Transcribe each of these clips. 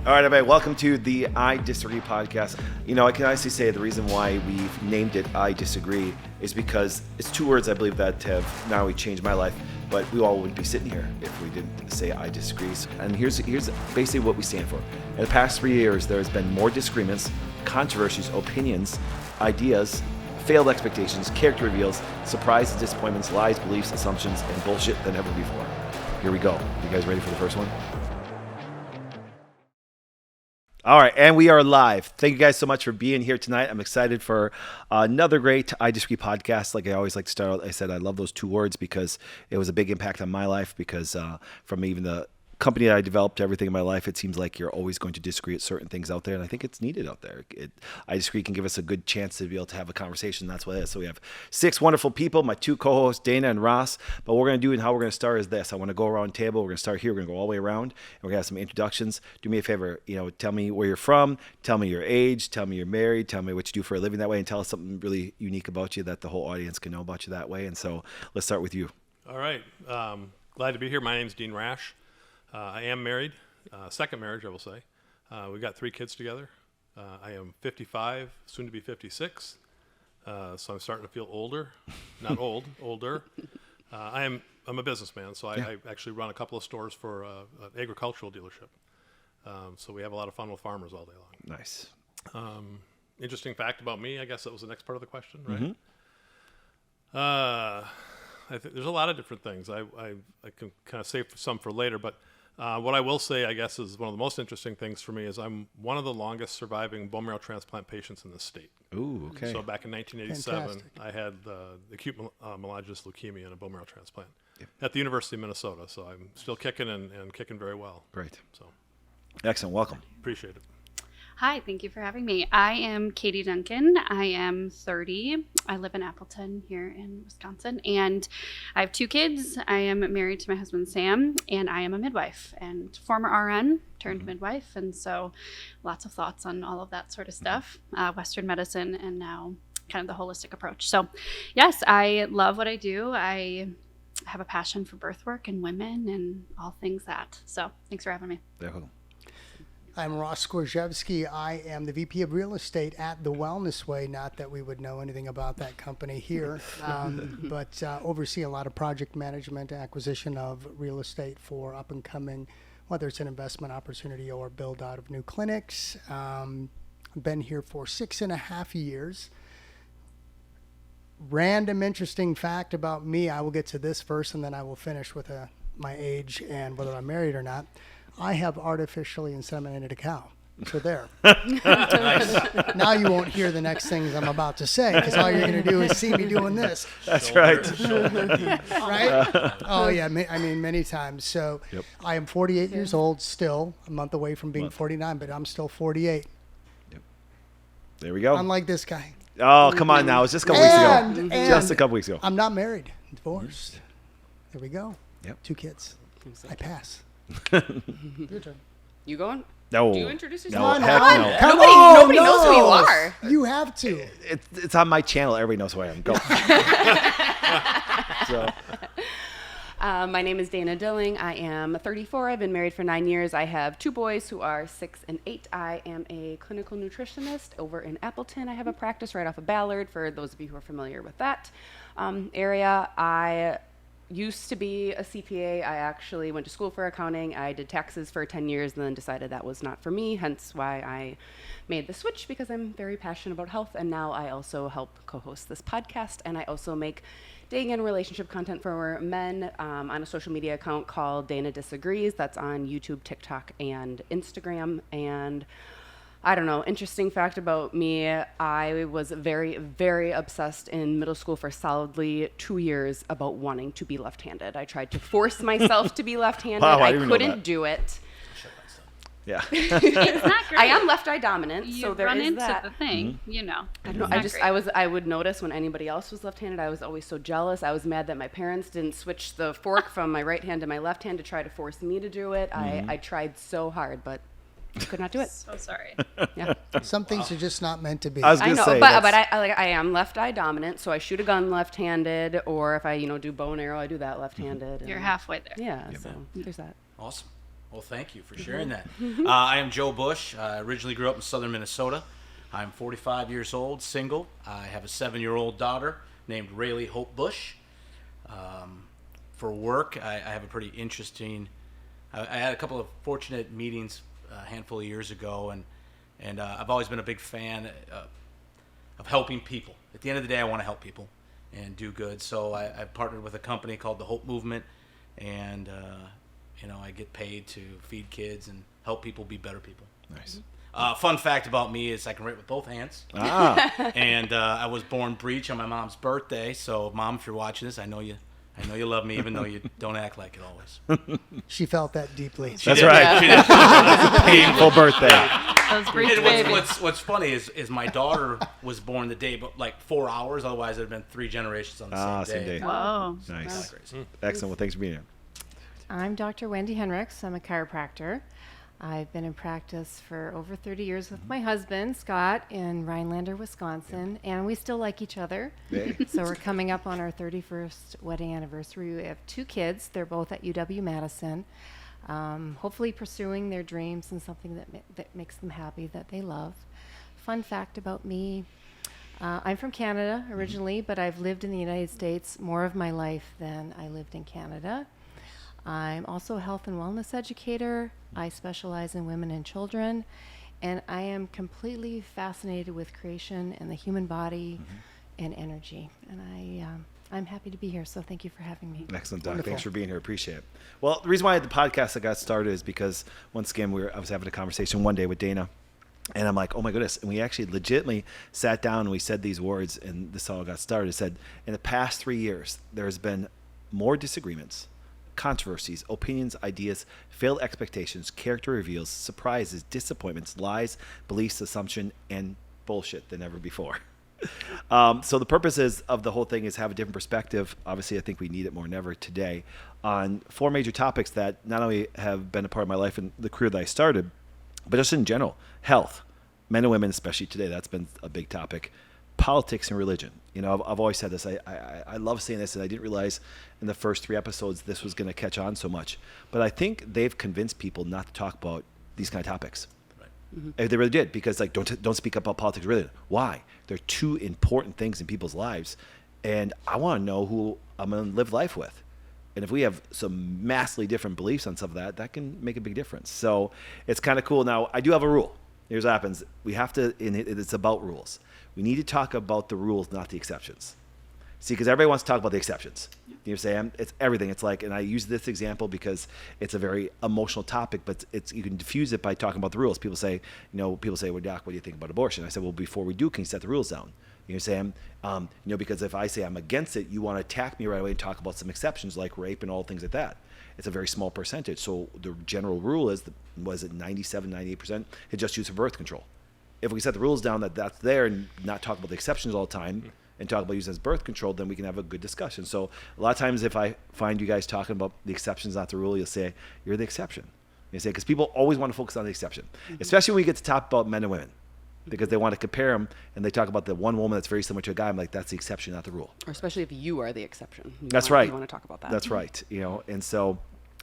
All right, everybody, welcome to the I Disagree podcast. You know, I can honestly say the reason why we've named it I Disagree is because it's two words I believe that have not only changed my life, but we all wouldn't be sitting here if we didn't say I disagree. And here's basically what we stand for. In the past 3 years, there has been more disagreements, controversies, opinions, ideas, failed expectations, character reveals, surprises, disappointments, lies, beliefs, assumptions, and bullshit than ever before. Here we go. You guys ready for the first one? All right, and we are live. Thank you guys so much for being here tonight. I'm excited for another great I Disagree podcast. Like I always like to start out, I said I love those two words because it was a big impact on my life because from even the company that I developed, everything in my life, it seems like you're always going to disagree at certain things out there, and I think it's needed out there. I Disagree can give us a good chance to be able to have a conversation. That's what it is. So we have 6 wonderful people, my 2 co-hosts, Dana and Ross. But what we're going to do and how we're going to start is this. I want to go around the table. We're going to start here. We're going to go all the way around, and we're going to have some introductions. Do me a favor. Tell me where you're from. Tell me your age. Tell me you're married. Tell me what you do for a living that way, and tell us something really unique about you that the whole audience can know about you that way. And so let's start with you. All right. Glad to be here. My name's Dean Rash. I am married, second marriage, I will say. We've got 3 kids together. I am 55, soon to be 56, so I'm starting to feel older. Not old, older. I'm a businessman, so I actually run a couple of stores for an agricultural dealership. So we have a lot of fun with farmers all day long. Nice. Interesting fact about me, I guess that was the next part of the question, right? Mm-hmm. I think there's a lot of different things. I can kind of save some for later, but what I will say, I guess, is one of the most interesting things for me is I'm one of the longest surviving bone marrow transplant patients in the state. Ooh, okay. So back in 1987, Fantastic. I had acute myelogenous leukemia and a bone marrow transplant at the University of Minnesota. So I'm still kicking and kicking very well. Great. So Excellent. Welcome. appreciate it. Hi, thank you for having me. I am Katie Duncan. I am 30. I live in Appleton here in Wisconsin, and I have 2 kids. I am married to my husband, Sam, and I am a midwife and former RN turned midwife, and so lots of thoughts on all of that sort of stuff, Western medicine, and now kind of the holistic approach. So yes, I love what I do. I have a passion for birth work and women and all things that. So thanks for having me. There we go. I'm Ross Skorzewski. I am the VP of Real Estate at The Wellness Way. Not that we would know anything about that company here, but oversee a lot of project management, acquisition of real estate for up and coming, whether it's an investment opportunity or build out of new clinics. I've been here for 6.5 years. Random interesting fact about me, I will get to this first and then I will finish with my age and whether I'm married or not. I have artificially inseminated a cow. So there. Now you won't hear the next things I'm about to say because all you're going to do is see me doing this. That's right. Right? Oh, yeah. I mean, many times. So I am 48 years old still, a month away from being 49, but I'm still 48. Yep. There we go. Unlike this guy. Oh, come on now. It's just a couple weeks ago. Just a couple weeks ago. I'm not married. I'm divorced. There we go. Yep. 2 kids. I pass. Your turn. You going? No. Do you introduce No, yourself? heck no. Come Nobody, on, nobody knows who you are. You have to. It's on my channel. Everybody knows who I am. Go. So, My name is Dana Dilling. I am 34. I've been married for 9 years. I have 2 boys who are 6 and 8. I am a clinical nutritionist over in Appleton. I have a practice right off of Ballard, for those of you who are familiar with that area. I used to be a CPA. I actually went to school for accounting. I did taxes for 10 years and then decided that was not for me, hence why I made the switch, because I'm very passionate about health, and now I also help co-host this podcast, and I also make dating and relationship content for men on a social media account called Dana Disagrees. That's on YouTube, TikTok, and Instagram. And I don't know, interesting fact about me, I was very, very obsessed in middle school for solidly 2 years about wanting to be left-handed. I tried to force myself to be left-handed. Wow, I I didn't know couldn't that. do it. yeah. It's not great. I am left eye dominant, You so there run is into that. the thing, I don't know, It's not great. I would notice when anybody else was left-handed. I was always so jealous. I was mad that my parents didn't switch the fork from my right hand to my left hand to try to force me to do it. I tried so hard, but I could not do it. So sorry. Yeah, Some things are just not meant to be. I was I gonna know, say. but that's- I am left eye dominant, so I shoot a gun left-handed, or if I do bow and arrow, I do that left-handed. You're and- halfway there. Yeah, so there's that. Awesome. Well, thank you for sharing that. I am Joe Bush. I originally grew up in southern Minnesota. I'm 45 years old, single. I have a 7-year-old daughter named Rayleigh Hope Bush. For work, I have a pretty interesting. I had a couple of fortunate meetings a handful of years ago, and I've always been a big fan of helping people. At the end of the day, I want to help people and do good. So I've partnered with a company called the Hope Movement, and I get paid to feed kids and help people be better people. Nice. Fun fact about me is I can write with both hands. And I was born breech on my mom's birthday. So, Mom, if you're watching this, I know you love me, even though you don't act like it always. She felt that deeply. That's right. She did. Painful birthday. Those breech And babies. what's funny is my daughter was born the day, but like 4 hours. Otherwise, it would have been 3 generations on the same day. Whoa. Nice. Crazy. Excellent. Well, thanks for being here. I'm Dr. Wendy Henricks. I'm a chiropractor. I've been in practice for over 30 years with my husband, Scott, in Rhinelander, Wisconsin, and we still like each other. So we're coming up on our 31st wedding anniversary. We have 2 kids. They're both at UW-Madison, hopefully pursuing their dreams and something that makes them happy, that they love. Fun fact about me, I'm from Canada originally, but I've lived in the United States more of my life than I lived in Canada. I'm also a health and wellness educator. I specialize in women and children, and I am completely fascinated with creation and the human body and energy. And I'm happy to be here, so thank you for having me. Excellent, Doc. Wonderful. Thanks for being here. Appreciate it. Well, the reason why the podcast got started is because, once again, I was having a conversation one day with Dana, and I'm like, oh my goodness. And we actually legitimately sat down and we said these words, and this all got started. It said, in the past 3 years, there's been more disagreements, controversies, opinions, ideas, failed expectations, character reveals, surprises, disappointments, lies, beliefs, assumption, and bullshit than ever before. So the purposes of the whole thing is have a different perspective. Obviously, I think we need it more than ever today on 4 major topics that not only have been a part of my life and the career that I started, but just in general. Health, men and women, especially today, that's been a big topic. Politics and religion. I've always said this. I love saying this, and I didn't realize in the first 3 episodes this was going to catch on so much. But I think they've convinced people not to talk about these kind of topics. Right. They really did, because don't speak up about politics and religion. Why? They're 2 important things in people's lives, and I want to know who I'm going to live life with. And if we have some massively different beliefs on some of that can make a big difference. So it's kind of cool. Now, I do have a rule. Here's what happens. We have to, and it's about rules. We need to talk about the rules, not the exceptions. See, because everybody wants to talk about the exceptions. You know what I'm saying? It's everything. It's like, and I use this example because it's a very emotional topic, but you can diffuse it by talking about the rules. People say, well, Doc, what do you think about abortion? I said, well, before we do, can you set the rules down? You know what I'm saying? Because if I say I'm against it, you want to attack me right away and talk about some exceptions like rape and all things like that. It's a very small percentage. So the general rule is, 97, 98%, it just used for birth control. If we set the rules down that's there and not talk about the exceptions all the time and talk about using as birth control, then we can have a good discussion. So a lot of times if I find you guys talking about the exceptions, not the rule, you'll say, you're the exception. You say, because people always want to focus on the exception, especially when we get to talk about men and women, because they want to compare them and they talk about the one woman that's very similar to a guy. I'm like, that's the exception, not the rule. Or especially if you are the exception. That's right. You want to talk about that. That's right. And so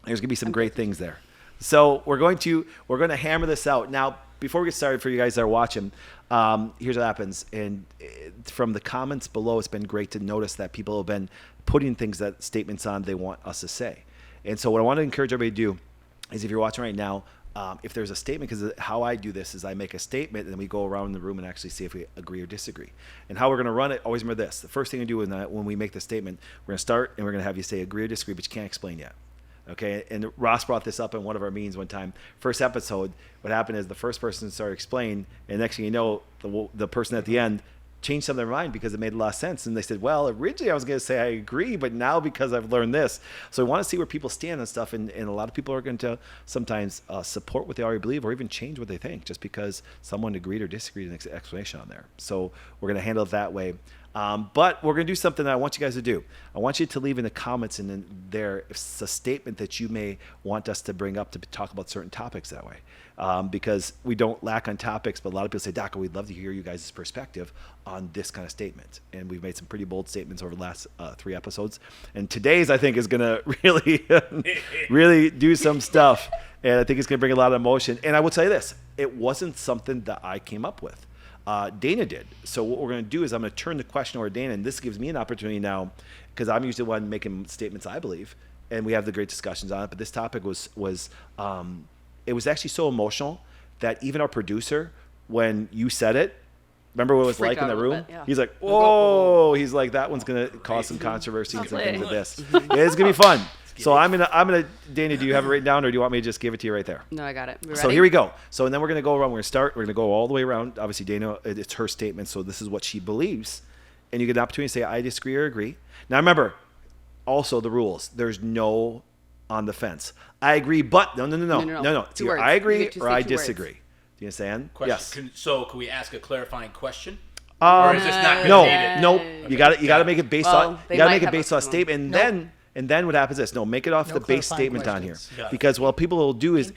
there's going to be some great things there. So we're going to hammer this out. Now, before we get started, for you guys that are watching, here's what happens. And from the comments below, it's been great to notice that people have been putting statements on they want us to say. And so what I want to encourage everybody to do is, if you're watching right now, if there's a statement, because how I do this is I make a statement and then we go around the room and actually see if we agree or disagree. And how we're going to run it, always remember this. The first thing to do when we make the statement, we're going to start and we're going to have you say agree or disagree, but you can't explain yet. Okay, and Ross brought this up in one of our meetings one time. First episode, what happened is the first person started explaining, and next thing you know, the person at the end changed some of their mind because it made a lot of sense. And they said, well, originally I was going to say I agree, but now because I've learned this. So I want to see where people stand on stuff, and a lot of people are going to sometimes support what they already believe or even change what they think just because someone agreed or disagreed with an explanation on there. So we're going to handle it that way. But we're going to do something that I want you guys to do. I want you to leave in the comments and then there is a statement that you may want us to bring up to talk about certain topics that way. Because we don't lack on topics, but a lot of people say, Doc, we'd love to hear you guys' perspective on this kind of statement. And we've made some pretty bold statements over the last 3 episodes. And today's, I think, is going to really, really do some stuff. And I think it's going to bring a lot of emotion. And I will tell you this, it wasn't something that I came up with. Dana did. So what we're going to do is I'm going to turn the question over to Dana, and this gives me an opportunity now, because I'm usually the one making statements I believe, and we have the great discussions on it. But this topic was it was actually so emotional that even our producer, when you said it, remember what it was Freaked like in out the a little room? bit, yeah. He's like, whoa! He's like, that one's going to cause some controversy and some things with this. Yeah, it's going to be fun. So I'm gonna. Dana, do you have it written down, or do you want me to just give it to you right there? No, I got it. We So ready? here we go. So and then we're gonna go around. We're gonna go all the way around. Obviously, Dana, it's her statement. So this is what she believes, and you get an opportunity to say I disagree or agree. Now remember, also the rules. There's no on the fence. I agree, but no. It's Two either words. I You agree get to or say I 2 words. disagree. Do you understand? Question. Yes. Can we ask a clarifying question? Or is this not No, gonna need it? no. You got to make it based Well, on. they You got to might make it have based a on a clue. statement, and then what happens is make it off No the base clarifying statement on here, questions. Got it. because what people will do is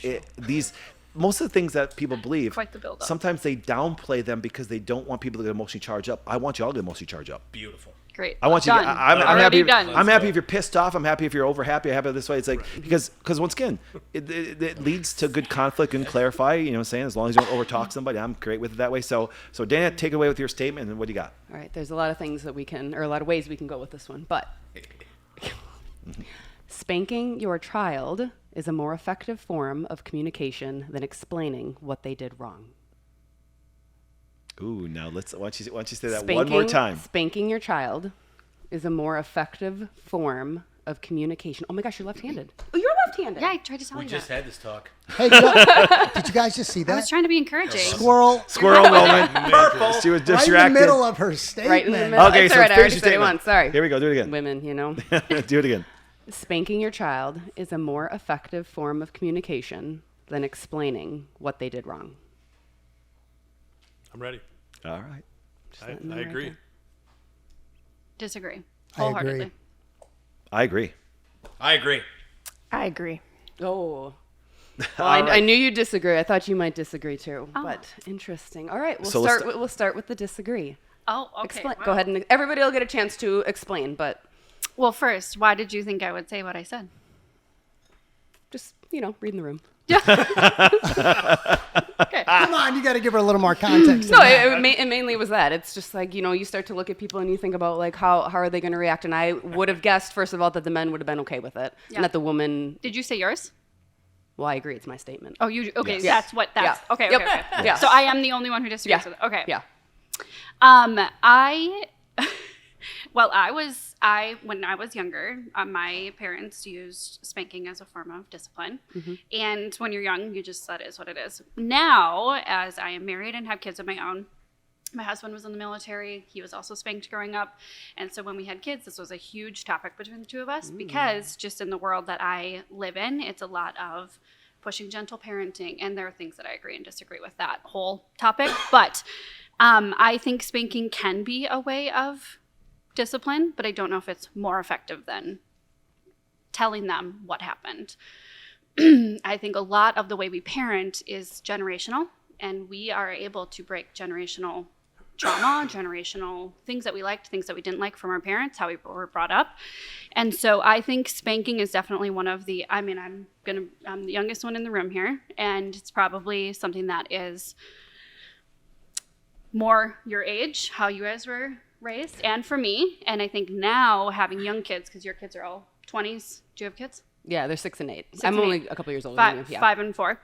most of the things that people believe. Quite the build-up. Sometimes they downplay them because they don't want people to get emotionally charged up. I want you all to get emotionally charged up. Beautiful. Great. I want you. Done. I'm Already happy. done. I'm happy if you're pissed off. I'm happy if you're over happy. I'm happy this way. It's like because once again, it leads to good conflict and clarify. You know what I'm saying? As long as you don't overtalk somebody, I'm great with it that way. So Dana, take it away with your statement. And what do you got? All right, there's a lot of things that a lot of ways we can go with this one, but spanking your child is a more effective form of communication than explaining what they did wrong. Ooh, now why don't you say that one more time? Spanking your child is a more effective form of communication. Oh my gosh, you're left-handed. Oh, you're left-handed. Yeah, I tried to tell We you just that. had this talk. Hey, did you guys just see I that? was trying to be encouraging. Squirrel Moment. Purple. She was right in distracted. the middle of her statement. Right in the middle. Okay, It's so all right, I finish already your said it statement. once. Sorry. Here we go. Do it again. Women, you know. Do it again. Spanking your child is a more effective form of communication than explaining what they did wrong. I'm ready. All right. I agree. Disagree. I Wholeheartedly. agree. I agree. I agree. I agree. Oh. Well, I knew you'd disagree. I thought you might disagree too. Oh. But interesting. All right, So let's we'll start with the disagree. Oh, okay. Explain. Wow. Go ahead and everybody will get a chance to explain, but Well, first, why did you think I would say what I said? just, read in the room. Come on, you got to give her a little more context. No, than that. it mainly was that. It's just like, you start to look at people and you think about like how are they going to react, and I would have guessed first of all that the men would have been okay with it, Yeah. and that the woman. Did you say yours? Well, I agree. It's my statement. Oh, you okay? Yes. That's what. That's Yeah. okay. Yep. Okay. Okay. Yeah. So I am the only one who disagrees Yeah. with it. Okay. Yeah. When I was younger, my parents used spanking as a form of discipline. Mm-hmm. And when you're young, that is what it is. Now, as I am married and have kids of my own, my husband was in the military. He was also spanked growing up. And so when we had kids, this was a huge topic between the two of us because just in the world that I live in, it's a lot of pushing gentle parenting. And there are things that I agree and disagree with that whole topic. But I think spanking can be a way of discipline, but I don't know if it's more effective than telling them what happened. I think a lot of the way we parent is generational, and we are able to break generational trauma, generational things that we liked, things that we didn't like from our parents, how we were brought up. And so I think spanking is definitely one of the, I'm the youngest one in the room here, and it's probably something that is more your age, how you guys were raised, and for me. And I think now having young kids, because your kids are all 20s. Do you have kids? Yeah, they're 6 and 8. 6 I'm and only 8. a couple years older than you. Yeah. 5 and 4.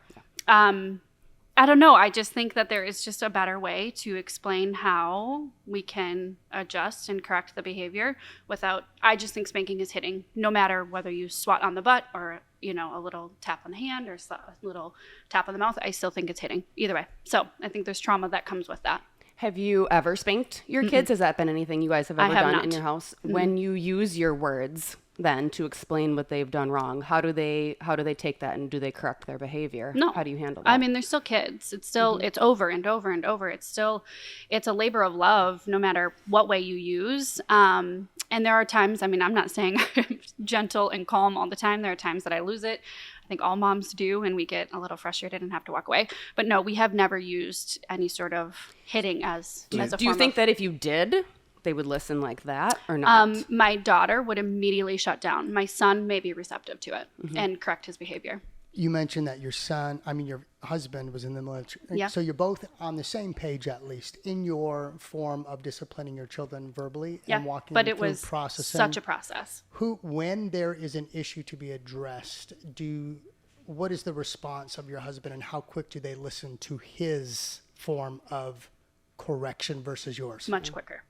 I don't know. I just think that there is just a better way to explain how we can adjust and correct the behavior without, I just think spanking is hitting, no matter whether you swat on the butt or, a little tap on the hand or a little tap on the mouth. I still think it's hitting either way. So I think there's trauma that comes with that. Have you ever spanked your kids? Has that been anything you guys have ever have done not. in your house? When you use your words, then to explain what they've done wrong? How do they take that, and do they correct their behavior? No. How do you handle that? I mean, they're still kids. It's still, it's over and over and over. It's a labor of love, no matter what way you use. And there are times, I mean, I'm not saying I'm gentle and calm all the time. There are times that I lose it. I think all moms do, and we get a little frustrated and have to walk away. But no, we have never used any sort of hitting as a form Do you think of, that if you did, they would listen like that or not? my daughter would immediately shut down. My son may be receptive to it and correct his behavior. You mentioned that your husband was in the military. Yeah. So you're both on the same page, at least, in your form of disciplining your children verbally Yeah, and walking but them it through was processing. such a process. When there is an issue to be addressed, what is the response of your husband, and how quick do they listen to his form of correction versus yours? Much quicker.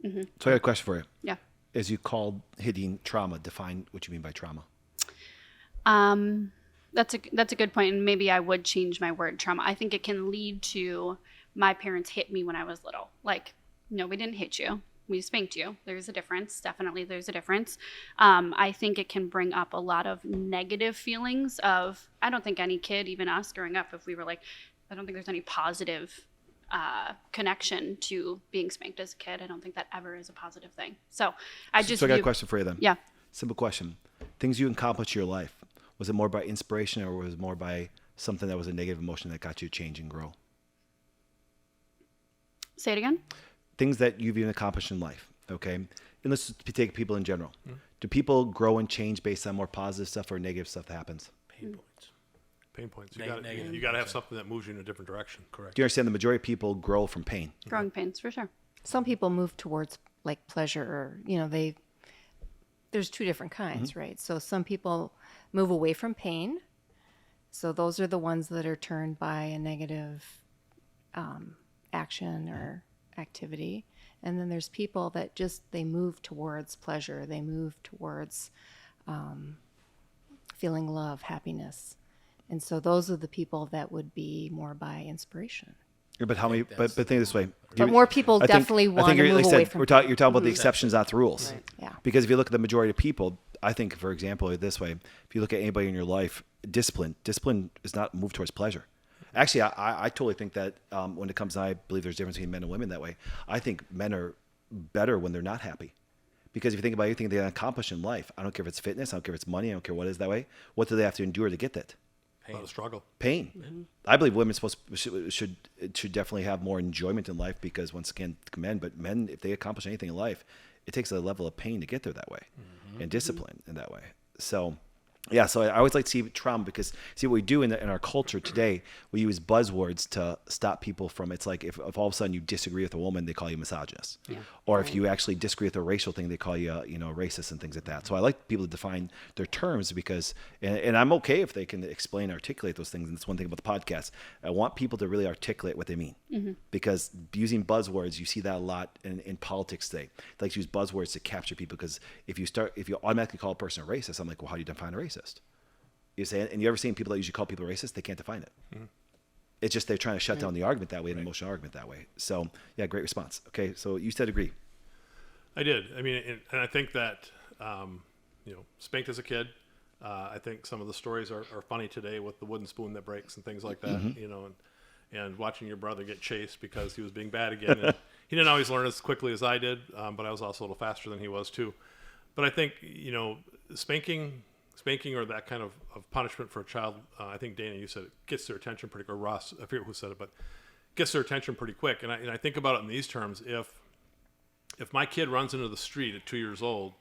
So I got a question for you. Yeah. As you called hitting trauma, define what you mean by trauma. That's a good point, and maybe I would change my word trauma. I think it can lead to my parents hit me when I was little. Like, no, we didn't hit you. We spanked you. There's a difference. Definitely there's a difference. I think it can bring up a lot of negative feelings of, I don't think any kid, even us growing up, if we were like, I don't think there's any positive connection to being spanked as a kid. I don't think that ever is a positive thing. So I So I got a question for you then. Yeah. Simple question. Things you accomplished in your life, was it more by inspiration or was it more by something that was a negative emotion that got you to change and grow? Say it again. Things that you've even accomplished in life, okay? And let's take people in general. Do people grow and change based on more positive stuff or negative stuff that happens? Pain points. Pain points. Negative You got to have something that moves you in a different direction. Correct. Do you understand the majority of people grow from pain? Growing pains, for sure. Some people move towards like pleasure, or there's two different kinds, right? So some people move away from pain. So those are the ones that are turned by a negative action or activity. And then there's people that they move towards pleasure. They move towards feeling love, happiness. And so those are the people that would be more by inspiration. Yeah, but how many? But think this way. But more people definitely want to move away from you're talking about the exceptions, not the rules. Right. Yeah. Because if you look at the majority of people, I think, for example, this way, if you look at anybody in your life, discipline is not move towards pleasure. Actually, I totally think that when it comes to, I believe there's a difference between men and women that way. I think men are better when they're not happy. Because if you think about anything they accomplish in life, I don't care if it's fitness, I don't care if it's money, I don't care what it is that way. What do they have to endure to get that? A lot of struggle. Pain. I believe women should definitely have more enjoyment in life because, once again, men, if they accomplish anything in life, it takes a level of pain to get there that way and discipline in that way. So, yeah, so I always like to see trauma because, see, what we do in our culture today, we use buzzwords to stop people from, it's like if all of a sudden you disagree with a woman, they call you misogynist. Yeah. Or if you actually disagree with a racial thing, they call you, racist and things like that. So I like people to define their terms because, and I'm okay if they can explain and articulate those things. And that's one thing about the podcast. I want people to really articulate what they mean because using buzzwords, you see that a lot in politics today. They like to use buzzwords to capture people because if you automatically call a person a racist, I'm like, well, how do you define a racist? You say, and you ever seen people that usually call people racist? They can't define it. It's just they're trying to shut down the argument that way, an emotional argument that way. So, yeah, great response. Okay, so you said agree. I did. I mean, and I think that, spanked as a kid. I think some of the stories are funny today with the wooden spoon that breaks and things like that, and watching your brother get chased because he was being bad again. And he didn't always learn as quickly as I did, but I was also a little faster than he was too. But I think, spanking or that kind of punishment for a child, I think, Dana, you said it, gets their attention pretty quick, or Ross, I forget who said it, but gets their attention pretty quick. And I think about it in these terms. If my kid runs into the street at 2 years old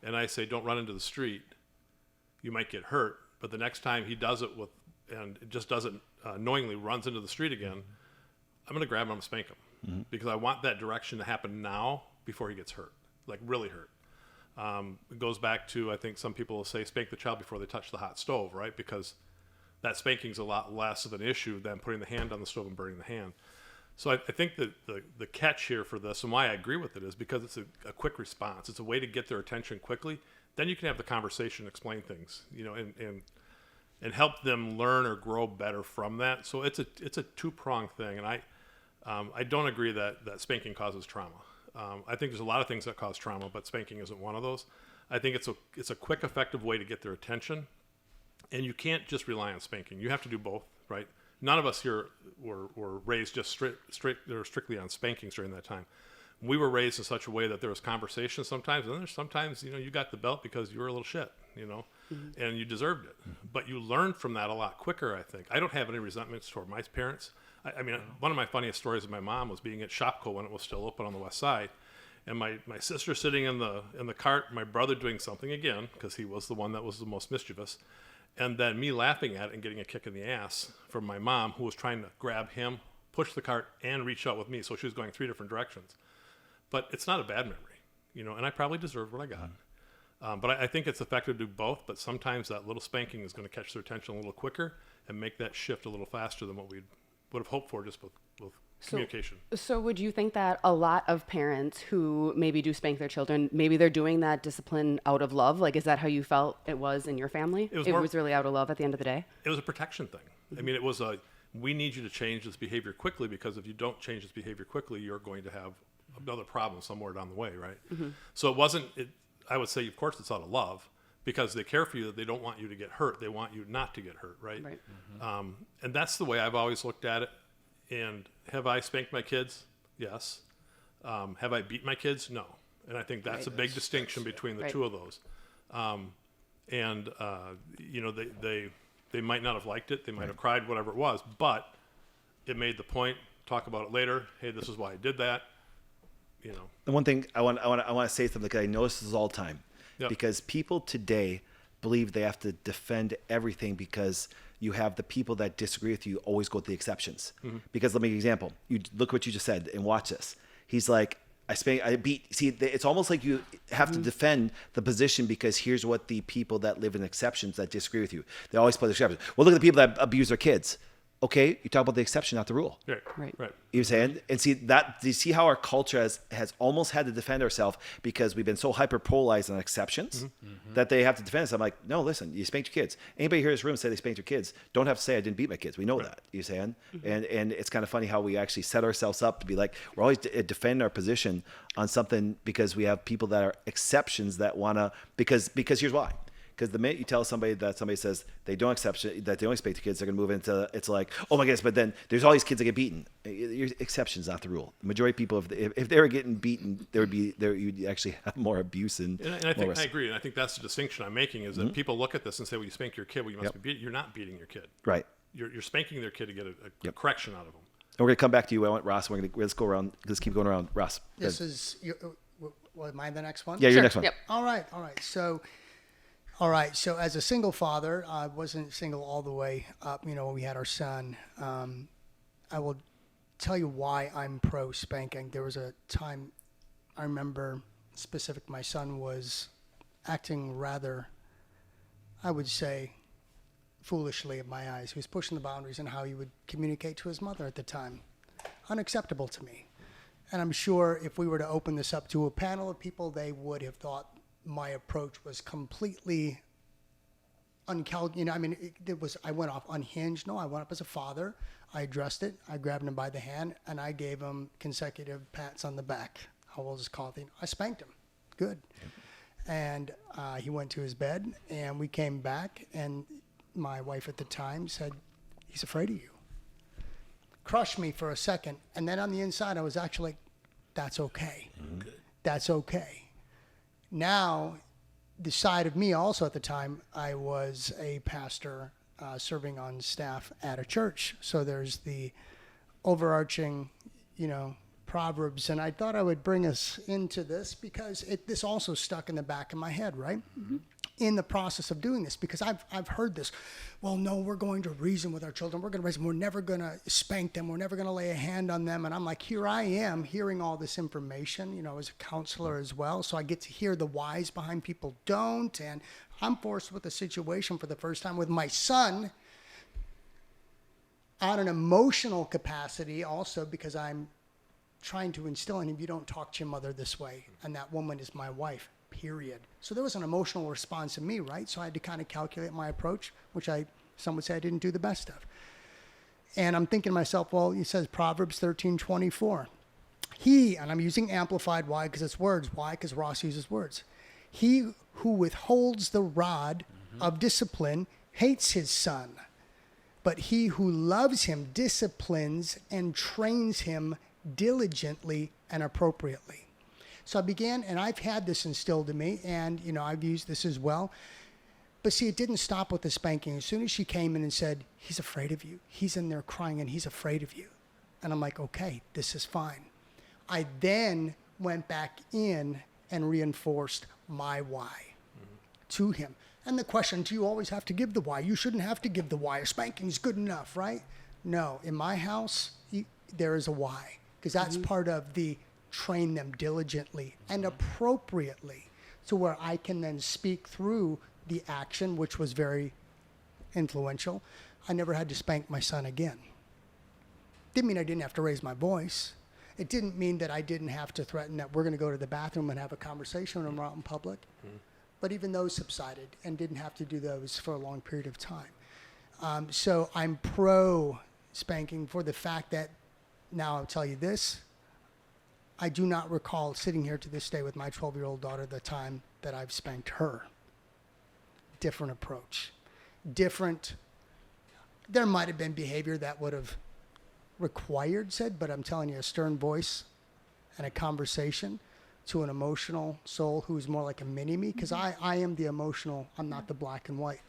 and I say, don't run into the street, you might get hurt. But the next time he does it and it just doesn't knowingly runs into the street again, I'm going to grab him and spank him because I want that direction to happen now before he gets hurt, like really hurt. It goes back to, I think some people will say, spank the child before they touch the hot stove, right? Because that spanking's a lot less of an issue than putting the hand on the stove and burning the hand. So I think that the catch here for this, and why I agree with it, is because it's a quick response. It's a way to get their attention quickly. Then you can have the conversation, explain things, and help them learn or grow better from that. So it's a two-pronged thing, and I don't agree that spanking causes trauma. I think there's a lot of things that cause trauma, but spanking isn't one of those. I think it's a quick, effective way to get their attention, and you can't just rely on spanking. You have to do both, right? None of us here were raised just strictly on spankings during that time. We were raised in such a way that there was conversation sometimes, and then there's sometimes, you got the belt because you were a little shit, and you deserved it. But you learned from that a lot quicker, I think. I don't have any resentments toward my parents. I mean, one of my funniest stories of my mom was being at Shopko when it was still open on the west side, and my sister sitting in the cart, my brother doing something again, because he was the one that was the most mischievous, and then me laughing at it and getting a kick in the ass from my mom, who was trying to grab him, push the cart, and reach out with me. So she was going 3 different directions. But it's not a bad memory, and I probably deserved what I got. But I think it's effective to do both, but sometimes that little spanking is going to catch their attention a little quicker and make that shift a little faster than what we would have hoped for just with communication. So would you think that a lot of parents who maybe do spank their children, maybe they're doing that discipline out of love? Like, is that how you felt it was in your family? It was really out of love at the end of the day? It was a protection thing. I mean, it was we need you to change this behavior quickly, because if you don't change this behavior quickly, you're going to have another problem somewhere down the way, right? So it wasn't, I would say, of course, it's out of love, because they care for you. They don't want you to get hurt. They want you not to get hurt, right? And that's the way I've always looked at it. And have I spanked my kids? Yes. Have I beat my kids? No. And I think that's a big distinction between the two of those. They might not have liked it. They might have cried, whatever it was, but it made the point. Talk about it later. Hey, this is why I did that. The one thing I want to say something, because I notice this all the time, because people today believe they have to defend everything, because you have the people that disagree with you always go with the exceptions. Because let me give you an example. You look what you just said and watch this. He's like, I beat. See, it's almost like you have to defend the position, because here's what the people that live in exceptions that disagree with you, they always play the exceptions. Well, look at the people that abuse their kids. Okay, you talk about the exception, not the rule. Right. You know what I'm saying? And see that, do you see how our culture has almost had to defend ourselves, because we've been so hyper polarized on exceptions that they have to defend us. I'm like, no, listen, you spanked your kids. Anybody here in this room say they spanked their kids, don't have to say I didn't beat my kids. We know that. You know what I'm saying? And it's kind of funny how we actually set ourselves up to be like, we're always defending our position on something, because we have people that are exceptions that want to, because here's why. Because the minute you tell somebody that somebody says they don't that they only spank the kids, they're going to move into, it's like, oh my goodness, but then there's all these kids that get beaten. Your exception's not the rule. The majority of people, if they were getting beaten, you'd actually have more abuse and I think I agree, and I think that's the distinction I'm making, is that people look at this and say, well, you spank your kid, well, you must be beating. You're not beating your kid. Right. You're spanking their kid to get a correction out of them. And we're going to come back to you. I want Ross. Let's go around. Let's keep going around. Ross. This is, am I the next one? Yeah, you're next one. Yep. All right. So as a single father, I wasn't single all the way up, when we had our son. I will tell you why I'm pro spanking. There was a time I remember specific, my son was acting rather, I would say, foolishly in my eyes. He was pushing the boundaries in how he would communicate to his mother at the time. Unacceptable to me. And I'm sure if we were to open this up to a panel of people, they would have thought my approach was completely uncalculated. I went off unhinged. No, I went up as a father. I addressed it. I grabbed him by the hand, and I gave him consecutive pats on the back. I will just call it. I spanked him. Good. And he went to his bed, and we came back, and my wife at the time said, he's afraid of you. Crushed me for a second, and then on the inside, I was actually like, that's okay. Good. That's okay. Now, the side of me also at the time, I was a pastor serving on staff at a church. So there's the overarching, Proverbs. And I thought I would bring us into this because this also stuck in the back of my head, right? In the process of doing this, because I've heard this. Well, no, we're going to reason with our children. We're going to raise them. We're never going to spank them. We're never going to lay a hand on them. And I'm like, here I am hearing all this information, as a counselor as well. So I get to hear the whys behind people don't. And I'm forced with a situation for the first time with my son on an emotional capacity also, because I'm trying to instill in him, you don't talk to your mother this way. And that woman is my wife. Period. So there was an emotional response in me, right? So I had to kind of calculate my approach, which some would say I didn't do the best of. And I'm thinking to myself, well, it says Proverbs 13:24. And I'm using amplified, why? Because it's words. Why? Because Ross uses words. He who withholds the rod of discipline hates his son, but he who loves him disciplines and trains him diligently and appropriately. So I began, and I've had this instilled in me, and I've used this as well. But see, it didn't stop with the spanking. As soon as she came in and said, he's afraid of you. He's in there crying and he's afraid of you. And I'm like, okay, this is fine. I then went back in and reinforced my why to him. And the question, do you always have to give the why? You shouldn't have to give the why. A spanking's good enough, right? No, in my house, there is a why. Because that's part of the train them diligently and appropriately to where I can then speak through the action, which was very influential. I never had to spank my son again. Didn't mean I didn't have to raise my voice. It didn't mean that I didn't have to threaten that we're going to go to the bathroom and have a conversation when we're out in public. But even those subsided and didn't have to do those for a long period of time. So I'm pro spanking for the fact that, now I'll tell you this, I do not recall sitting here to this day with my 12-year-old daughter the time that I've spanked her. Different approach. Different. There might have been behavior that would have required said, but I'm telling you, a stern voice and a conversation to an emotional soul who's more like a mini-me, because I am the emotional, I'm not the black and white,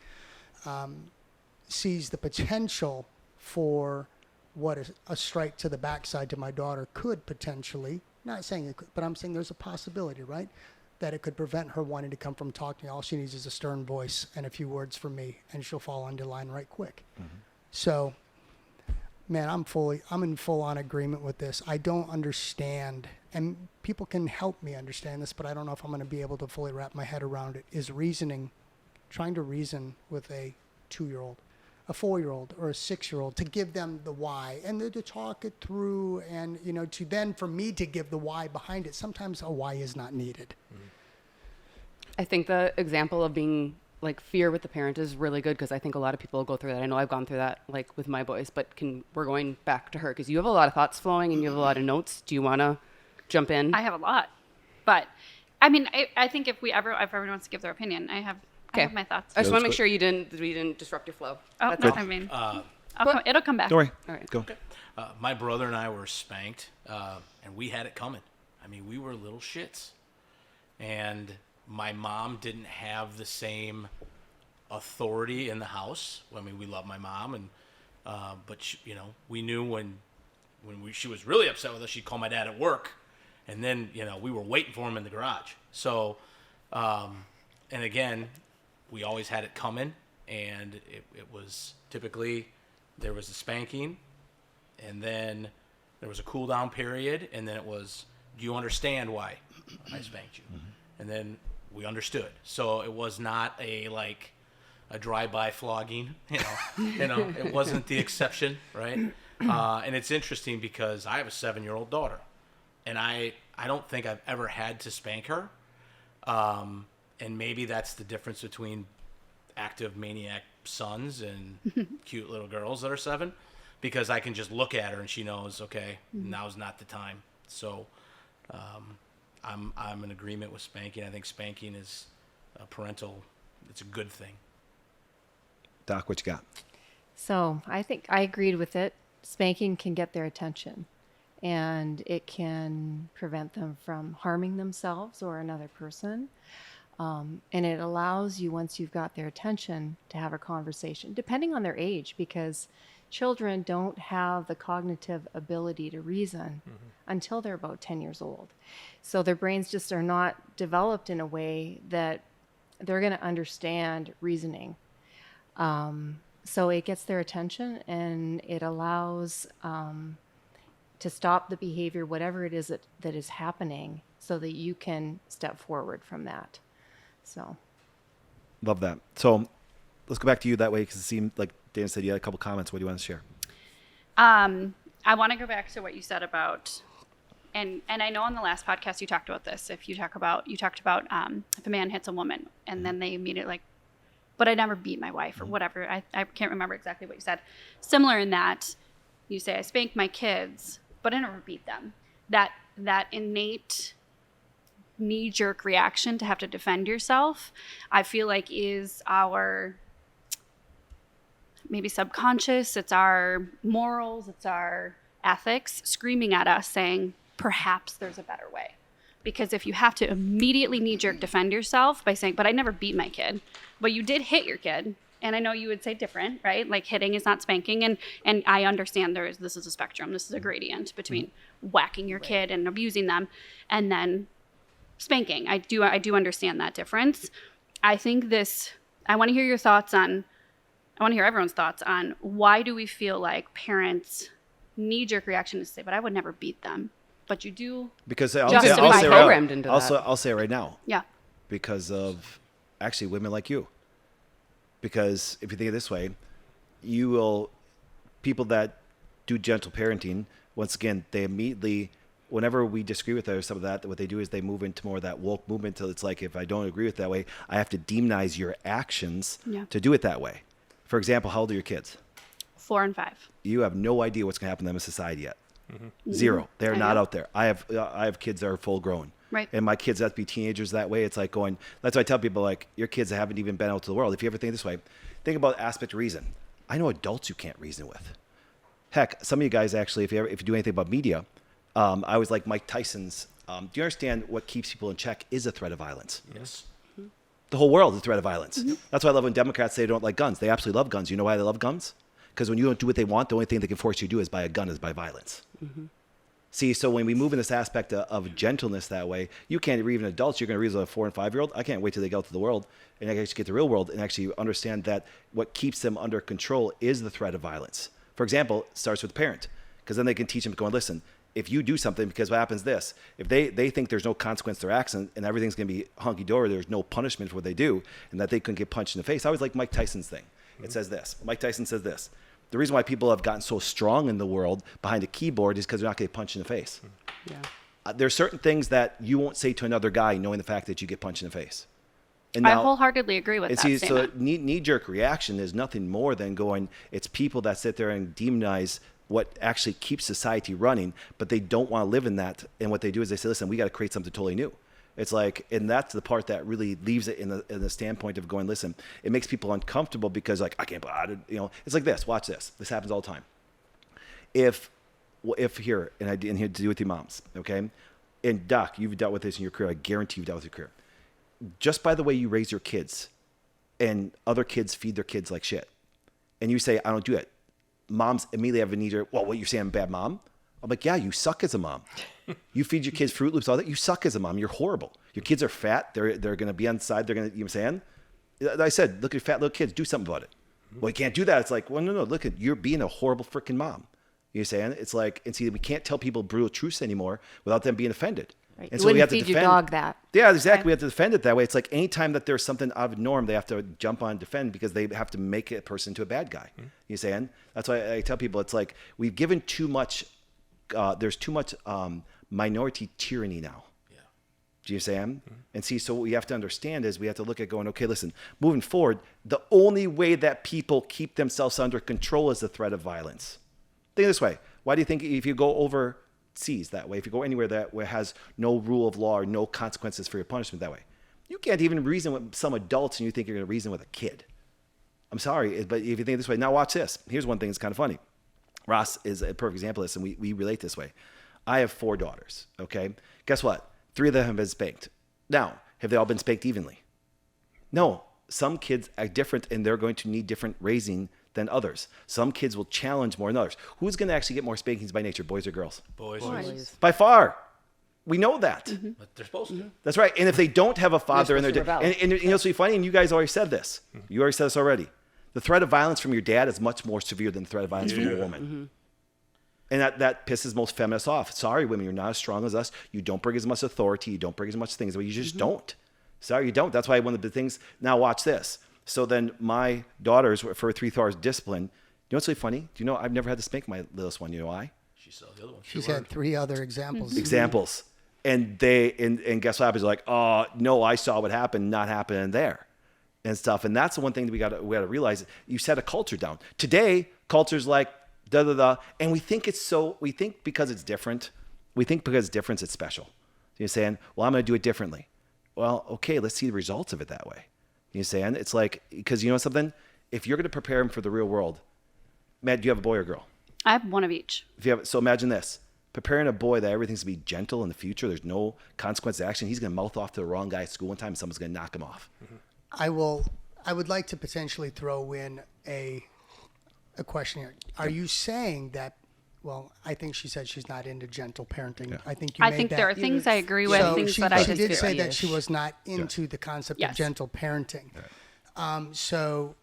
sees the potential for what a strike to the backside to my daughter could potentially, not saying it could, but I'm saying there's a possibility, right? That it could prevent her wanting to come from talking to me. All she needs is a stern voice and a few words from me, and she'll fall into line right quick. So, man, I'm in full-on agreement with this. I don't understand, and people can help me understand this, but I don't know if I'm going to be able to fully wrap my head around it, is trying to reason with a 2-year-old, a 4-year-old, or a 6-year-old, to give them the why, and to talk it through, and, to then, for me to give the why behind it. Sometimes a why is not needed. I think the example of being like fear with the parent is really good, because I think a lot of people go through that. I know I've gone through that, like with my boys, but we're going back to her because you have a lot of thoughts flowing and you have a lot of notes. Do you want to jump in? I have a lot, but I mean, I think if everyone wants to give their opinion, I have my thoughts. I just want to make sure we didn't disrupt your flow. Oh, That's no, all. I mean, it'll come back. Don't worry. All right. Go. Okay. My brother and I were spanked, and we had it coming. I mean, we were little shits. And my mom didn't have the same authority in the house. I mean, we love my mom, and but she, we knew when she was really upset with us, she'd call my dad at work, and then we were waiting for him in the garage. So, and again, we always had it coming, and it was typically there was a spanking, and then there was a cool down period, and then it was, do you understand why I spanked you? And then we understood. So it was not a drive-by flogging, it wasn't the exception, right? And it's interesting because I have a 7-year-old daughter, and I don't think I've ever had to spank her. And maybe that's the difference between active maniac sons and cute little girls that are 7, because I can just look at her and she knows, okay, now's not the time. So I'm in agreement with spanking. I think spanking is it's a good thing. Doc, what you got? So I think I agreed with it. Spanking can get their attention, and it can prevent them from harming themselves or another person. And it allows you, once you've got their attention, to have a conversation, depending on their age, because children don't have the cognitive ability to reason until they're about 10 years old. So their brains just are not developed in a way that they're going to understand reasoning. So it gets their attention, and it allows to stop the behavior, whatever it is that is happening, so that you can step forward from that. So, Love that. So let's go back to you that way, because it seemed like Dan said you had a couple comments. What do you want to share? I want to go back to what you said about, and I know on the last podcast you talked about this. If you talked about if a man hits a woman and then they immediately but I never beat my wife or whatever. I can't remember exactly what you said. Similar in that you say I spank my kids, but I never beat them. That innate knee-jerk reaction to have to defend yourself, I feel like is our maybe subconscious, it's our morals, it's our ethics screaming at us saying, perhaps there's a better way. Because if you have to immediately knee-jerk defend yourself by saying, but I never beat my kid, but you did hit your kid, and I know you would say different, right? Like hitting is not spanking, and I understand this is a spectrum, this is a gradient between whacking your kid and abusing them, and then spanking. I do understand that difference. I think I want to hear your thoughts on, I want to hear everyone's thoughts on why do we feel like parents' knee-jerk reaction is to say, but I would never beat them. But you do. Because I'll say programmed into that. I'll say it right now. Yeah. Because of actually women like you. Because if you think of it this way, people that do gentle parenting, once again, they immediately, whenever we disagree with some of that, what they do is they move into more of that woke movement till it's like, if I don't agree with that way, I have to demonize your actions to do it that way. For example, how old are your kids? 4 and 5. You have no idea what's going to happen to them in society yet. Zero. They're not out there. I have kids that are full grown. Right. And my kids have to be teenagers that way. It's like going, that's why I tell people, like, your kids haven't even been out to the world. If you ever think this way, think about aspect of reason. I know adults you can't reason with. Heck, some of you guys actually, if you do anything about media, I was like Mike Tyson's, do you understand what keeps people in check is a threat of violence? Yes. The whole world is a threat of violence. That's why I love when Democrats say they don't like guns. They absolutely love guns. You know why they love guns? Because when you don't do what they want, the only thing they can force you to do is buy a gun, is by violence. See, so when we move in this aspect of gentleness that way, you can't even adults, you're going to reason with a 4 and 5 year old. I can't wait till they go out to the world and actually get the real world and actually understand that what keeps them under control is the threat of violence. For example, it starts with the parent, because then they can teach them going, listen, if you do something, because what happens this, if they think there's no consequence to their action and everything's going to be hunky-dory, there's no punishment for what they do, and that they couldn't get punched in the face. I always like Mike Tyson's thing. It says this. Mike Tyson says this. The reason why people have gotten so strong in the world behind a keyboard is because they're not getting punched in the face. Yeah. There's certain things that you won't say to another guy knowing the fact that you get punched in the face. And I wholeheartedly agree with that statement. So knee-jerk reaction is nothing more than going, it's people that sit there and demonize what actually keeps society running, but they don't want to live in that. And what they do is they say, listen, we got to create something totally new. It's like, and that's the part that really leaves it in the standpoint of going, listen, it makes people uncomfortable because, like, I can't, it's like this. Watch this. This happens all the time. If here, and I didn't have to do with your moms, okay? And Doc, you've dealt with this in your career. I guarantee you've dealt with your career. Just by the way you raise your kids, and other kids feed their kids like shit, and you say, I don't do it. Moms immediately have a need to, well, what, you're saying I'm a bad mom? I'm like, yeah, you suck as a mom. You feed your kids Fruit Loops, all that. You suck as a mom. You're horrible. Your kids are fat. They're going to be on the side. They're going to, you know what I'm saying? I said, look at fat little kids. Do something about it. Well, you can't do that. It's like, well, no. Look at, you're being a horrible freaking mom. You know what I'm saying? It's like, and see, we can't tell people brutal truths anymore without them being offended. Right. And You so we wouldn't have to feed defend. your dog that. Yeah, exactly. We have to defend it that way. It's like anytime that there's something out of norm, they have to jump on and defend because they have to make a person into a bad guy. You know what I'm saying? That's why I tell people, it's like we've given too much, there's too much minority tyranny now. Yeah. Do you understand? And see, so what we have to understand is we have to look at going, okay, listen, moving forward, the only way that people keep themselves under control is the threat of violence. Think this way. Why do you think if you go overseas that way, if you go anywhere that where has no rule of law or no consequences for your punishment that way, you can't even reason with some adults and you think you're going to reason with a kid. I'm sorry, but if you think this way, now watch this. Here's one thing that's kind of funny. Ross is a perfect example of this, and we relate this way. I have 4 daughters, okay? Guess what? 3 of them have been spanked. Now, have they all been spanked evenly? No. Some kids are different, and they're going to need different raising than others. Some kids will challenge more than others. Who's going to actually get more spankings by nature, boys or girls? Boys. By far. We know that. But they're supposed to. That's right. And if they don't have a father in their supposed to dad, rebel. and you know, so funny, and you guys already said this. You already said this already. The threat of violence from your dad is much more severe than the threat of violence from a woman. And that pisses most feminists off. Sorry, women, you're not as strong as us. You don't bring as much authority. You don't bring as much things. You just don't. Sorry, you don't. That's why one of the things, now watch this. So then my daughters, for 3 hours discipline, you know what's really funny? Do you know, I've never had to spank my littlest one. You know why? She saw the other one. She's had 3 other examples. Examples. And and guess what happens? They're like, oh, no, I saw what happened, not happening there. And stuff. And that's the one thing that we got to realize. You set a culture down. Today, culture's like, da-da-da. And we think because it's different, it's special. You're saying, well, I'm going to do it differently. Well, okay, let's see the results of it that way. You're saying it's like, because you know something? If you're going to prepare them for the real world, Matt, do you have a boy or girl? I have one of each. So imagine this. Preparing a boy that everything's going to be gentle in the future. There's no consequence to action. He's going to mouth off to the wrong guy at school one time and someone's going to knock him off. I would like to potentially throw in a question here. Are you saying that, well, I think she said she's not into gentle parenting. Yeah. I think you I made think that. there are things I agree with, So things she, that I she disagree did say with. that she was not into the concept of Yes. gentle parenting. So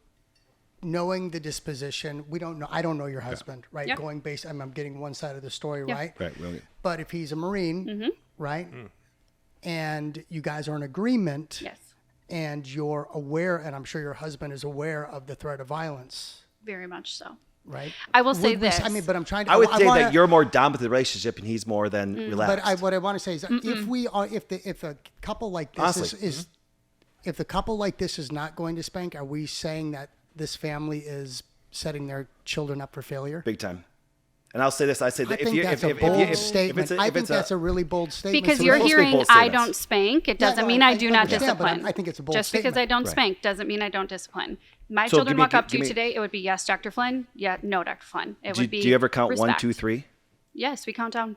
knowing the disposition, we don't know. I don't know your husband, right? Yep. Going based, I'm getting one side of the story, Yep. right? Right. Really. But if he's a Marine, right, and you guys are in agreement, Yes, and you're aware, and I'm sure your husband is aware of the threat of violence, very much so. right? I will say Would we- this. I mean, but I'm trying to. I would say wanna- that you're more dominant in the relationship and he's more than relaxed. But what I want to say is, if we are, if a couple like this Honestly. is if the couple like this is not going to spank, are we saying that this family is setting their children up for failure? Big time. And I'll say this. I say I that think that's a bold statement. I think that's a really bold statement. Because So you're let's- supposed to be hearing bold I statements. don't spank, it Yeah, doesn't no, mean I do not understand, but discipline. I think it's a bold Just because I statement. don't Right. spank doesn't mean I don't discipline. My So children give me- walk up to give you me- today, it would be yes, Dr. Flynn. Yeah, no, Dr. Flynn. It Do would be. you ever count respect. 1, 2, 3? Yes, we count down.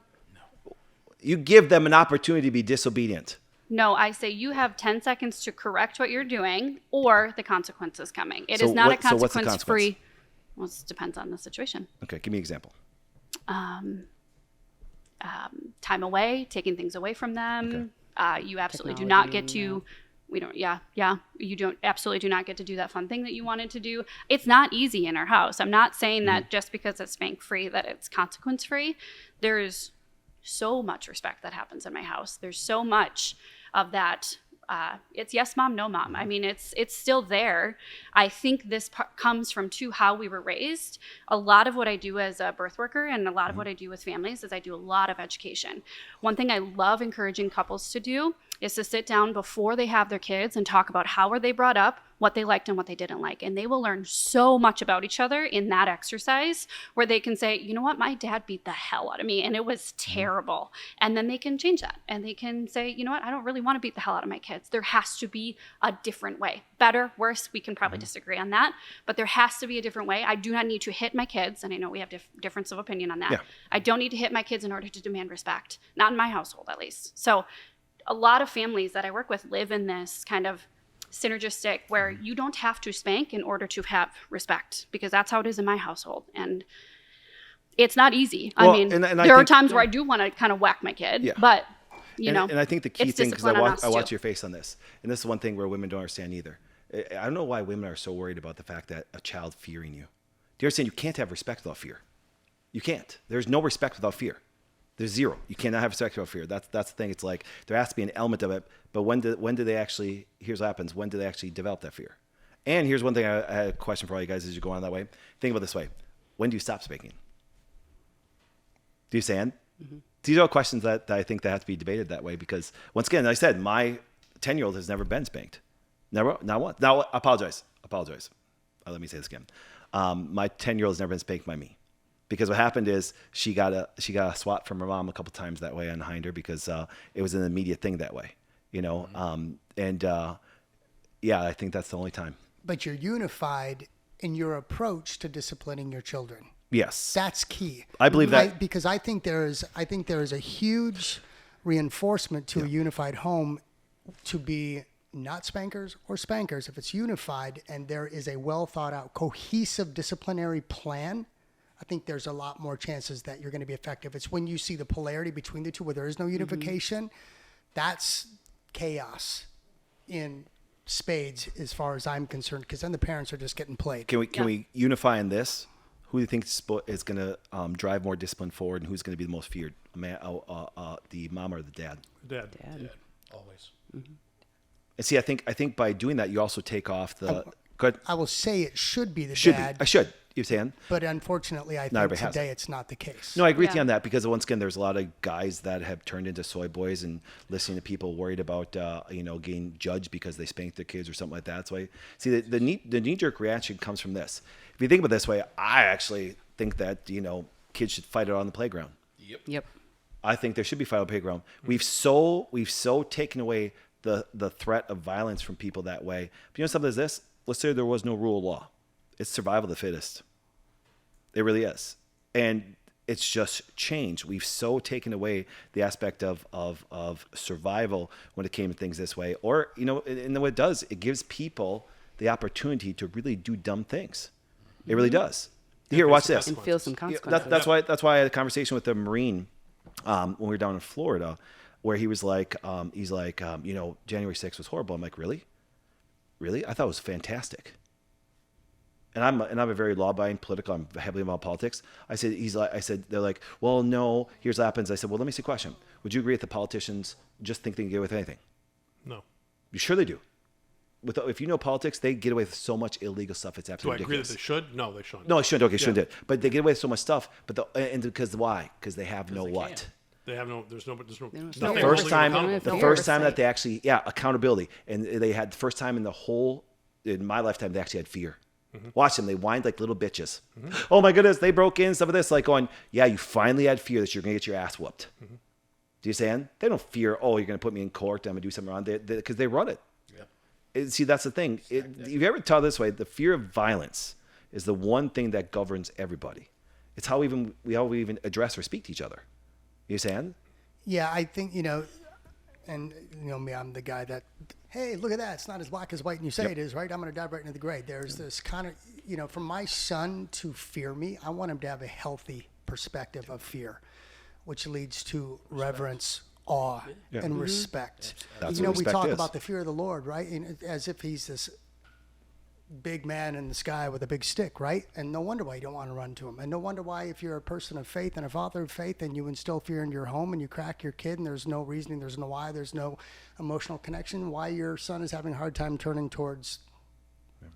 You give them an opportunity to be disobedient. No, I say you have 10 seconds to correct what you're doing, or the consequence is coming. It So is not what- so a what's the consequence consequence? free. Well, it depends on the situation. Okay, give me an example. Time away, taking things away from them. You absolutely do not get to. We don't. Yeah. You don't absolutely do not get to do that fun thing that you wanted to do. It's not easy in our house. I'm not saying that just because it's spank free that it's consequence free. There's so much respect that happens in my house. There's so much of that. It's yes, mom, no, mom. I mean, it's still there. I think this comes from how we were raised. A lot of what I do as a birth worker and a lot of what I do with families is I do a lot of education. One thing I love encouraging couples to do is to sit down before they have their kids and talk about how were they brought up, what they liked and what they didn't like. And they will learn so much about each other in that exercise where they can say, you know what, my dad beat the hell out of me and it was terrible. And then they can change that. And they can say, you know what, I don't really want to beat the hell out of my kids. There has to be a different way. Better, worse, we can probably disagree on that. But there has to be a different way. I do not need to hit my kids. And I know we have difference of opinion on that. Yeah. I don't need to hit my kids in order to demand respect. Not in my household, at least. So a lot of families that I work with live in this kind of synergistic where you don't have to spank in order to have respect, because that's how it is in my household. And it's not easy. Well, I mean, and I there are think- times where I do want to kind of whack my kid, Yeah. but you know, And I think the key it's thing, because I discipline on watch, us I watch too. your face on this, and this is one thing where women don't understand either. I don't know why women are so worried about the fact that a child fearing you. Do you understand? You can't have respect without fear. You can't. There's no respect without fear. There's zero. You cannot have respect without fear. That's the thing. It's like there has to be an element of it. But when do they actually? Here's what happens. When do they actually develop that fear? And here's one thing. I had a question for all you guys as you go on that way. Think about it this way. When do you stop spanking? Do you stand? These are all questions that I think that have to be debated that way, because once again, like I said, my 10-year-old has never been spanked. Never, not once. Now, apologize. Let me say this again. My 10-year-old has never been spanked by me, because what happened is she got a swat from her mom a couple times that way behind her, because it was an immediate thing that way, you know. Yeah, I think that's the only time. But you're unified in your approach to disciplining your children. Yes, That's key. I believe that. Because I think there is a huge reinforcement to a unified home to be not spankers or spankers. If it's unified and there is a well thought out, cohesive disciplinary plan, I think there's a lot more chances that you're going to be effective. It's when you see the polarity between the two where there is no unification, that's chaos in spades as far as I'm concerned, because then the parents are just getting played. Can we unify in this? Who do you think is going to drive more discipline forward, and who's going to be the most feared? The mom or the dad? Dad. Always. And see, I think by doing that, you also take off the. Good. I will say it should be the Should dad, be. I should. You're saying? but unfortunately, I think everybody has today it. it's not the case. No, I agree with you Yeah. on that, because once again, there's a lot of guys that have turned into soy boys and listening to people worried about getting judged because they spanked their kids or something like that. So see the knee jerk reaction comes from this. If you think about it this way, I actually think that kids should fight it on the playground. Yep. I think there should be final playground. We've so taken away the threat of violence from people that way. But you know something is this? Let's say there was no rule of law. It's survival of the fittest. It really is. And it's just changed. We've so taken away the aspect of survival when it came to things this way. Or, you know, and what it does, it gives people the opportunity to really do dumb things. It really does. Here, watch this. And feel some consequences. That's why I had a conversation with a Marine when we were down in Florida, where he was like, you know, January 6th was horrible. I'm like, really? I thought it was fantastic. And I'm a very law-abiding political. I'm heavily involved in politics. I said, they're like, well, no. Here's what happens. I said, well, let me ask you a question. Would you agree that the politicians just think they can get away with anything? No. You sure they do? If you know politics, they get away with so much illegal stuff. It's Do I absolutely agree that ridiculous. they should? No, they shouldn't. No, they shouldn't. Okay, shouldn't Yeah. do it. But they get away with so much stuff. And because why? Because they have no they what? can. They have no. There's no. There's nothing no The They're first legally time, accountable. the No first time that oversight. they actually, accountability, and they had the first time in my lifetime, they actually had fear. Watch them; they whined like little bitches. Oh my goodness, they broke in, stuff of this, like going, yeah, you finally had fear that you're gonna get your ass whooped. Do you understand? They don't fear, oh, you're gonna put me in court, I'm gonna do something wrong, because they run it. See, that's the thing. If you ever tell this way, the fear of violence is the one thing that governs everybody. It's how we even address or speak to each other. You understand? Yeah, I think, you know, and you know me, I'm the guy that, hey, look at that. It's not as black as white and you say it is, right? I'm going to dive right into the gray. There's this kind of, you know, for my son to fear me, I want him to have a healthy perspective of fear, which leads to reverence, awe, and respect. That's You know, what we respect talk is. about the fear of the Lord, right? And as if he's this big man in the sky with a big stick, right? And no wonder why you don't want to run to him. And no wonder why, if you're a person of faith and a father of faith and you instill fear in your home and you crack your kid and there's no reasoning, there's no why, there's no emotional connection, why your son is having a hard time turning towards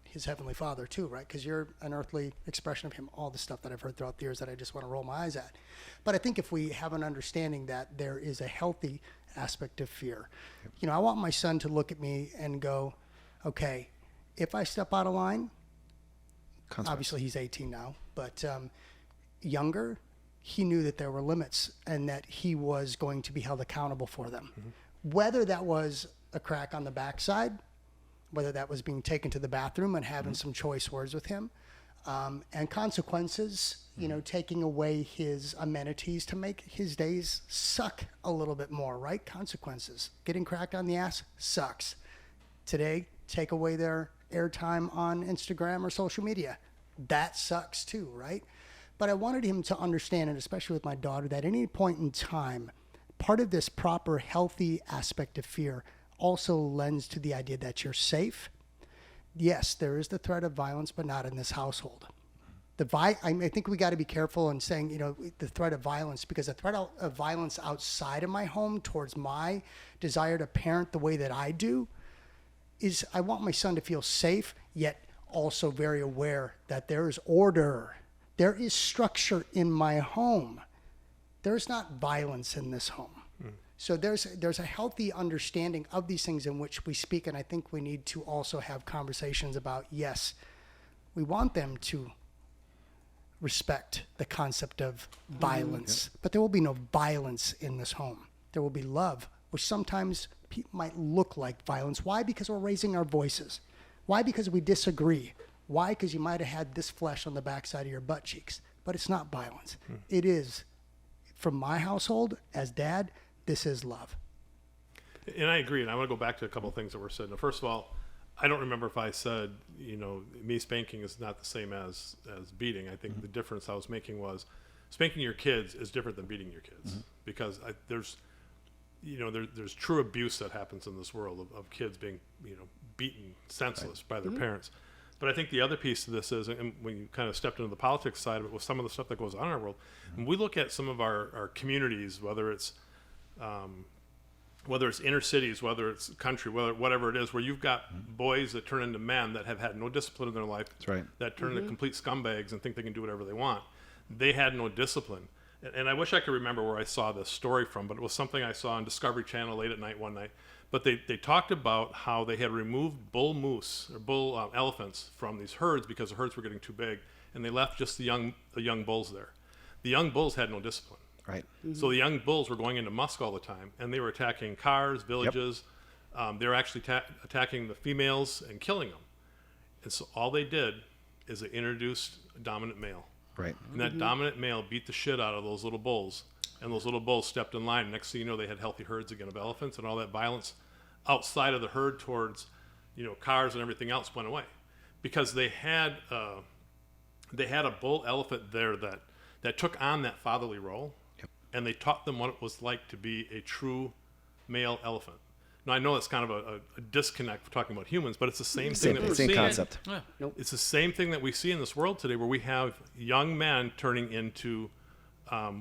his heavenly father too, right? Because you're an earthly expression of him, all the stuff that I've heard throughout the years that I just want to roll my eyes at. But I think if we have an understanding that there is a healthy aspect of fear, you know, I want my son to look at me and go, okay, if I step out of line, obviously he's 18 now, but younger, he knew that there were limits and that he was going to be held accountable for them. Whether that was a crack on the backside, whether that was being taken to the bathroom and having some choice words with him, and consequences, you know, taking away his amenities to make his days suck a little bit more, right? Consequences. Getting cracked on the ass sucks. Today, take away their airtime on Instagram or social media. That sucks too, right? But I wanted him to understand, and especially with my daughter, that at any point in time, part of this proper, healthy aspect of fear also lends to the idea that you're safe. Yes, there is the threat of violence, but not in this household. I think we got to be careful in saying, you know, the threat of violence, because the threat of violence outside of my home towards my desire to parent the way that I do is I want my son to feel safe, yet also very aware that there is order. There is structure in my home. There's not violence in this home. So there's a healthy understanding of these things in which we speak, and I think we need to also have conversations about, yes, we want them to respect the concept of violence, but there will be no violence in this home. There will be love, which sometimes might look like violence. Why? Because we're raising our voices. Why? Because we disagree. Why? Because you might have had this flesh on the backside of your butt cheeks, but it's not violence. It is, from my household as dad, this is love. And I agree. And I want to go back to a couple of things that were said. Now, first of all, I don't remember if I said, you know, me spanking is not the same as beating. I think the difference I was making was spanking your kids is different than beating your kids, because there's true abuse that happens in this world of kids being, you know, beaten senseless by their parents. But I think the other piece of this is, and when you kind of stepped into the politics side of it, with some of the stuff that goes on in our world, and we look at some of our communities, whether it's inner cities, whether it's country, whatever it is, where you've got boys that turn into men that have had no discipline in their life, That's right. that turn into complete scumbags and think they can do whatever they want. They had no discipline. And I wish I could remember where I saw this story from, but it was something I saw on Discovery Channel late at night one night. But they talked about how they had removed bull moose or bull elephants from these herds because the herds were getting too big, and they left just the young bulls there. The young bulls had no discipline. Right. So the young bulls were going into musk all the time, and they were attacking cars, villages. They were actually attacking the females and killing them. And so all they did is they introduced a dominant male. Right. And that dominant male beat the shit out of those little bulls. And those little bulls stepped in line. Next thing you know, they had healthy herds again of elephants, and all that violence outside of the herd towards, cars and everything else went away. Because they had a bull elephant there that took on that fatherly role, and they taught them what it was like to be a true male elephant. Now, I know it's kind of a disconnect for talking about humans, but it's the same thing that we're Same seeing. concept. Yeah. Nope. It's the same thing that we see in this world today, where we have young men turning into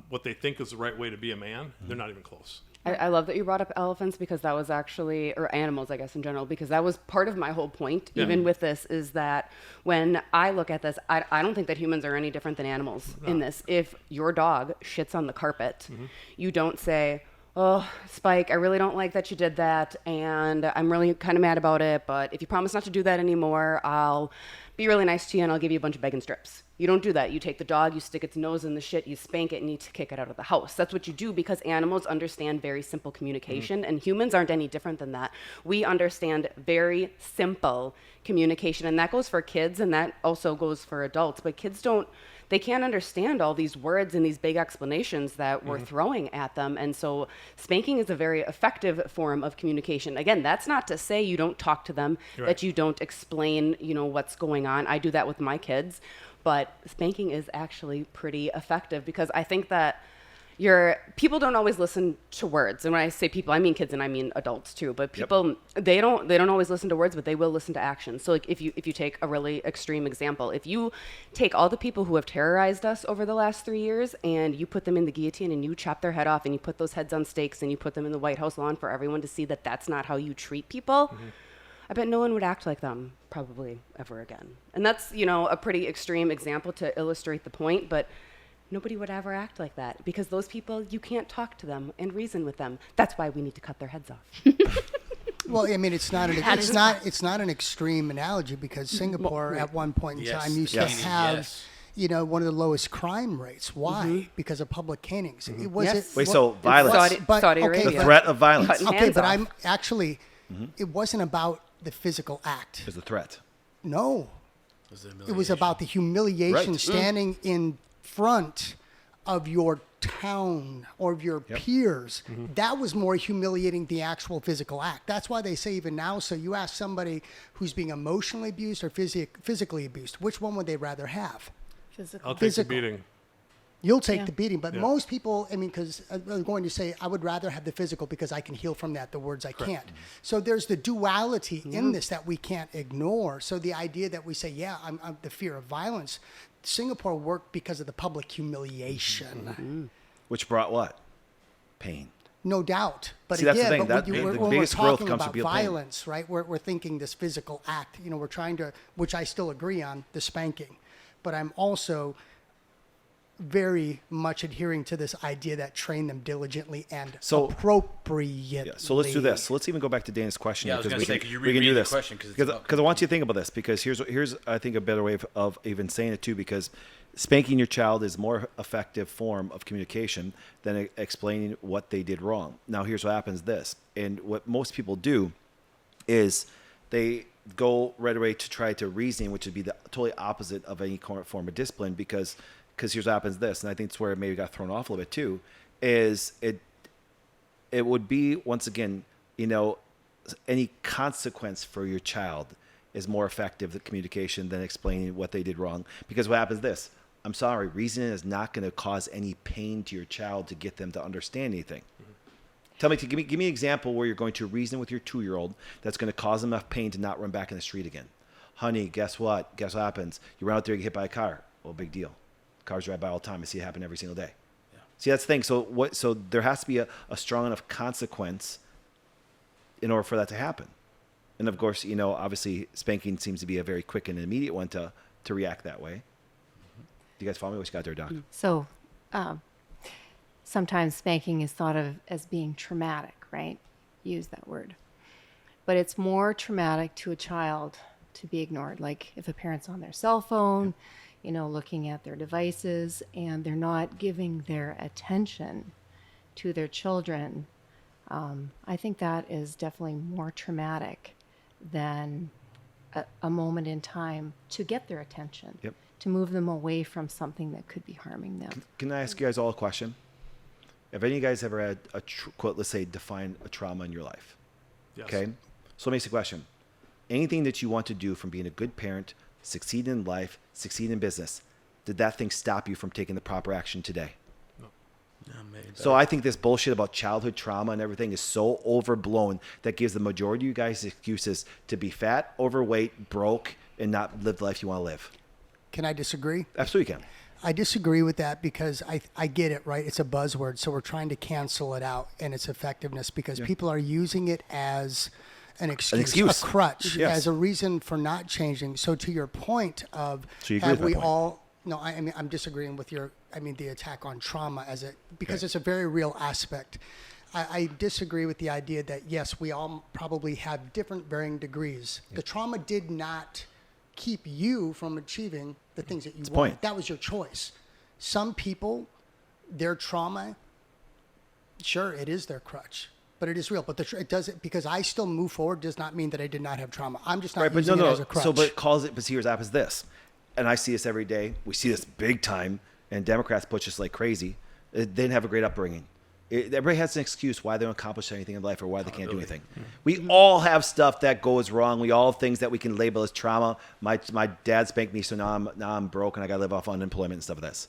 what they think is the right way to be a man. They're not even close. I love that you brought up elephants, because that was actually, or animals, I guess, in general, because that was part of my whole point, even with this, is that when I look at this, I don't think that humans are any different than animals in this. If your dog shits on the carpet, you don't say, oh, Spike, I really don't like that you did that, and I'm really kind of mad about it, but if you promise not to do that anymore, I'll be really nice to you and I'll give you a bunch of bacon strips. You don't do that. You take the dog, you stick its nose in the shit, you spank it, and you kick it out of the house. That's what you do, because animals understand very simple communication, and humans aren't any different than that. We understand very simple communication, and that goes for kids, and that also goes for adults. But kids they can't understand all these words and these big explanations that we're throwing at them. And so spanking is a very effective form of communication. Again, that's not to say you don't talk to them, that you don't explain, what's going on. I do that with my kids. But spanking is actually pretty effective, because I think that people don't always listen to words. And when I say people, I mean kids and I mean adults too. But people, they don't always listen to words, but they will listen to actions. So like if you take a really extreme example, if you take all the people who have terrorized us over the last 3 years and you put them in the guillotine and you chop their head off and you put those heads on stakes and you put them in the White House lawn for everyone to see that that's not how you treat people, I bet no one would act like them probably ever again. And that's, a pretty extreme example to illustrate the point, but nobody would ever act like that, because those people, you can't talk to them and reason with them. That's why we need to cut their heads off. Well, I mean, it's not an extreme analogy, because Singapore at one point in time used to have, one of the lowest crime rates. Why? Because of public canings. It wasn't. Wait, so violence. Saudi Arabia. The threat of violence. Cutting Okay, hands but off. I'm actually. It wasn't about the physical act. Is the threat. No, it was about the humiliation, Right. standing in front of your town or of your peers. That was more humiliating the actual physical act. That's why they say even now, so you ask somebody who's being emotionally abused or physically abused, which one would they rather have? Physical. I'll take Physical. the beating. You'll take Yeah. the beating, but Yeah. most people, because I'm going to say, I would rather have the physical because I can heal from that, the words I can't. So there's the duality in this that we can't ignore. So the idea that we say, I'm the fear of violence, Singapore worked because of the public humiliation. Which brought what? Pain. No doubt. But See, that's the again, thing. but The when we're biggest growth talking comes about from people pain. violence, right, we're thinking this physical act. We're trying to, which I still agree on, the spanking. But I'm also very much adhering to this idea that train them diligently and appropriately. Yeah, so let's do this. So let's even go back to Dana's question. Yeah, I was because gonna we say, can, could you we can reread do the this. question, 'cause it's Because about I want you to think about this, because here's I think a better way of even saying it too, because spanking your child is more effective form of communication than explaining what they did wrong. Now here's what happens and what most people do is they go right away to try to reason, which would be the totally opposite of any form of discipline, because here's what happens and I think it's where it maybe got thrown off a little bit too, is it would be, once again, any consequence for your child is more effective at communication than explaining what they did wrong. Because what happens I'm sorry, reasoning is not going to cause any pain to your child to get them to understand anything. Give me an example where you're going to reason with your 2-year-old that's going to cause them enough pain to not run back in the street again. Honey, guess what? Guess what happens? You run out there, you get hit by a car. Well, big deal. Cars drive by all the time. I see it happen every single day. Yeah. See, that's the thing. So there has to be a strong enough consequence in order for that to happen. And of course, obviously spanking seems to be a very quick and immediate one to react that way. Do you guys follow me? What you got there, Doc? So sometimes spanking is thought of as being traumatic, right? Use that word. But it's more traumatic to a child to be ignored. Like if a parent's on their cell phone, looking at their devices, and they're not giving their attention to their children, I think that is definitely more traumatic than a moment in time to get their attention, Yep. to move them away from something that could be harming them. Can I ask you guys all a question? Have any of you guys ever had quote, let's say, define a trauma in your life? Yes. Okay. So let me ask you a question. Anything that you want to do from being a good parent, succeed in life, succeed in business, did that thing stop you from taking the proper action today? So I think this bullshit about childhood trauma and everything is so overblown that gives the majority of you guys excuses to be fat, overweight, broke, and not live the life you want to live. Can I disagree? Absolutely can. I disagree with that because I get it, right? It's a buzzword. So we're trying to cancel it out and its effectiveness because people are using it as an excuse, a crutch, Yes. as a reason for not changing. So to your point of, So you agree have with my we point? all, no, I mean, I'm disagreeing with the attack on trauma because it's a very real aspect. I disagree with the idea that, yes, we all probably have different varying degrees. The trauma did not keep you from achieving the things that you wanted. point. That was your choice. Some people, their trauma, sure, it is their crutch, but it is real. But it doesn't, because I still move forward does not mean that I did not have trauma. I'm just not Right, but using it as a crutch. So, but calls it, but here's the opposite this. And I see this every day. We see this big time, and Democrats push us like crazy. They didn't have a great upbringing. Everybody has an excuse why they don't accomplish anything in life or why they can't do anything. We all have stuff that goes wrong. We all have things that we can label as trauma. My dad spanked me, so now I'm broke and I got to live off unemployment and stuff of this.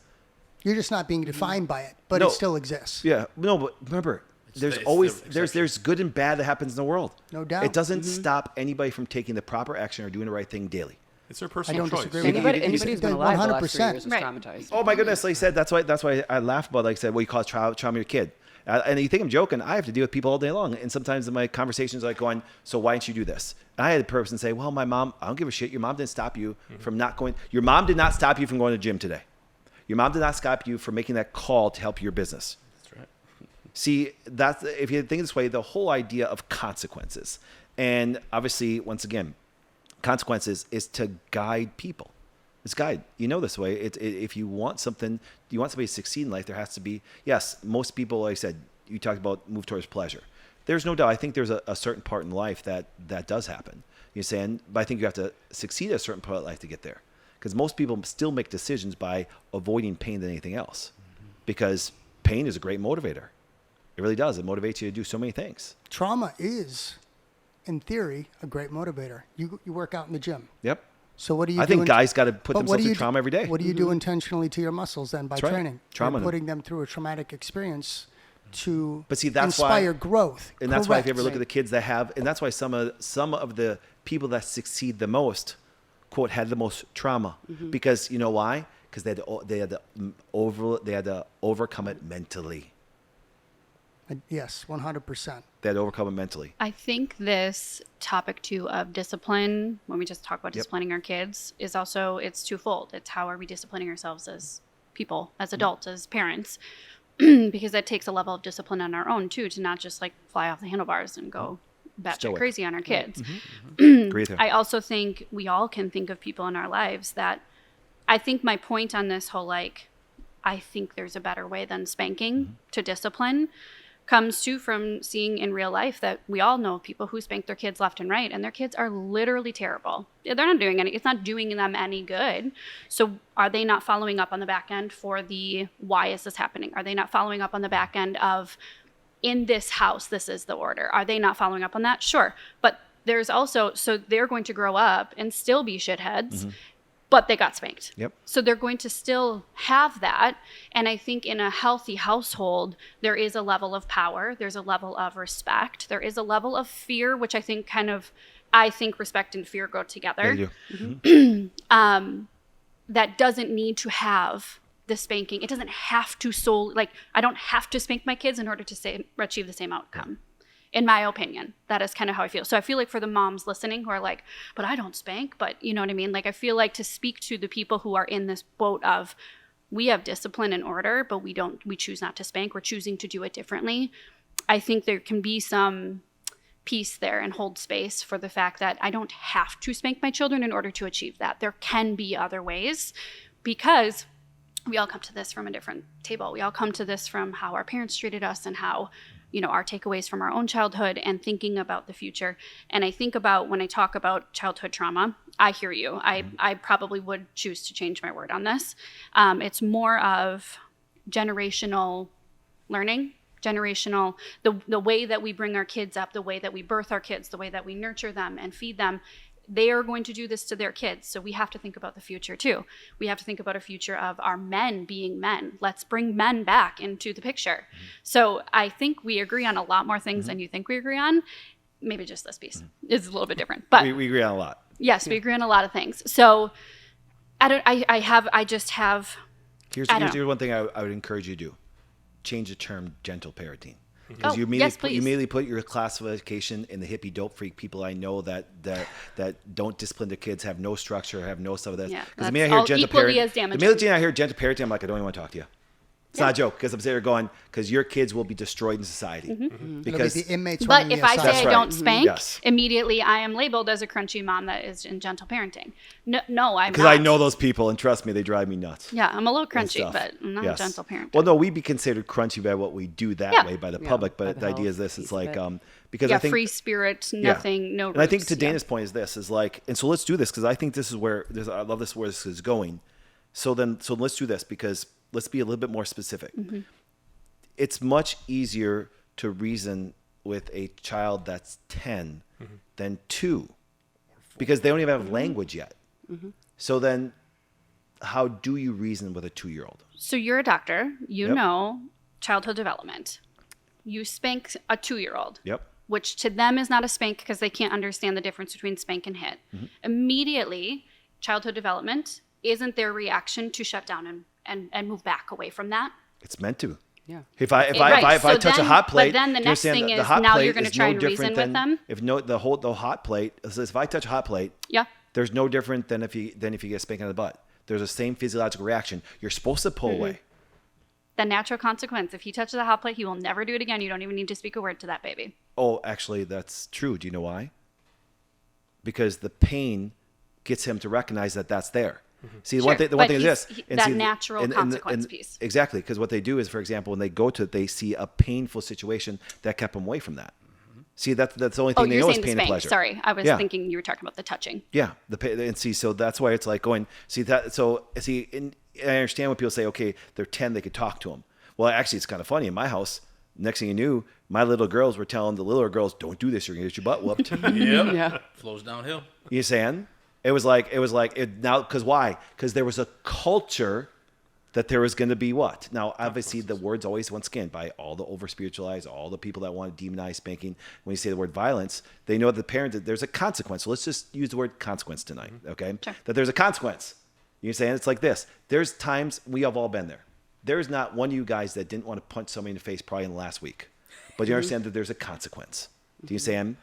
You're just not being defined by it, but No. it still exists. Yeah, no, but remember, there's it's always the there's good and bad that happens in the world. No doubt. It doesn't stop anybody from taking the proper action or doing the right thing daily. It's their I personal don't choice. disagree with Anybody, that. anybody who's been alive the last 3 100%. years is Right. traumatized. Oh my goodness! Like I said, that's why I laugh about. Like I said, well, you call it trauma your kid, and you think I'm joking. I have to deal with people all day long, and sometimes in my conversations, like going, "So why didn't you do this?" And I had a person say, "Well, my mom. I don't give a shit. Your mom didn't stop you from not going. Your mom did not stop you from going to the gym today. Your mom did not stop you from making that call to help your business." That's right. See, that's if you think this way, the whole idea of consequences, and obviously, once again, consequences is to guide people. It's guide. You know this way. If you want something, you want somebody to succeed in life, there has to be, yes, most people, like I said, you talked about move towards pleasure. There's no doubt. I think there's a certain part in life that does happen. You're saying, but I think you have to succeed at a certain part of life to get there. Because most people still make decisions by avoiding pain than anything else. Because pain is a great motivator. It really does. It motivates you to do so many things. Trauma is, in theory, a great motivator. You work out in the gym. Yep. So what do you I do? think guys got to put But what themselves do through you trauma every day. What do you do intentionally to your muscles then by That's right. training? Trauma You're them. putting them through a traumatic experience to But see, that's why- inspire growth. And that's why if you ever Correct. look at the kids that have, and that's why some of the people that succeed the most, quote, had the most trauma. Because you know why? Because they had to overcome it mentally. Yes, 100%. They had to overcome it mentally. I think this topic too of discipline, when we just talk about Yep. disciplining our kids, is also, it's twofold. It's how are we disciplining ourselves as people, as adults, as parents, because that takes a level of discipline on our own too, to not just like fly off the handlebars and go batshit Stoic. crazy on our kids. Agree with you. I also think we all can think of people in our lives that, I think my point on this whole, like, I think there's a better way than spanking to discipline comes to from seeing in real life that we all know people who spank their kids left and right, and their kids are literally terrible. They're not doing it's not doing them any good. So are they not following up on the back end for the, why is this happening? Are they not following up on the back end of, in this house, this is the order? Are they not following up on that? Sure. But there's also, so they're going to grow up and still be shitheads, but they got spanked. Yep. So they're going to still have that. And I think in a healthy household, there is a level of power. There's a level of respect. There is a level of fear, which I think I think respect and fear go together. Yeah, you do. That doesn't need to have the spanking. It doesn't have to I don't have to spank my kids in order to achieve the same outcome. In my opinion, that is kind of how I feel. So I feel like for the moms listening who are like, but I don't spank, but you know what I mean? Like, I feel like to speak to the people who are in this boat of, we have discipline and order, but we choose not to spank. We're choosing to do it differently. I think there can be some peace there and hold space for the fact that I don't have to spank my children in order to achieve that. There can be other ways, because we all come to this from a different table. We all come to this from how our parents treated us and how, our takeaways from our own childhood and thinking about the future. And I think about when I talk about childhood trauma, I hear you. I probably would choose to change my word on this. It's more of generational learning, the way that we bring our kids up, the way that we birth our kids, the way that we nurture them and feed them. They are going to do this to their kids. So we have to think about the future too. We have to think about a future of our men being men. Let's bring men back into the picture. So I think we agree on a lot more things than you think we agree on. Maybe just this piece is a little bit different, but We agree on a lot. yes, we agree on a lot of things. So I just have. Here's one thing I would encourage you to do. Change the term gentle parenting. Because you yes, please. immediately put your classification in the hippie dope freak people I know that don't discipline their kids, have no structure, have no stuff of that. Yeah, Because the minute I hear gentle equally as parenting, damaging. I hear gentle parenting, I'm like, I don't even want to talk to you. It's not a joke, because I'm sitting there going, because your kids will be destroyed in society. Because It'll be the inmates But running if the I asylum. say I right. don't spank, Yes. immediately I am labeled as a crunchy mom that is in gentle parenting. No, I'm because not. I know those people, and trust me, they drive me nuts. Yeah, I'm a little and crunchy, stuff. but I'm not Yes. a gentle parent. Well, no, we'd be considered crunchy by what we do that Yeah. way by the Yeah, public, by but the the idea is health this: it's piece of like it. because yeah, I think free spirit, nothing, no. And I think roots, to yeah. Dana's point is this: is like, and so let's do this because I think this is where I love this where this is going. So let's do this because let's be a little bit more specific. It's much easier to reason with a child that's 10 than 2 because they don't even have language yet. So then how do you reason with a 2-year-old? So you're a doctor. You Yep. know childhood development. You spank a 2-year-old. Yep. Which to them is not a spank because they can't understand the difference between spank and hit. Immediately, childhood development isn't their reaction to shut down and move back away from that. It's meant to. Yeah. If I Right. touch So a then- hot plate, but then the do you next understand thing that the is hot now plate you're gonna is try no and reason different with than- them? If the hot plate says if I touch a hot plate, Yeah. there's no different than if you get spanked on the butt. There's the same physiological reaction. You're supposed to pull away. The natural consequence. If he touches a hot plate, he will never do it again. You don't even need to speak a word to that baby. Oh, actually, that's true. Do you know why? Because the pain gets him to recognize that that's there. See, the Sure, one thing but is this. that natural consequence piece. Exactly, because what they do is, for example, when they go to it, they see a painful situation that kept them away from that. See, that's the only thing they You're know is saying the pain and spank. pleasure. Sorry, I was Yeah. thinking you were talking about the touching. Yeah, and see, so that's why it's like going. See that. So see, I understand when people say, okay, they're 10, they could talk to them. Well, actually, it's kind of funny. In my house, next thing you knew, my little girls were telling the littler girls, "Don't do this. You're gonna get your butt whooped." Yep. Yeah. Flows downhill. You saying? It was like now because why? Because there was a culture that there was going to be what? Now, obviously, the words always once again by all the over spiritualized, all the people that want to demonize spanking. When you say the word violence, they know the parent that there's a consequence. So let's just use the word consequence tonight, okay? Sure. That there's a consequence. You're saying it's like this. There's times we have all been there. There's not one of you guys that didn't want to punch somebody in the face probably in the last week, but you understand that there's a consequence. Do you understand?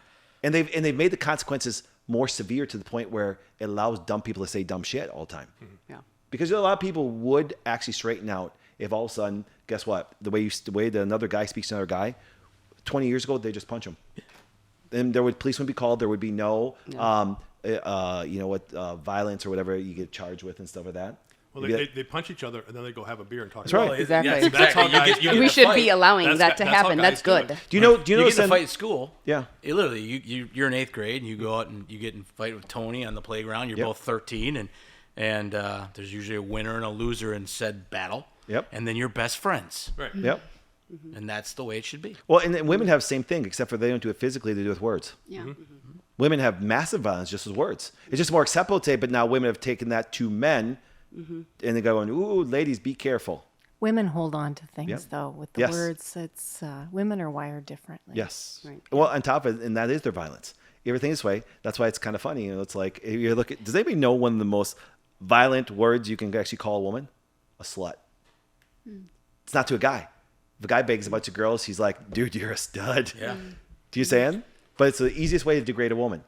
And they've made the consequences more severe to the point where it allows dumb people to say dumb shit all the time. Yeah. Because a lot of people would actually straighten out if all of a sudden, guess what? The way that another guy speaks to another guy, 20 years ago, they just punch him. Then police would be called. There would be no, violence or whatever you get charged with and stuff like that. Well, they punch each other and then they go have a beer and talk. That's right. about it. Exactly. Yes, That's how exactly. guys You do get it. We in a should fight. be allowing That's that to how happen. guys That's do good. it. Do you know? You get in a Sen- fight at school. Yeah. It literally, you're in 8th grade and you go out and you get in a fight with Tony on the playground. You're Yep. both 13 and there's usually a winner and a loser in said battle. Yep. And then you're best friends. Right. Yep. And that's the way it should be. Well, and women have the same thing, except for they don't do it physically; they do it with words. Yeah. Women have massive violence just with words. It's just more acceptable today, but now women have taken that to men, and they go, "Ooh, ladies, be careful." Women hold on to things, Yep. though. With the Yes. words, it's women are wired differently. Yes. Right. Well, on top of it, and that is their violence. You ever think this way? That's why it's kind of funny. It's like if you look at. Does anybody know one of the most violent words you can actually call a woman? A slut. It's not to a guy. If a guy begs a bunch of girls, he's like, "Dude, you're a stud." Yeah. Do you saying? But it's the easiest way to degrade a woman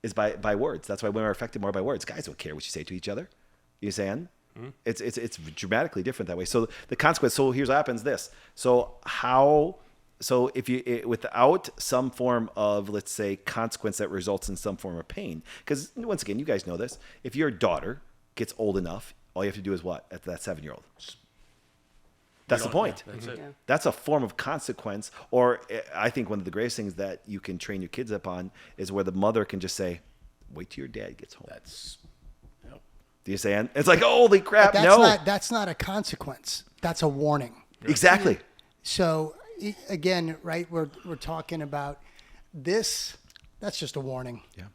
is by words. That's why women are affected more by words. Guys don't care what you say to each other. You saying? It's dramatically different that way. So the consequence. So here's what happens. This. So if you without some form of, let's say, consequence that results in some form of pain, because once again, you guys know this. If your daughter gets old enough, all you have to do is what at that 7-year-old. That's the Yeah, point. that's it. Yeah. That's a form of consequence. Or I think one of the greatest things that you can train your kids up on is where the mother can just say, "Wait till your dad gets home." That's yep. Do you say? It's like, holy crap! That's not a consequence. That's a warning. Exactly. So again, right? We're talking about this. That's just a warning. Yeah.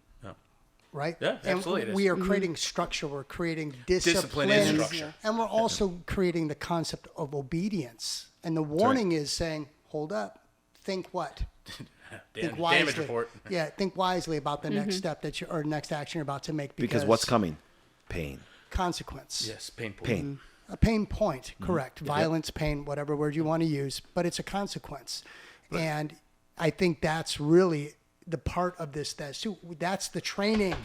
Right? Yeah, absolutely it And is. we are creating structure. We're creating discipline. Discipline is structure. And we're also creating the concept of obedience. And the warning is saying, hold up, think what? Think wisely. Damage report. Yeah, think wisely about the next step or next action you're about to make. Because what's coming? Pain. Consequence. Yes, painful. Pain. A pain point, correct. Violence, pain, whatever word you want to use, but it's a consequence. And I think that's really the part of this that's the training.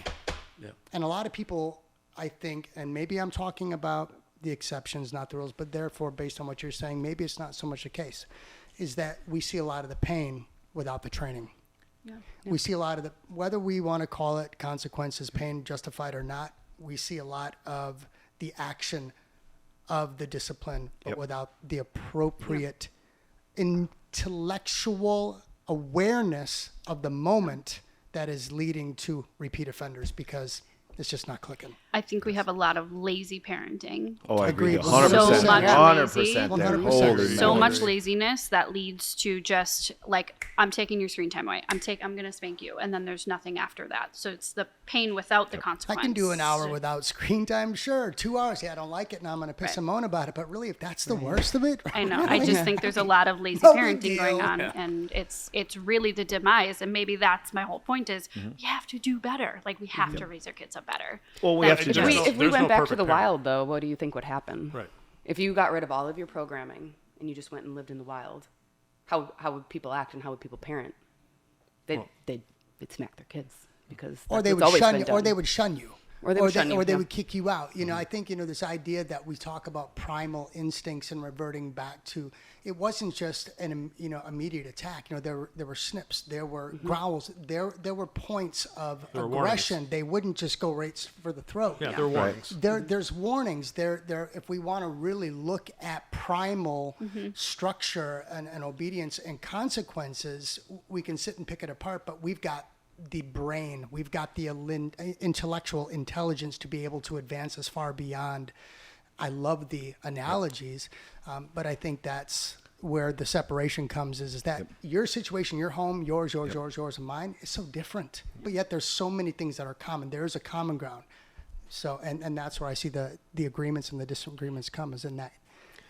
Yeah. And a lot of people, I think, and maybe I'm talking about the exceptions, not the rules, but therefore, based on what you're saying, maybe it's not so much the case, is that we see a lot of the pain without the training. Yeah. We see a lot of the, whether we want to call it consequences, pain justified or not, we see a lot of the action of the discipline, but without the appropriate intellectual awareness of the moment that is leading to repeat offenders, because it's just not clicking. I think we have a lot of lazy parenting. Oh, I agree. Agreed. 100%. So much 100% lazy. there. 100%. Holy So moly. much laziness that leads to just like, I'm taking your screen time away. I'm going to spank you. And then there's nothing after that. So it's the pain without the I consequence. can do an hour without screen time, sure. 2 hours, yeah, I don't like it, and I'm going to piss Right. and moan about it. But really, if that's the worst of it, I know. I just think there's a lot of lazy No big parenting going deal. on, and it's really the demise. And maybe that's my whole point is we have to do better. Like we have to raise our kids up better. Well, we have to There's just. no- If we there's went no back to perfect the parent. wild, though, what do you think would happen? Right. If you got rid of all of your programming and you just went and lived in the wild, how would people act and how would people parent? They'd smack their kids because or that's they what's would always shun been you, done. or they would shun you, Or they would shun you, or they yeah. would kick you out. You know, I think this idea that we talk about primal instincts and reverting back to, it wasn't just an immediate attack. You know, there were snips, there were growls, there were points of There were aggression. warnings. They wouldn't just go right for the throat. Yeah, there are warnings. There's warnings there. If we want to really look at primal structure and obedience and consequences, we can sit and pick it apart. But we've got the brain, we've got the intellectual intelligence to be able to advance as far beyond. I love the analogies, but I think that's where the separation comes. Is that your situation, your home, yours, and mine is so different, but yet there's so many things that are common. There is a common ground. So, and that's where I see the agreements and the disagreements come, is in that.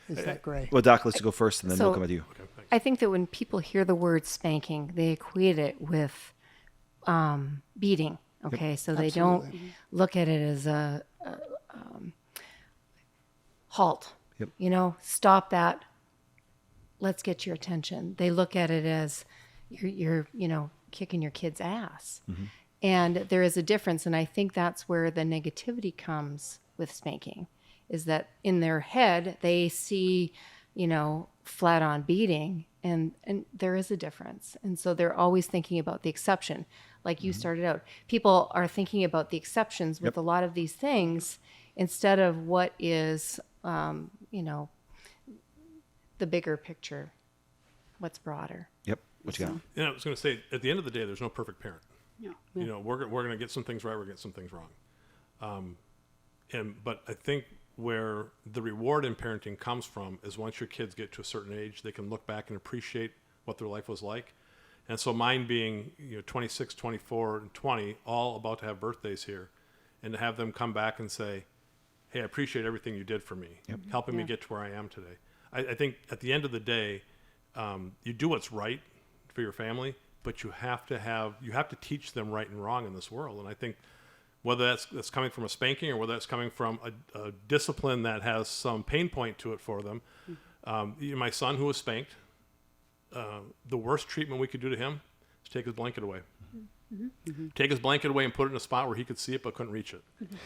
Is that gray? Well, Doc, let's go first, and then So- we'll come with you. I think that when people hear the word spanking, they equate it with beating. Okay, so they don't look at it as a halt. Yep. You know, stop that. Let's get your attention. They look at it as you're kicking your kid's ass. And there is a difference, and I think that's where the negativity comes with spanking, is that in their head they see, flat on beating, and there is a difference. And so they're always thinking about the exception. Like you started out, people are thinking about the exceptions with a lot of these things instead of what is, the bigger picture, what's broader. Yep. What you got? I was going to say, at the end of the day, there's no perfect parent. Yeah. You know, we're going to get some things right, we're going to get some things wrong. But I think where the reward in parenting comes from is once your kids get to a certain age, they can look back and appreciate what their life was like. And so mine being 26, 24, and 20, all about to have birthdays here, and to have them come back and say, hey, I appreciate everything you did for me, helping me get to where I am today. I think at the end of the day, you do what's right for your family, but you have to teach them right and wrong in this world. And I think whether that's coming from a spanking or whether that's coming from a discipline that has some pain point to it for them. My son, who was spanked, the worst treatment we could do to him is take his blanket away. Take his blanket away and put it in a spot where he could see it but couldn't reach it.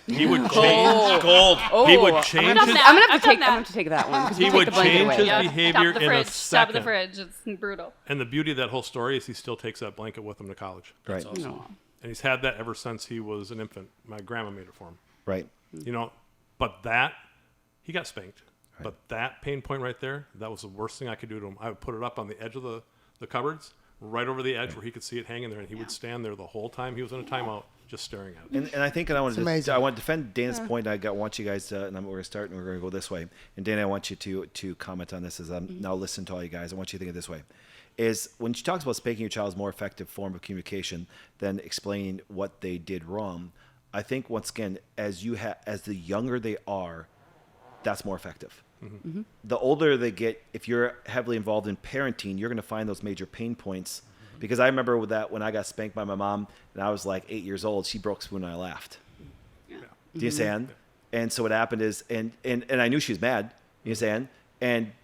He would change Gold. He would change I'm his, gonna have I've to done take. that. I'm gonna have to take that one. 'cause He you would take the blanket change away. his Yeah, behavior top of the in a fridge, top of the second. fridge. It's brutal. And the beauty of that whole story is he still takes that blanket with him to college. Right. No. And he's had that ever since he was an infant. My grandma made it for him. Right. But that he got spanked. Right. But that pain point right there, that was the worst thing I could do to him. I would put it up on the edge of the cupboards, right over the edge where he could see it hanging there, and he would stand there the whole time he was in a timeout, just staring at it. And I think, and I want to defend Dana's point. Want you guys, and we're going to start, and we're going to go this way. And Dana, I want you to comment on this as I'm now listening to all you guys. I want you to think of it this way: is when she talks about spanking your child's more effective form of communication than explaining what they did wrong. I think once again, as the younger they are, that's more effective. Mm-hmm. Mm-hmm. The older they get, if you're heavily involved in parenting, you're going to find those major pain points. Mm-hmm. Because I remember with that when I got spanked by my mom and I was like 8 years old, she broke a spoon and I laughed. Yeah. Do you understand? And so what happened is, and I knew she was mad. You understand?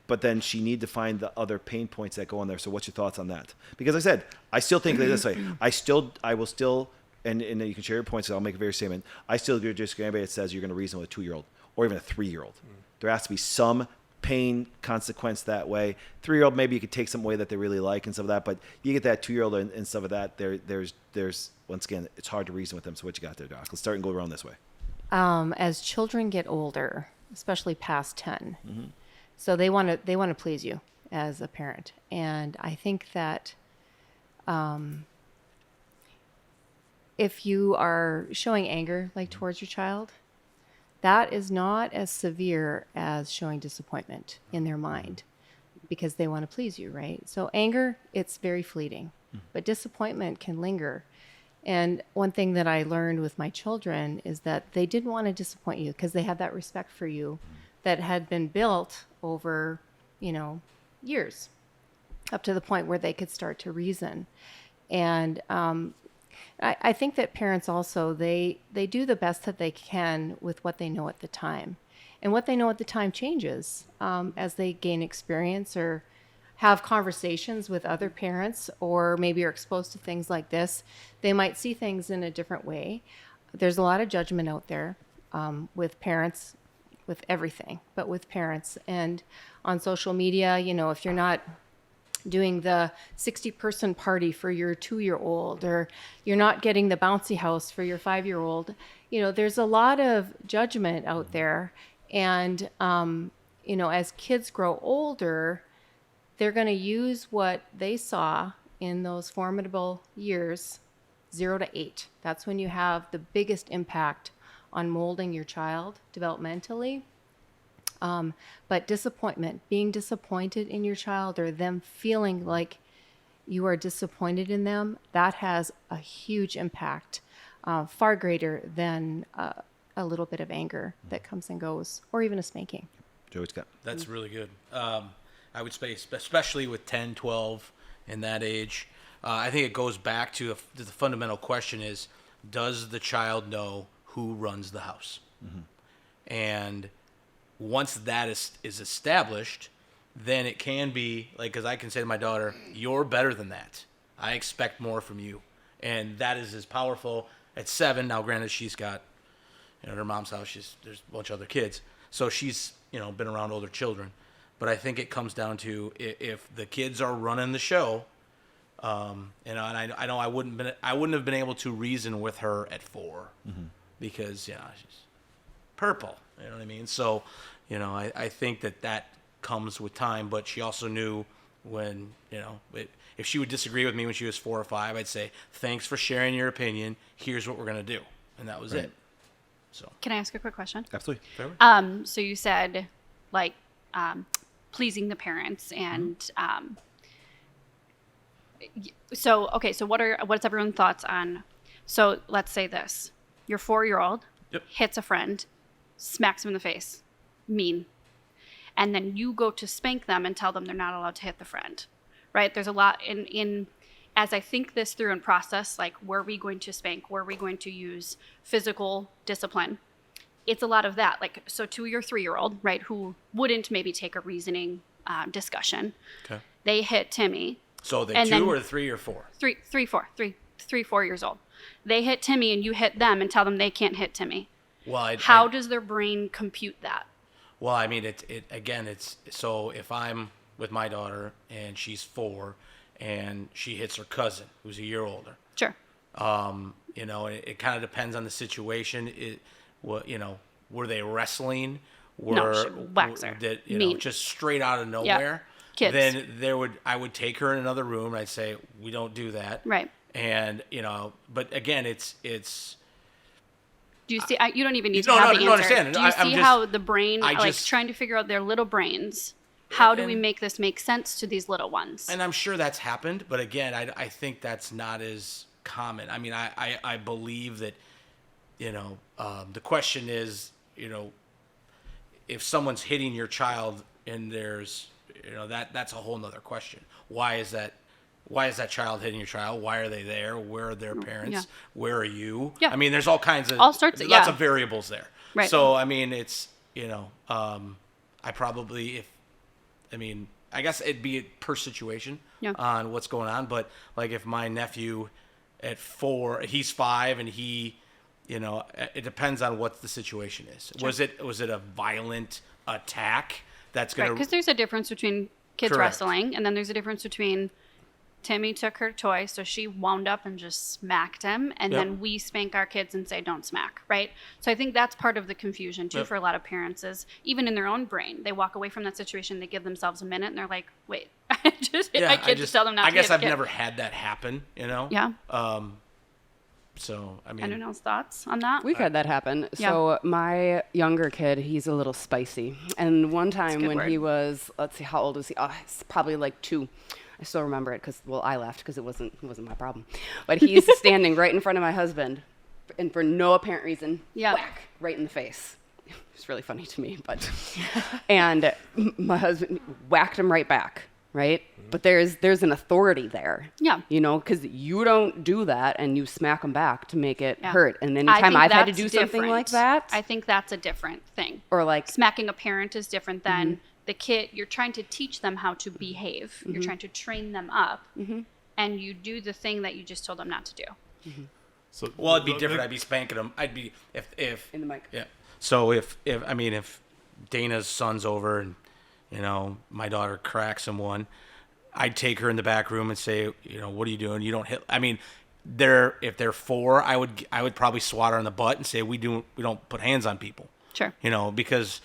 But then she needed to find the other pain points that go on there. So what's your thoughts on that? Because I said, I still think this way. I will still, and you can share your points. So I'll make a very statement. I still agree with anybody that says you're going to reason with a 2-year-old or even a 3-year-old. There has to be some pain consequence that way. 3-year-old, maybe you could take some away that they really like and some of that, but you get that 2-year-old and some of that. There's once again, it's hard to reason with them. So what you got there, Doc? Let's start and go around this way. As children get older, especially past 10, so they want to please you as a parent, and I think that if you are showing anger like towards your child, that is not as severe as showing disappointment in their mind because they want to please you, right? So anger, it's very fleeting, but disappointment can linger. And one thing that I learned with my children is that they didn't want to disappoint you because they had that respect for you that had been built over, years, up to the point where they could start to reason. And I think that parents also, they do the best that they can with what they know at the time. And what they know at the time changes as they gain experience or have conversations with other parents or maybe are exposed to things like this. They might see things in a different way. There's a lot of judgment out there with parents, with everything, but with parents. And on social media, if you're not doing the 60-person party for your 2-year-old, or you're not getting the bouncy house for your 5-year-old. There's a lot of judgment out there. And, as kids grow older, they're going to use what they saw in those formidable years, 0 to 8. That's when you have the biggest impact on molding your child developmentally. But disappointment, being disappointed in your child or them feeling like you are disappointed in them, that has a huge impact, far greater than a little bit of anger that comes and goes, or even a spanking. Joey Scott. That's really good. I would say, especially with 10, 12, in that age, I think it goes back to the fundamental question is, does the child know who runs the house? Mm-hmm. And once that is established, then it can be like, because I can say to my daughter, you're better than that. I expect more from you. And that is as powerful at 7. Now, granted, she's got, her mom's house, there's a bunch of other kids. So she's, been around older children. But I think it comes down to if the kids are running the show, and I know I wouldn't have been able to reason with her at 4 because, she's purple. You know what I mean? So, I think that comes with time, but she also knew when, if she would disagree with me when she was 4 or 5, I'd say, thanks for sharing your opinion. Here's what we're going to do. And that was it. So. Can I ask a quick question? Absolutely. So you said, pleasing the parents and, so what's everyone's thoughts on, so let's say this, your 4-year-old hits a friend, smacks him in the face, mean. And then you go to spank them and tell them they're not allowed to hit the friend, right? There's a lot in as I think this through and process, were we going to spank? Were we going to use physical discipline? It's a lot of that. So to your 3-year-old, right, who wouldn't maybe take a reasoning discussion. Okay. They hit Timmy. So they 2 or 3 or 4? 4 years old. They hit Timmy and you hit them and tell them they can't hit Timmy. Well, how does their brain compute that? Well, I mean, it's so if I'm with my daughter and she's 4 and she hits her cousin who's a year older. Sure. It kind of depends on the situation. Were they wrestling? No, she whacks her. that you Mean. know, just straight out of nowhere, Kids. then I would take her in another room and I'd say, we don't do that. Right. And you know, but again, it's Do you see? You don't even need to No, have no, the no, answer. understand. Do you I'm see just- how the brain, I like just- trying to figure out their little brains? How do we and- make this make sense to these little ones? And I'm sure that's happened, but again, I think that's not as common. I mean, I believe that, you know, the question is, you know, if someone's hitting your child and there's, you know, that's a whole nother question. Why is that child hitting your child? Why are they there? Where are their parents? Yeah. Where are you? Yeah. I mean, there's all kinds of, All sorts of- lots yeah. of variables there. Right. So, I mean, it's, you know, I guess it'd be per situation Yeah. on what's going on. But like if my nephew at 4, he's 5 and he, you know, it depends on what the situation is. Sure. Was it a violent attack that's Right, going because there's a difference between kids Correct. wrestling, and then there's a difference between Timmy took her toy, so she wound up and just smacked him, and Yep. then we spank our kids and say don't smack, right? So I think that's part of the confusion too Yep. for a lot of parents is even in their own brain, they walk away from that situation, they give themselves a minute, and they're like, wait, I just hit my kid, just tell them not I to guess hit I've the kid. never had that happen, you know? Yeah. So, I mean, Anyone else thoughts on that? We've had that happen. Yeah. So my younger kid, he's a little spicy. And one time good when word. he was, let's see, how old was he? Oh, he's probably like 2. I still remember it because, well, I left because it wasn't my problem. But he's standing right in front of my husband, and for no apparent reason, Yeah. whack, right in the face. It's really funny to me, but and my husband whacked him right back, right? But there's an authority there. Yeah. You know, because you don't do that and you smack them back to make it Yeah. hurt. And I anytime think I've had to that's do something like different. that, I think that's a different thing. or like Smacking a parent is different than Mm-hmm. the kid. You're trying to teach them how to behave. You're trying to train them up, Mm-hmm. and you do the thing that you just told them not to do. So, well, it'd be different. I'd be spanking him. I'd be, if in the mic. yeah. So if Dana's son's over and, you know, my daughter cracks him one, I'd take her in the back room and say, you know, what are you doing? You don't hit. I mean, if they're 4, I would probably swat her on the butt and say, we don't put hands on people. Sure. You know, because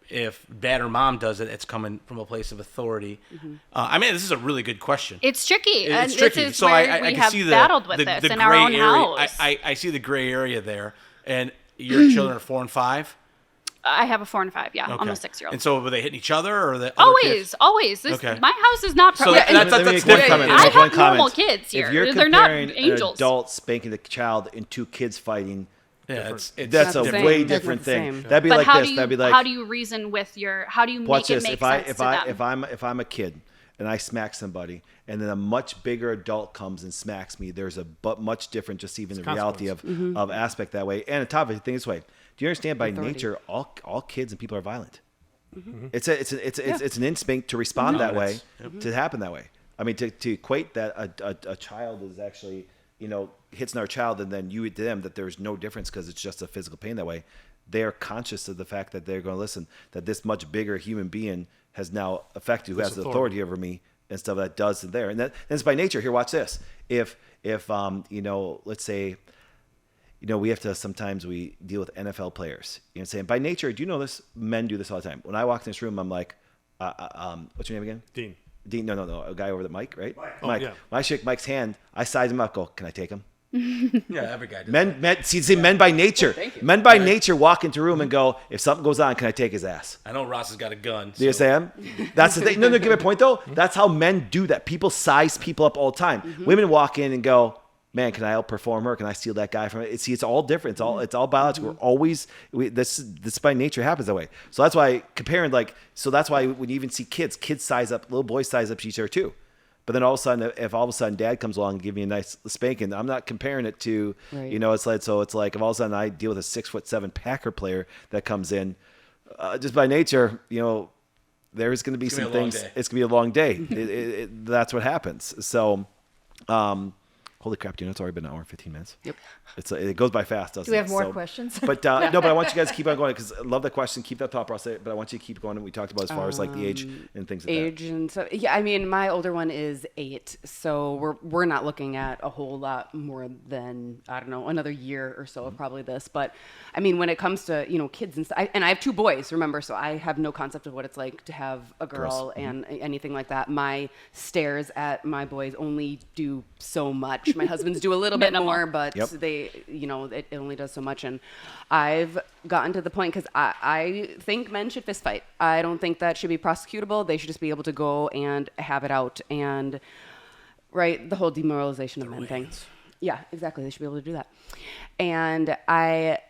if dad or mom does it, it's coming from a place of authority. I mean, this is a really good question. It's tricky. It's and tricky. This is So where I we can have see battled with this the in our gray own area. house. I see the gray area there. And your children are 4 and 5? I have a 4 and 5. Yeah, Okay. almost 6-year-old. And so were they hitting each other or the other Always, kids? always. This, Okay. My house is not. So Yeah, that's Let me make different. one comment. I Let me make one have normal comment. kids here. If you're They're not comparing an angels. adult spanking the child and 2 kids fighting, Yeah, it's that's a not the same. way That's different not the thing. same. That'd be But like how this. do you That'd be like, how do you reason with your? How do you watch make it this. make sense to them? If I'm a kid and I smack somebody, and then a much bigger adult comes and smacks me, there's a much different, just even the reality of aspect that way. And on top of it, think this way: do you understand? By Authority. nature, all kids and people are violent. It's an instinct to respond that way, to happen that way. I mean, to equate that a child is actually, you know, hits another child and then you to them, that there's no difference because it's just a physical pain that way. They are conscious of the fact that they're going to listen, that this much bigger human being has now affected, who has the authority over me and stuff that does it there. And that's by nature. Here, watch this. If you know, let's say, you know, we have to, sometimes we deal with NFL players. You know what I'm saying? By nature, do you know this? Men do this all the time. When I walk in this room, I'm like, what's your name again? Dean. No. A guy over the mic, right? Oh, Mike. yeah. When I shake Mike's hand, I size him up, go, can I take him? Yeah, every guy does. Men by nature. Men by nature walk into a room and go, if something goes on, can I take his ass? I know Ross has got a gun. Do you understand? That's the thing. No, give me a point though. That's how men do that. People size people up all the time. Women walk in and go, man, can I outperform her? Can I steal that guy from it? See, it's all different. It's all biological. We're always, this by nature happens that way. So that's why comparing, like, so that's why when you even see kids size up, little boys size up to each other too. But then all of a sudden, if all of a sudden dad comes along and give me a nice spanking, I'm not comparing it to, Right. you know, it's like if all of a sudden I deal with a 6'7" Packer player that comes in, just by nature, you know, there's going to be some gonna be a long things. day. It's going to be a long day. That's what happens. So, Holy crap! Do you know it's already been an hour and 15 minutes? Yep. It goes by fast, doesn't it? Do we have more questions? But no, but I want you guys to keep on going because I love the question. Keep that thought process, but I want you to keep going. And we talked about as far as like the age and things like Age and so yeah, I mean, my older one is 8, so we're not looking at a whole lot more than, I don't know, another year or so of probably this. But I mean, when it comes to, you know, kids and stuff, and I have 2 boys, remember, so I have no concept of what it's like to have a girl and anything like that. My stares at my boys only do so much. My husband's do a little bit more, but they, you know, it only does so much. And I've gotten to the point, because I think men should fist fight. I don't think that should be prosecutable. They should just be able to go and have it out. And right, the whole demoralization of men thing. Yeah, exactly. They should be able to do that. And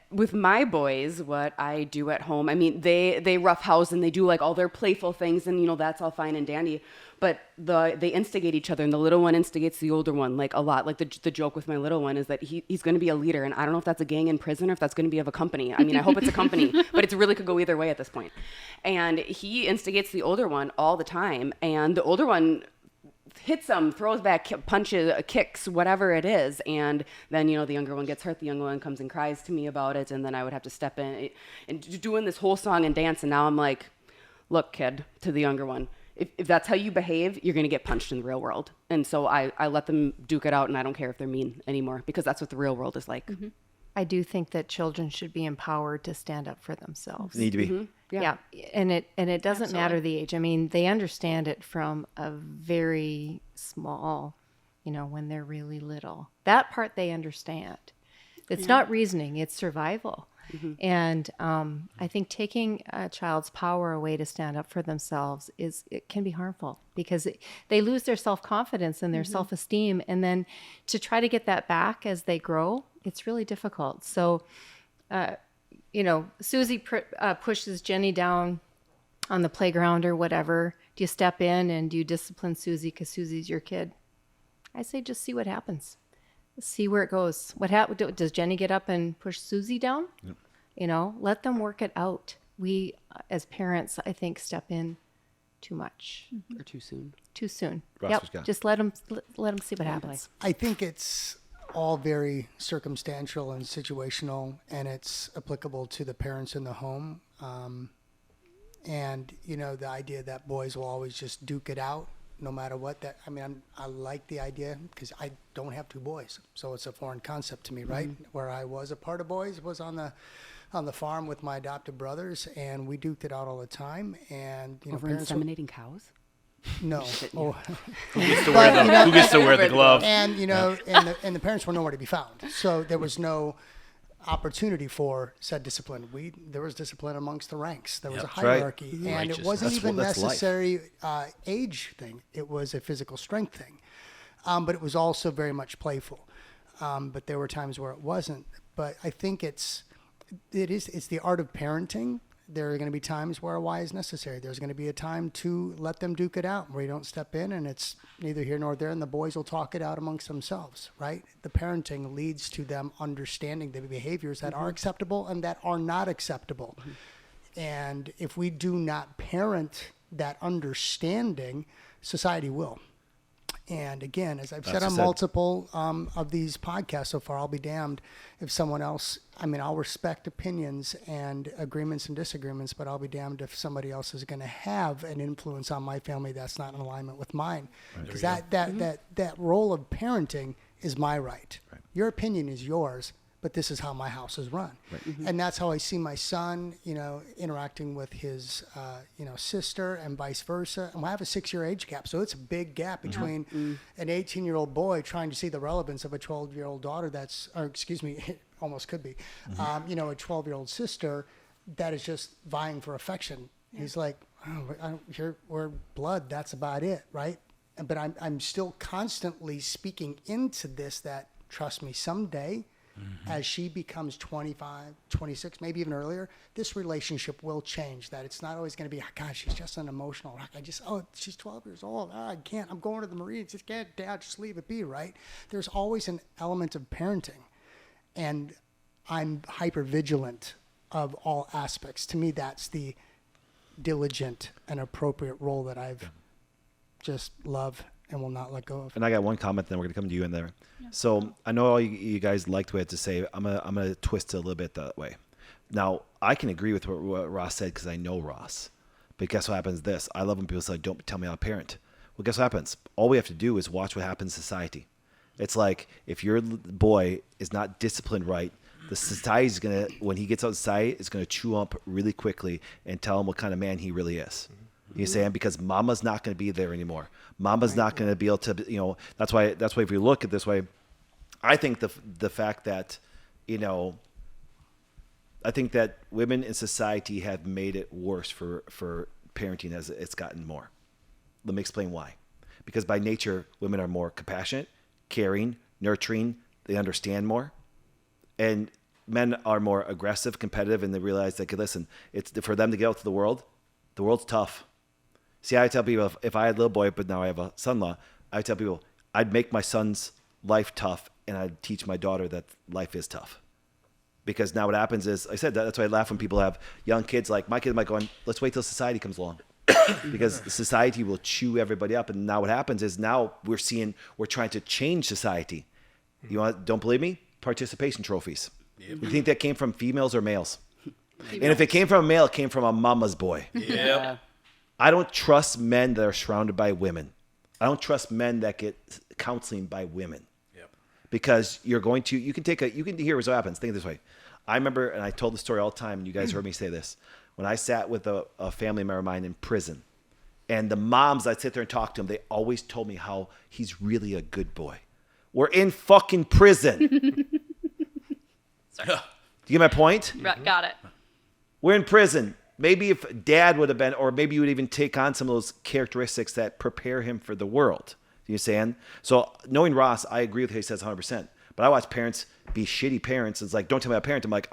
with my boys, what I do at home, I mean, they roughhouse and they do like all their playful things, and you know, that's all fine and dandy. But they instigate each other, and the little one instigates the older one like a lot. Like the joke with my little one is that he's going to be a leader, and I don't know if that's a gang in prison or if that's going to be of a company. I mean, I hope it's a company, but it really could go either way at this point. And he instigates the older one all the time, and the older one hits him, throws back, punches, kicks, whatever it is. And then, you know, the younger one gets hurt. The younger one comes and cries to me about it. And then I would have to step in and doing this whole song and dance. And now I'm like, look, kid, to the younger one, if that's how you behave, you're going to get punched in the real world. And so I let them duke it out, and I don't care if they're mean anymore, because that's what the real world is like. Mm-hmm. I do think that children should be empowered to stand up for themselves. Need to be. Mm-hmm. Yeah. And it doesn't matter the age. I mean, they understand it from a very small, you know, when they're really little. That part they understand. It's not reasoning, it's survival. Mm-hmm. And I think taking a child's power away to stand up for themselves it can be harmful, because they lose their self-confidence and their self-esteem. And then to try to get that back as they grow, it's really difficult. So, you know, Susie pushes Jenny down on the playground or whatever. Do you step in and do you discipline Susie because Susie's your kid? I say just see what happens. See where it goes. Does Jenny get up and push Susie down? Yep. You know, let them work it out. We, as parents, I think, step in too much. Or too soon. Too soon. Ross, Just let them see what happens. I think it's all very circumstantial and situational, and it's applicable to the parents in the home. And, you know, the idea that boys will always just duke it out no matter what. I like the idea, because I don't have 2 boys, so it's a foreign concept to me, right? Mm-hmm. Where I was a part of boys was on the farm with my adopted brothers, and we duked it out all the time. And you know, over inseminating cows. No. Who gets to wear the glove? And you know, and the parents were nowhere to be found, so there was no opportunity for said discipline. There was discipline amongst the ranks. There was a hierarchy, and it wasn't even necessary age thing. It was a physical strength thing, but it was also very much playful. But there were times where it wasn't. But I think it's the art of parenting. There are going to be times where a why is necessary. There's going to be a time to let them duke it out, where you don't step in, and it's neither here nor there, and the boys will talk it out amongst themselves, right? The parenting leads to them understanding the behaviors that are acceptable and that are not acceptable. Mm-hmm. And if we do not parent that understanding, society will. And again, as I've said on multiple of these podcasts so far, I'll be damned if someone else, I'll respect opinions and agreements and disagreements, but I'll be damned if somebody else is going to have an influence on my family that's not in alignment with mine. Because that role of parenting is my right. Your opinion is yours, but this is how my house is run. Right. Mm-hmm. And that's how I see my son, interacting with his, sister and vice versa. And I have a 6-year age gap. So it's a big gap between an 18-year-old boy trying to see the relevance of a 12-year-old daughter it almost could be, a 12-year-old sister that is just vying for affection. Yeah. He's like, we're blood. That's about it. Right. But I'm still constantly speaking into this that, trust me, someday, as she becomes 25, 26, maybe even earlier, this relationship will change. That it's not always going to be, gosh, she's just an emotional wreck. She's 12 years old. I can't. I'm going to the Marines. Just can't, Dad, just leave it be, right? There's always an element of parenting. And I'm hyper vigilant of all aspects. To me, that's the diligent and appropriate role that I've just love and will not let go of. And I got one comment, then we're going to come to you in there. So I know all you guys liked what I had to say. I'm gonna twist it a little bit that way. Now, I can agree with what Ross said because I know Ross. But guess what happens this? I love when people say, don't tell me how to parent. Well, guess what happens? All we have to do is watch what happens in society. It's like if your boy is not disciplined right, the society is going to, when he gets outside, is going to chew up really quickly and tell him what kind of man he really is. You know what I'm saying? Because mama's not going to be there anymore. Mama's not going to be able to, that's why if you look at this way, I think the fact that, I think that women in society have made it worse for parenting as it's gotten more. Let me explain why. Because by nature, women are more compassionate, caring, nurturing. They understand more. And men are more aggressive, competitive, and they realize that, listen, it's for them to get out to the world's tough. See, I tell people, if I had a little boy, but now I have a son-in-law, I tell people, I'd make my son's life tough, and I'd teach my daughter that life is tough. Because now what happens is, I said that's why I laugh when people have young kids. Like my kid might go, let's wait till society comes along. Because society will chew everybody up. And now what happens is now we're trying to change society. Don't believe me? Participation trophies. Yep. You think that came from females or males? Females. And if it came from a male, it came from a mama's boy. Yep. I don't trust men that are surrounded by women. I don't trust men that get counseling by women. Yep. Because you can hear what happens. Think of it this way. I remember, and I told the story all the time, and you guys heard me say this. When I sat with a family member of mine in prison, and the moms, I'd sit there and talk to them, they always told me how he's really a good boy. We're in fucking prison. Sorry. Do you get my point? Got it. We're in prison. Maybe if dad would have been, or maybe you would even take on some of those characteristics that prepare him for the world. You understand? So knowing Ross, I agree with what he says 100%. But I watch parents be shitty parents. It's like, don't tell me how to parent. I'm like,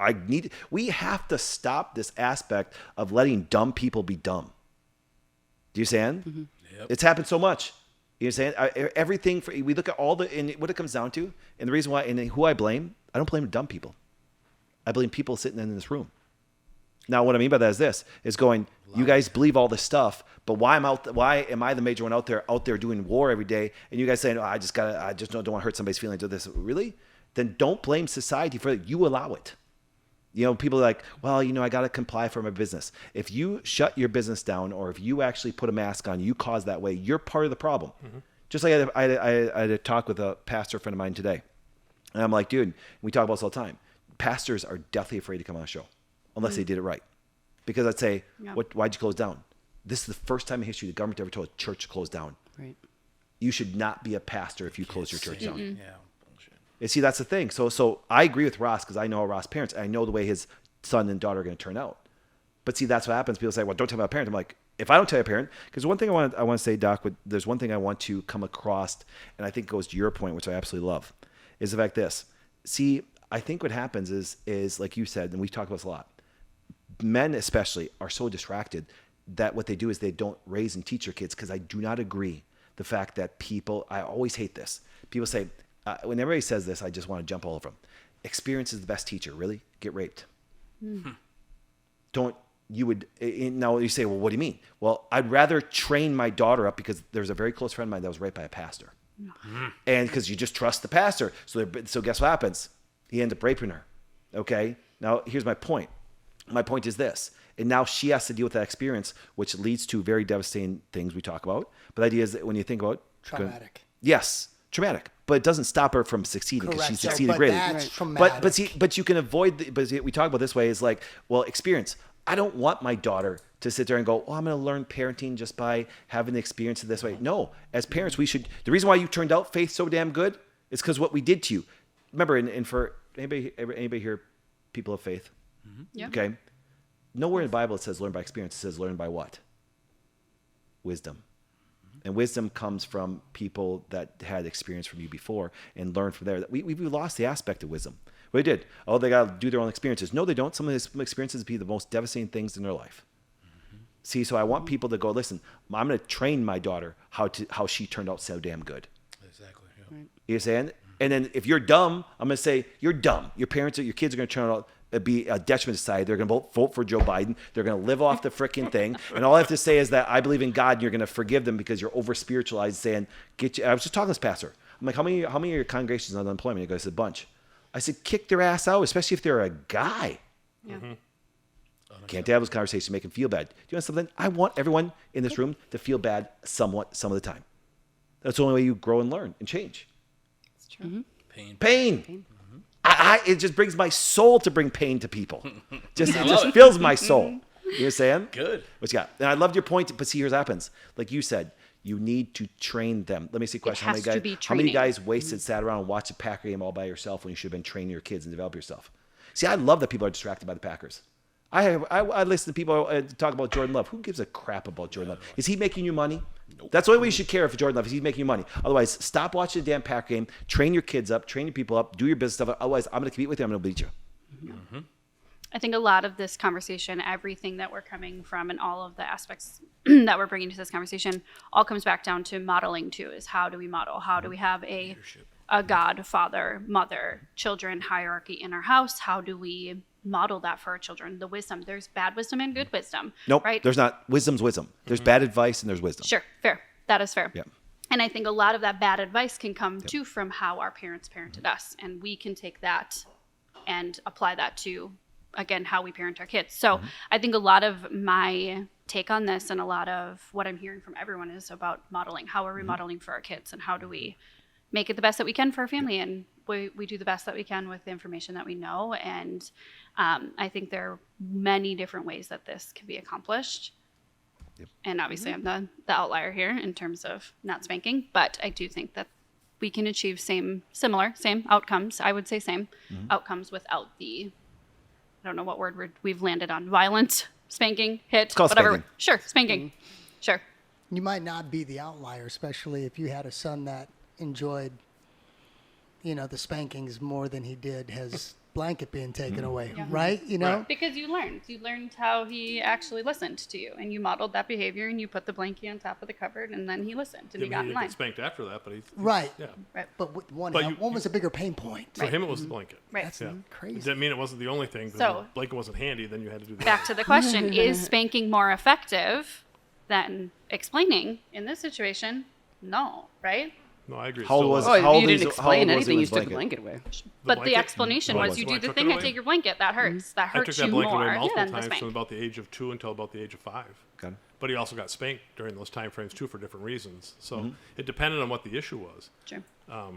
we have to stop this aspect of letting dumb people be dumb. Do you understand? Mm-hmm. Yep. It's happened so much. You understand? Everything, we look at and what it comes down to, and the reason why, and who I blame, I don't blame dumb people. I blame people sitting in this room. Now, what I mean by that is going, you guys believe all this stuff, but why am I the major one out there doing war every day? And you guys saying, I just don't want to hurt somebody's feelings or this. Really? Then don't blame society for it. You allow it. People are like, well, I got to comply for my business. If you shut your business down, or if you actually put a mask on, you cause that way, you're part of the problem. Mm-hmm. Just like I had a talk with a pastor friend of mine today. And I'm like, dude, we talk about this all the time. Pastors are deathly afraid to come on a show unless they did it right. Because I'd say, why'd you close down? This is the first time in history the government ever told a church to close down. Right. You should not be a pastor if you close your church down. Yeah, bullshit. And see, that's the thing. So I agree with Ross because I know Ross parents. I know the way his son and daughter are going to turn out. But see, that's what happens. People say, well, don't tell me about a parent. I'm like, if I don't tell you a parent, because one thing I want to say, Doc, there's one thing I want to come across, and I think goes to your point, which I absolutely love, is the fact this. See, I think what happens is like you said, and we talk about this a lot, men especially are so distracted that what they do is they don't raise and teach their kids, because I do not agree the fact that I always hate this. People say, when everybody says this, I just want to jump all over them. Experience is the best teacher. Really? Get raped. Mm-hmm. Now you say, well, what do you mean? Well, I'd rather train my daughter up, because there's a very close friend of mine that was raped by a pastor. Mm-hmm. And because you just trust the pastor. So guess what happens? He ends up raping her. Okay? Now, here's my point. My point is this. And now she has to deal with that experience, which leads to very devastating things we talk about. But the idea is that when you think about... Traumatic. Yes, traumatic. But it doesn't stop her from succeeding, because she succeeded but greatly. That's traumatic. But you can avoid... we talk about this way is like, well, experience. I don't want my daughter to sit there and go, I'm going to learn parenting just by having the experience of this way. No. As parents, we should... The reason why you turned out Faith so damn good is because what we did to you. Remember, and for anybody here, people of faith? Mm-hmm. Yeah. Okay. Nowhere in the Bible it says learn by experience. It says learn by what? Wisdom. And wisdom comes from people that had experience from you before and learned from there. We've lost the aspect of wisdom. What they did, they got to do their own experiences. No, they don't. Some of these experiences be the most devastating things in their life. Mm-hmm. See, so I want people to go, listen, I'm going to train my daughter how she turned out so damn good. Exactly. Yeah. Right. You understand? And then if you're dumb, I'm going to say, you're dumb. Your kids are going to turn out be a detriment to society. They're going to vote for Joe Biden. They're going to live off the freaking thing. And all I have to say is that I believe in God, and you're going to forgive them because you're over-spiritualized saying, I was just talking to this pastor. I'm like, how many of your congregations on unemployment? He goes, a bunch. I said, kick their ass out, especially if they're a guy. Yeah. Can't have those conversations, make them feel bad. Do you want something? I want everyone in this room to feel bad somewhat, some of the time. That's the only way you grow and learn and change. It's true. Pain. It just brings my soul to bring pain to people. It just fills my soul. You know what I'm saying? Good. What you got? And I loved your point, but see, here's what happens. Like you said, you need to train them. Let me see a question. has to be How many training. guys wasted, sat around and watched a Packer game all by yourself when you should have been training your kids and develop yourself? See, I love that people are distracted by the Packers. I listen to people talk about Jordan Love. Who gives a crap about Jordan Love? Is he making you money? Nope. That's the only way you should care for Jordan Love, is he's making you money. Otherwise, stop watching the damn Packer game, train your kids up, train your people up, do your business stuff. Otherwise, I'm going to compete with you, I'm going to beat you. Mm-hmm. I think a lot of this conversation, everything that we're coming from and all of the aspects that we're bringing to this conversation all comes back down to modeling too, is how do we model? How do we have a God, father, mother, children hierarchy in our house? How do we model that for our children? The wisdom. There's bad wisdom and good wisdom. Nope, right? There's not. Wisdom's wisdom. There's bad advice and there's wisdom. Sure, fair. That is fair. Yeah. And I think a lot of that bad advice can come too from how our parents parented us. And we can take that and apply that to, again, how we parent our kids. So I think a lot of my take on this and a lot of what I'm hearing from everyone is about modeling. How are we modeling for our kids, and how do we make it the best that we can for our family? And we do the best that we can with the information that we know. And I think there are many different ways that this can be accomplished. Yep. And obviously I'm the outlier here in terms of not spanking, but I do think that we can achieve same outcomes. I would say same outcomes without the, I don't know what word we've landed on, violent, spanking, hit, It's called whatever. spanking. Sure, spanking. Sure. You might not be the outlier, especially if you had a son that enjoyed, the spankings more than he did his blanket being taken away, right? Because you learned how he actually listened to you, and you modeled that behavior, and you put the blankie on top of the cupboard, and then he listened, and he got in line. Get spanked after that, but right. Yeah. Right. But one But was a bigger pain point. For him, it was the blanket. Right. That's Yeah. crazy. It didn't mean it wasn't the only thing. But So- the blanket wasn't handy, then you had to do that. Back to the question, is spanking more effective than explaining in this situation? No, right? No, I agree. How old Still was- wasn't. how old you is didn't it- how old explain was he anything. when You his just took the blanket? blanket away. But the blanket? explanation No, was when you I do the took thing, it I away? take your blanket, that hurts. That I took hurts that you blanket more away multiple than the times spank. from about the age of 2 until about the age of 5. Got it. But he also got spanked during those time frames too for different reasons. So it depended on what the issue was. Sure. Do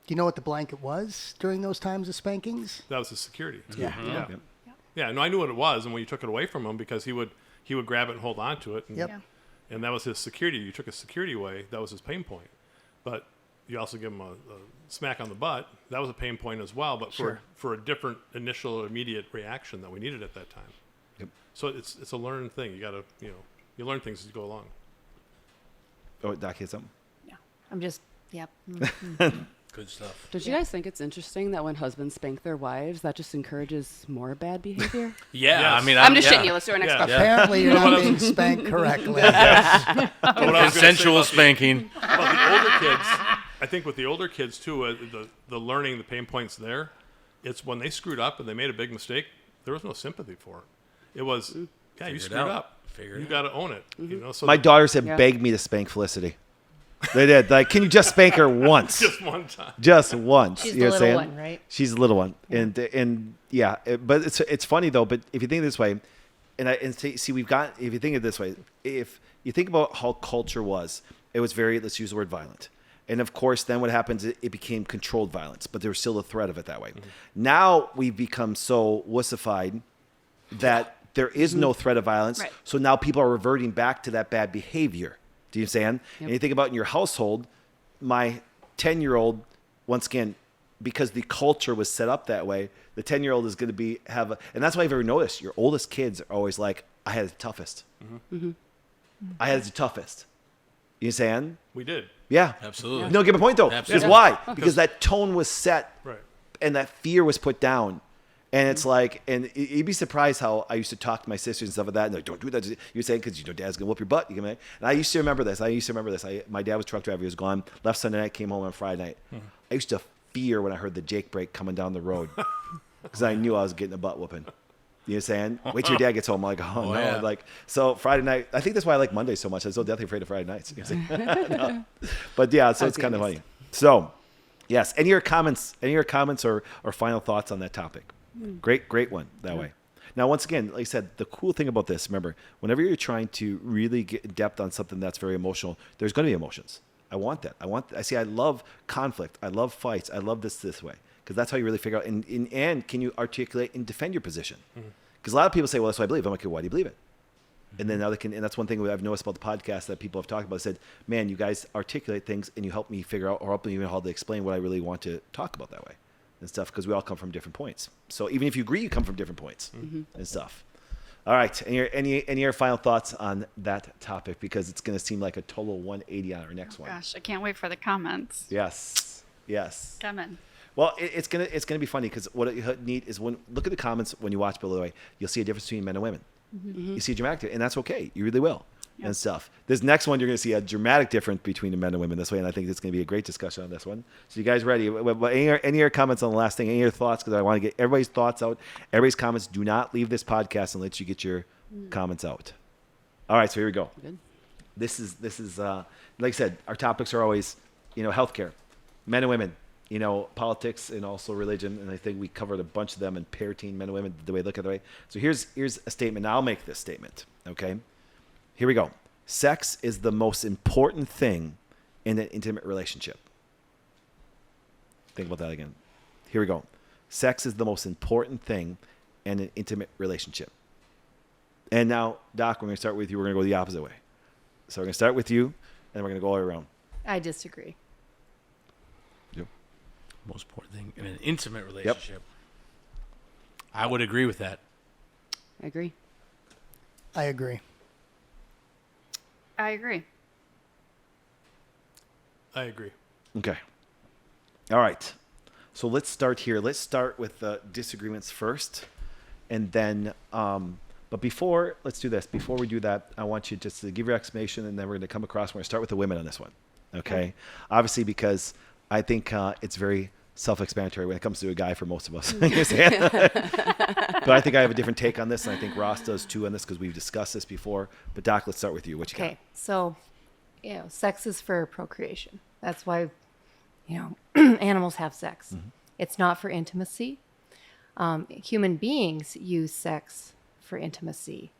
you know what the blanket was during those times of spankings? That was his security. Yeah. Yeah. Yeah. No, I knew what it was, and when you took it away from him, because he would grab it and hold on to it, and, Yep. Yeah. and that was his security. You took his security away, that was his pain point. But you also give him a smack on the butt, that was a pain point as well, but Sure. for a different initial immediate reaction that we needed at that time. Yep. So it's a learned thing. You got to you learn things as you go along. Oh, Doc had something? I'm just, yep. Good stuff. Don't you guys think it's interesting that when husbands spank their wives, that just encourages more bad behavior? Yeah, Yes. I mean, I'm just shitting you. Let's do our next Yeah. question. Apparently, you're not being spanked correctly. But what I was gonna say Consensual about spanking. About the older kids, I think with the older kids too, the learning, the pain points there, it's when they screwed up and they made a big mistake, there was no sympathy for it. It was, you Figure it screwed out. up. Figure it You out. got to own it. So My daughters have Yeah. begged me to spank Felicity. They did. Like, can you just spank her once? just one time. Just once. She's You the know what I'm little saying? one, right? She's the little one, and yeah, but it's funny though. But if you think of it this way, see, if you think of it this way, if you think about how culture was, it was very, let's use the word violent, and of course, then what happens? It became controlled violence, but there was still a threat of it that way. Now we've become so wussified that there is no threat of violence, Right. so now people are reverting back to that bad behavior. Do you understand? And you think about in your household, my 10-year-old, once again, because the culture was set up that way, the 10-year-old is going to and that's why I've ever noticed your oldest kids are always like, I had it the toughest. I had it the toughest. You understand? We did. Yeah. Absolutely. No, get my point though. Absolutely. Because why? Because that tone was set Right. and that fear was put down. And it's like, and you'd be surprised how I used to talk to my sisters and stuff like that. And they're like, don't do that. You're saying because dad's gonna whoop your butt. And I used to remember this. My dad was a truck driver. He was gone. Left Sunday night. Came home on Friday night. I used to fear when I heard the Jake brake coming down the road. because I knew I was getting a butt whooping. You know what I'm saying? Wait till your dad gets home. I'm like, oh, no. yeah. Like, so Friday night, I think that's why I like Monday so much. I'm so deathly afraid of Friday nights. You know what I'm saying? No. But yeah, so it's kind of funny. So, yes, any of your comments or final thoughts on that topic? Great one that way. Now, once again, like I said, the cool thing about this, remember, whenever you're trying to really get in depth on something that's very emotional, there's going to be emotions. I want that. I love conflict. I love fights. I love this way. Because that's how you really figure out, and can you articulate and defend your position? Because a lot of people say, well, that's what I believe. I'm like, okay, why do you believe it? And then now and that's one thing I've noticed about the podcast that people have talked about. I said, man, you guys articulate things and you help me figure out, or help me even how to explain what I really want to talk about that way and stuff, because we all come from different points. So even if you agree, you come from different points and stuff. All right, any of your final thoughts on that topic? Because it's going to seem like a total 180 on our next one. Gosh, I can't wait for the comments. Yes. Come in. Well, it's gonna be funny because what you need is look at the comments when you watch. By the way, you'll see a difference between men and women. You see a dramatic, and that's okay. You really will, and stuff. This next one, you're gonna see a dramatic difference between the men and women this way, and I think it's gonna be a great discussion on this one. So you guys ready? Any of your comments on the last thing? Any of your thoughts? Because I want to get everybody's thoughts out. Everybody's comments. Do not leave this podcast unless you get your comments out. All right, so here we go. Good. This is like I said, our topics are always, healthcare, men and women. Politics and also religion, and I think we covered a bunch of them in parenting, men and women, the way they look at the way. So here's a statement. Now I'll make this statement, okay? Here we go. Sex is the most important thing in an intimate relationship. Think about that again. Here we go. Sex is the most important thing in an intimate relationship. And now, Doc, we're going to start with you. We're going to go the opposite way. So we're going to start with you, and we're going to go all the way around. I disagree. Most important thing in an intimate relationship. I would agree with that. I agree. I agree. I agree. I agree. Okay. All right. So let's start here. Let's start with the disagreements first. And then, but let's do this. Before we do that, I want you just to give your explanation, and then we're going to come across. We're going to start with the women on this one. Okay. Obviously, because I think it's very self-explanatory when it comes to a guy for most of us. But I think I have a different take on this, and I think Ross does too on this because we've discussed this before. But Doc, let's start with you. What you got? Okay, so, sex is for procreation. That's why, animals have sex. It's not for intimacy. Human beings use sex for intimacy.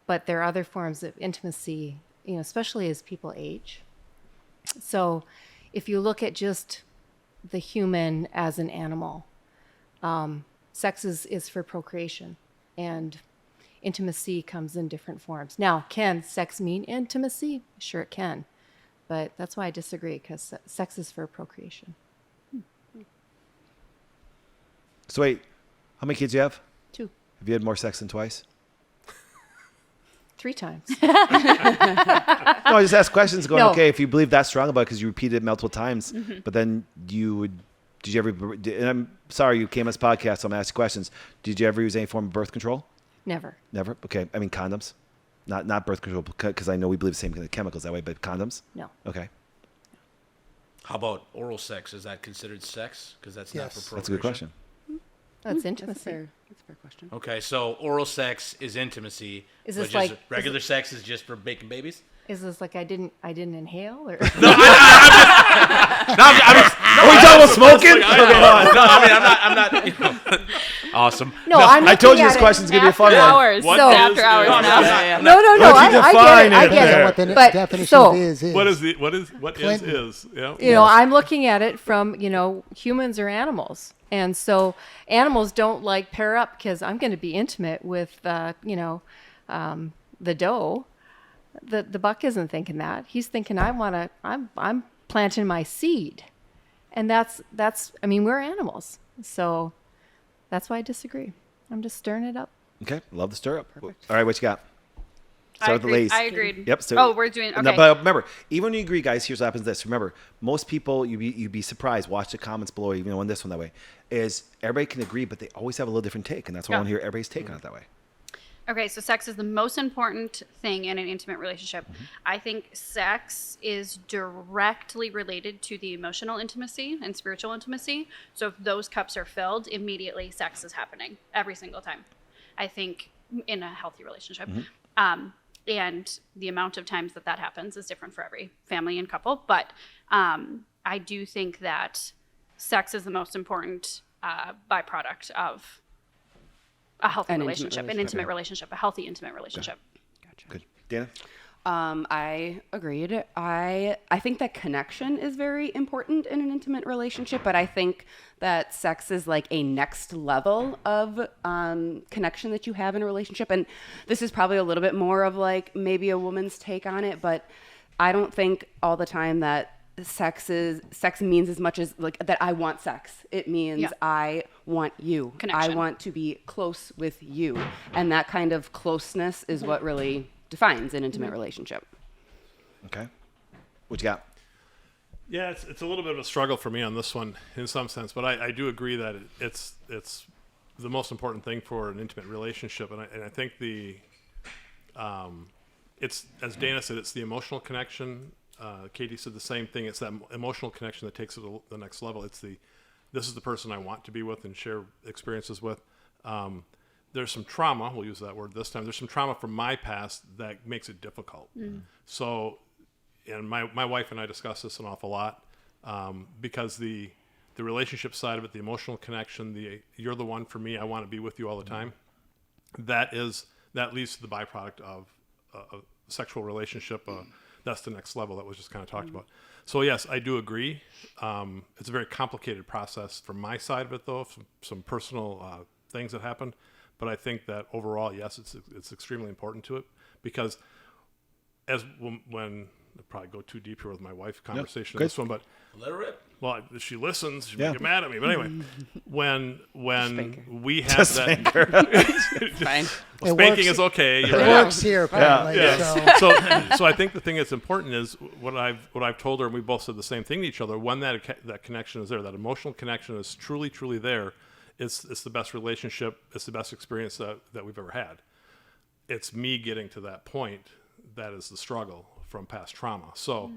But there are other forms of intimacy, especially as people age. So if you look at just the human as an animal, sex is for procreation, and intimacy comes in different forms. Now, can sex mean intimacy? Sure it can, but that's why I disagree, because sex is for procreation. So wait, how many kids do you have? 2. Have you had more sex than twice? 3 times. No, I just ask questions going, No. okay, if you believe that strong about it because you repeated it multiple times, but then did you ever, and I'm sorry you came on this podcast, so I'm going to ask you questions. Did you ever use any form of birth control? Never. Never? Okay. I mean, condoms? Not birth control, because I know we believe the same kind of chemicals that way, but condoms? No. Okay. How about oral sex? Is that considered sex? Because that's not for Yes. procreation. That's a good question. That's intimacy. That's a fair question. Okay, so oral sex is intimacy. Is but this just like- regular sex is just for making babies? Is this like I didn't inhale, or? Are we talking about smoking? I'm not. Awesome. No, I'm I told you looking this at it question's going to be a fun After one. hours. What So- is After hours the- now. No, Why don't you I define get it. I it get there? it. What the But definition so- of is. What is Clinton. is? Yeah. I'm looking at it from, humans or animals. And so animals don't like pair up because I'm going to be intimate with, the doe. The buck isn't thinking that. He's thinking, I'm planting my seed. And that's, we're animals. So that's why I disagree. I'm just stirring it up. Okay. Love the stir up. All right, what you got? I Start with the agreed. ladies. I agreed. Yep. So, Oh, we're doing okay. No, but remember, even when you agree, guys, here's what happens. This. Remember, most people, you'd be surprised. Watch the comments below, even on this one that way. Is everybody can agree, but they always have a little different take, and that's why I Yeah. want to hear everybody's take on it that way. Okay, so sex is the most important thing in an intimate relationship. I think sex is directly related to the emotional intimacy and spiritual intimacy. So if those cups are filled, immediately sex is happening every single time. I think in a healthy relationship. And the amount of times that happens is different for every family and couple. But I do think that sex is the most important byproduct of a healthy relationship, an intimate relationship, a healthy intimate relationship. Gotcha. Good. Dana? I agreed. I think that connection is very important in an intimate relationship, but I think that sex is like a next level of connection that you have in a relationship. And this is probably a little bit more of like maybe a woman's take on it, but I don't think all the time that sex means as much as like that I want sex. It means I want you. Connection. I want to be close with you. And that kind of closeness is what really defines an intimate relationship. Okay. What you got? Yeah, it's a little bit of a struggle for me on this one in some sense, but I do agree that it's the most important thing for an intimate relationship, and I think it's, as Dana said, it's the emotional connection. Katie said the same thing. It's that emotional connection that takes it to the next level. This is the person I want to be with and share experiences with. There's some trauma, we'll use that word this time. There's some trauma from my past that makes it difficult. So, and my wife and I discuss this an awful lot because the relationship side of it, the emotional connection, you're the one for me, I want to be with you all the time. That leads to the byproduct of a sexual relationship. That's the next level that was just kind of talked about. So yes, I do agree. It's a very complicated process from my side of it, though, some personal things that happened. But I think that overall, yes, it's extremely important to it because when I'll probably go too deep here with my wife conversation in this one, but Let her rip. well, if she listens, she might get mad at me. But anyway, when we have Just that, Fine. well, It spanking works. is okay. You're It right. works here, apparently. Yeah. So. So I think the thing that's important is what I've told her, and we both said the same thing to each other. When that connection is there, that emotional connection is truly there. It's the best relationship. It's the best experience that we've ever had. It's me getting to that point that is the struggle from past trauma. So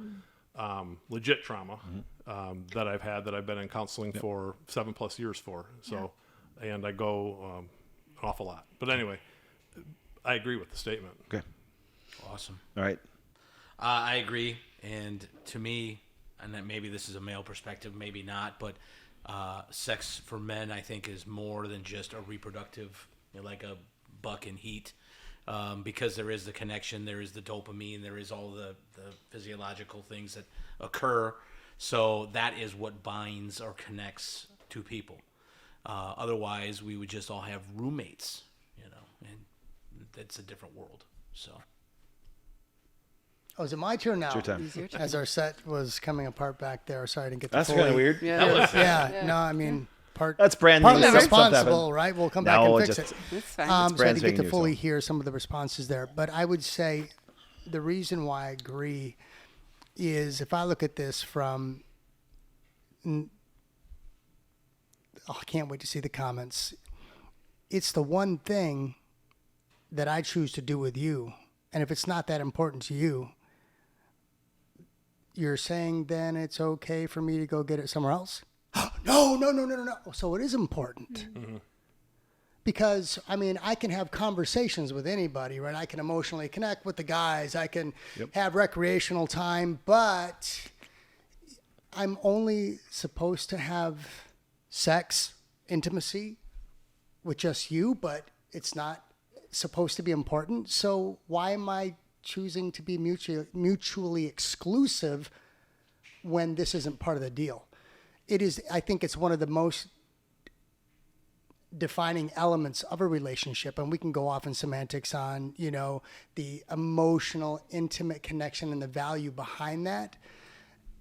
legit trauma that I've had that I've been in counseling for 7+ years for. So and I go an awful lot. But anyway, I agree with the statement. Okay. Awesome. All right. I agree. And to me, and that maybe this is a male perspective, maybe not, but sex for men, I think, is more than just a reproductive, like a buck in heat. Because there is the connection, there is the dopamine, there is all the physiological things that occur. So that is what binds or connects two people. Otherwise, we would just all have roommates, and it's a different world. So. Oh, is it my turn now? It's your time. It's your turn. As our set was coming apart back there, sorry I didn't get the That's fully. kind of weird. Yeah, no, I mean, That's brand new. partly Stuff responsible, happened. right? We'll come back No, and fix just- it. It's fine. So I brand didn't get spanking to new, fully so. hear some of the responses there. But I would say the reason why I agree is if I look at this from, I can't wait to see the comments. It's the one thing that I choose to do with you. And if it's not that important to you, you're saying then it's okay for me to go get it somewhere else? No. So it is important. Because, I mean, I can have conversations with anybody, right? I can emotionally connect with the guys. I can have recreational time, but I'm only supposed to have sex, intimacy with just you, but it's not supposed to be important. So why am I choosing to be mutually exclusive when this isn't part of the deal? It is, I think it's one of the most defining elements of a relationship, and we can go off in semantics on, the emotional, intimate connection and the value behind that.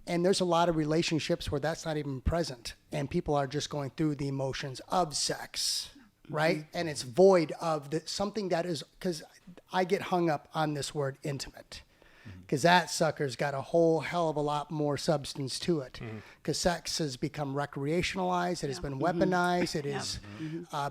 And there's a lot of relationships where that's not even present, and people are just going through the emotions of sex, right? And it's void of something that is, because I get hung up on this word intimate. because that sucker's got a whole hell of a lot more substance to it. Because sex has become recreationalized, it has been weaponized, it is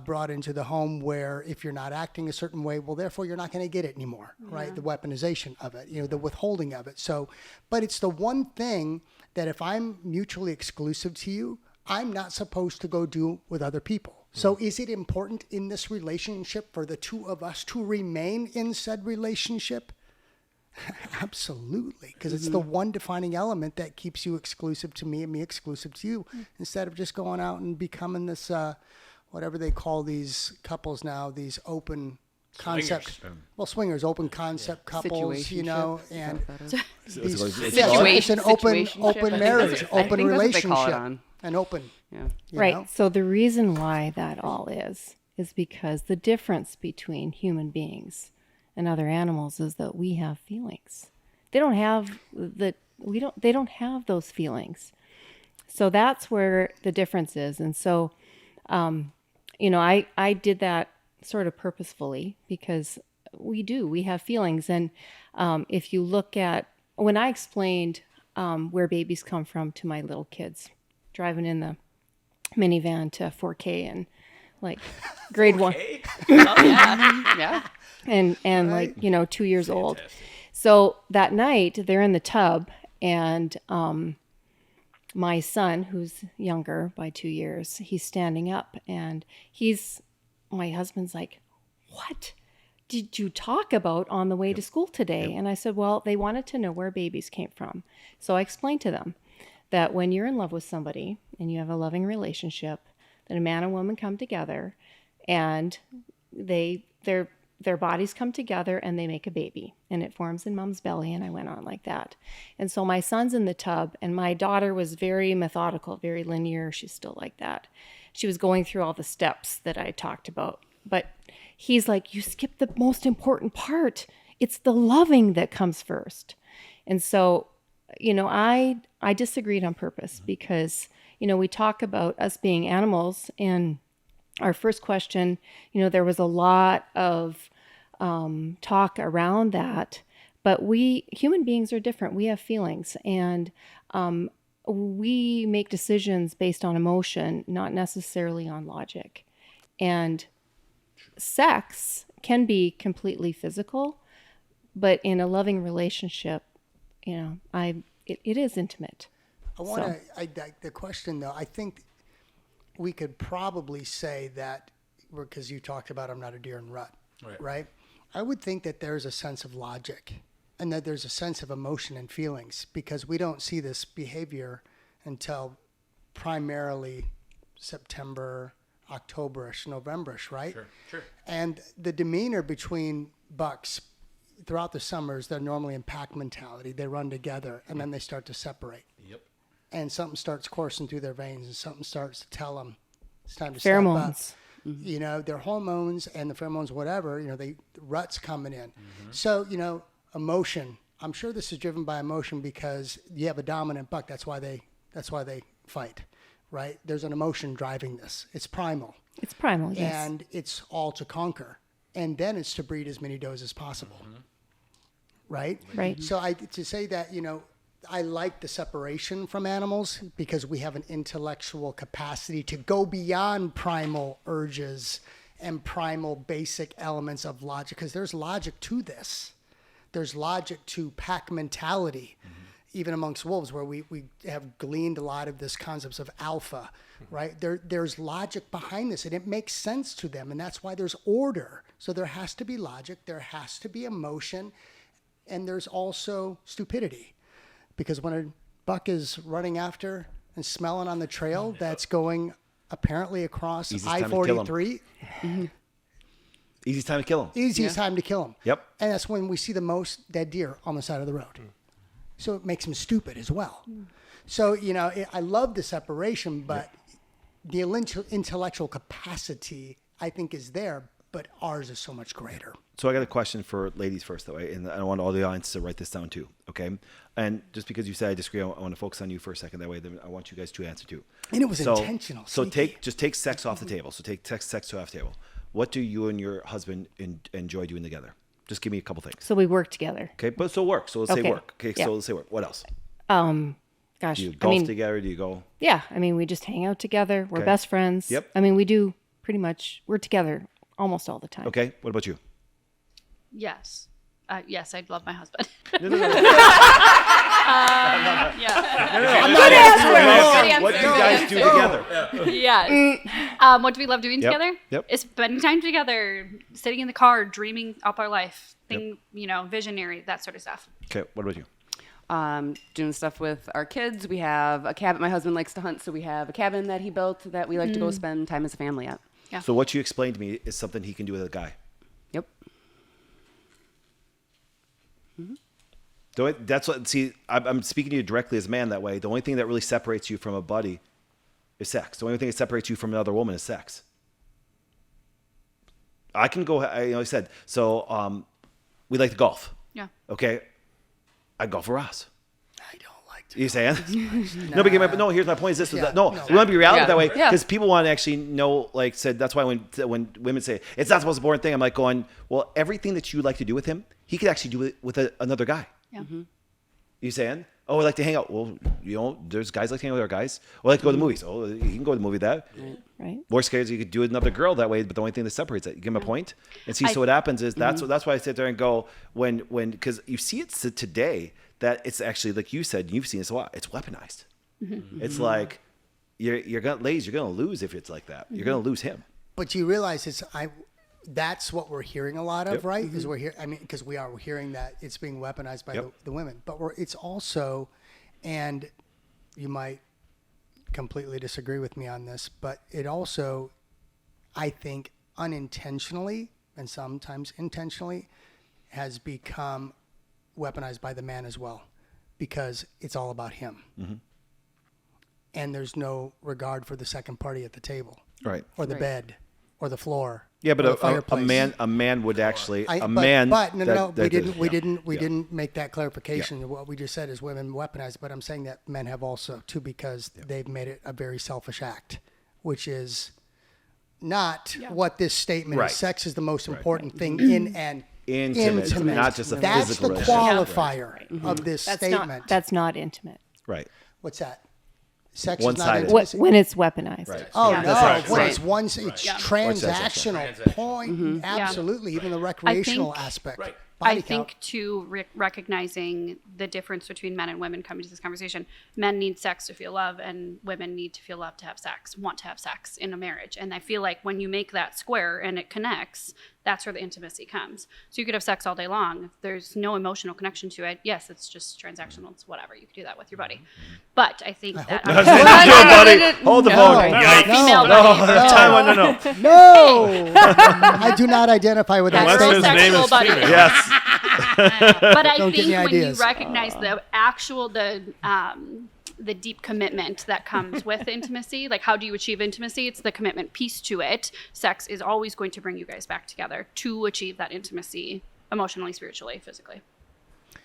brought into the home where if you're not acting a certain way, well, therefore you're not going to get it anymore, right? The weaponization of it, the withholding of it. So, but it's the one thing that if I'm mutually exclusive to you, I'm not supposed to go do with other people. So is it important in this relationship for the two of us to remain in said relationship? Absolutely, because it's the one defining element that keeps you exclusive to me and me exclusive to you, instead of just going out and becoming this, whatever they call these couples now, these open concept, swingers, open concept couples, and it's an open marriage, open relationship, an open, right. So the reason why that all is because the difference between human beings and other animals is that we have feelings. They don't have they don't have those feelings. So that's where the difference is. And so, I did that sort of purposefully because we have feelings. And if you look at, when I explained where babies come from to my little kids, driving in the minivan to 4K and like grade 1. Yeah. And right. 2 years old. So that night they're in the tub, and my son, who's younger by 2 years, he's standing up, and my husband's like, "What did you talk about on the way to school today?" And I said, well, they wanted to know where babies came from. So I explained to them that when you're in love with somebody and you have a loving relationship, that a man and woman come together, and their bodies come together and they make a baby, and it forms in mom's belly. And I went on like that. And so my son's in the tub, and my daughter was very methodical, very linear. She's still like that. She was going through all the steps that I talked about, but he's like, you skipped the most important part. It's the loving that comes first. And so, I disagreed on purpose because, we talk about us being animals, and our first question, there was a lot of talk around that, but we human beings are different. We have feelings, and we make decisions based on emotion, not necessarily on logic. And sex can be completely physical, but in a loving relationship, it is intimate. The question though, I think we could probably say that, because you talked about I'm not a deer in rut, right? I would think that there's a sense of logic and that there's a sense of emotion and feelings, because we don't see this behavior until primarily September, October-ish, November-ish, right? Sure. And the demeanor between bucks throughout the summers, they're normally in pack mentality. They run together, and then they start to separate. Yep. And something starts coursing through their veins, and something starts to tell them it's time to pheromones. Step up. Their hormones and the pheromones, whatever, the rut's coming in. So, emotion. I'm sure this is driven by emotion because you have a dominant buck. That's why they fight, right? There's an emotion driving this. It's primal. It's primal, yes. And it's all to conquer. And then it's to breed as many does as possible. Right? Right. So to say that, I like the separation from animals because we have an intellectual capacity to go beyond primal urges and primal basic elements of logic, because there's logic to this. There's logic to pack mentality, even amongst wolves, where we have gleaned a lot of this concepts of alpha, right? There's logic behind this, and it makes sense to them, and that's why there's order. So there has to be logic, there has to be emotion, and there's also stupidity. Because when a buck is running after and smelling on the trail that's going apparently across I-43. Easiest time to kill him. Easiest time to kill him. Yep. And that's when we see the most dead deer on the side of the road. So it makes him stupid as well. So, I love the separation, but the intellectual capacity, I think, is there, but ours is so much greater. So I got a question for ladies first, though, and I want all the audience to write this down too, okay? And just because you said I disagree, I want to focus on you for a second. That way, then I want you guys to answer too. And it was intentional. So take sex off the table. So take sex off the table. What do you and your husband enjoy doing together? Just give me a couple things. So we work together. Okay, but so work. So let's say Okay. work. Okay, Yeah. so let's say work. What else? Gosh, Do you I golf mean, together? Do you go? yeah. I mean, we just hang out together. We're Okay. best friends. Yep. I mean, we do pretty much. We're together almost all the time. Okay, what about you? Yes. Yes, I'd love my husband. No, no, no. Yeah. What do you guys do together? Yeah. What do we love doing Yep, together? yep. Is spending time together, sitting in the car, dreaming up our life, visionary, that sort of stuff. Okay, what about you? Doing stuff with our kids. We have a cabin. My husband likes to hunt, so we have a cabin that he built that we like to go spend time as a family at. Yeah. So what you explained to me is something he can do with a guy. Yep. That's what. See, I'm speaking to you directly as a man that way. The only thing that really separates you from a buddy is sex. The only thing that separates you from another woman is sex. I can go. I said so. We like to golf. Yeah. Okay, I golf for Ross. I don't like to. You saying? No, but here's my point. Is this? Yeah, No, no. we want to be reality Yeah. that way Yeah. because people want to actually know. Like said, that's why when women say it's not the most important thing, I'm like going, well, everything that you like to do with him, he could actually do it with another guy. Yeah. You saying? Oh, we like to hang out. Well, there's guys like to hang out with our guys. We like to go to the movies. Oh, you can go to the movie that. Right. Worst case, you could do it with another girl that way, but the only thing that separates it, you give them a point. And see, so what happens is that's why I sit there and go when because you see it today that it's actually like you said, you've seen this a lot. It's weaponized. It's like you're gonna lose if it's like that. You're gonna lose him. But you realize that's what we're hearing a lot of, Yep. right? Is we're because we're hearing that it's being weaponized by Yep. the women, but it's also, and you might completely disagree with me on this, but it also, I think, unintentionally and sometimes intentionally, has become weaponized by the man as well, because it's all about him, and there's no regard for the second party at the table, Right. or the bed, or the floor. Yeah, but or the a fireplace. man would actually But that- we yeah. didn't make that clarification. What we just said is women weaponize, but I'm saying that men have also too, because they've made it a very selfish act, which is not what this statement Right. is. Sex is the most important thing in an Intimate, not just a That's physical the relationship. qualifier of this statement. That's not intimate. Right. What's that? Sex is One-sided. not What, intimacy. when it's weaponized. Right. Oh Yeah. no! That's right. When Right. it's one, it's transactional. Point. Absolutely, even the recreational aspect. Right. I Body think count. too, recognizing the difference between men and women coming to this conversation. Men need sex to feel love, and women need to feel love to have sex, want to have sex in a marriage. And I feel like when you make that square and it connects, that's where the intimacy comes. So you could have sex all day long. If there's no emotional connection to it, yes, it's just transactional. It's whatever. You could do that with your buddy. But I think that Hold the No. phone. female No. buddy. No. No, I do not identify with that Unless his statement. name is buddy. female. Yes. But I Don't give think me when ideas. you recognize the deep commitment that comes with intimacy, like how do you achieve intimacy? It's the commitment piece to it. Sex is always going to bring you guys back together to achieve that intimacy emotionally, spiritually, physically.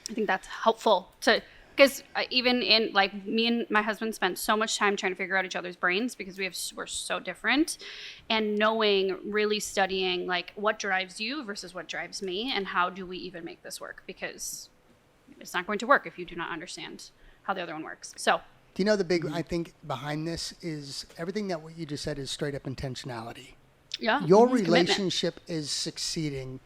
I think that's helpful to, because even in like me and my husband spent so much time trying to figure out each other's brains because we're so different, and knowing, really studying like what drives you versus what drives me, and how do we even make this work, because it's not going to work if you do not understand how the other one works. So Do you know the big, I think, behind this is everything that what you just said is straight up intentionality. yeah, Your it's commitment. relationship is succeeding.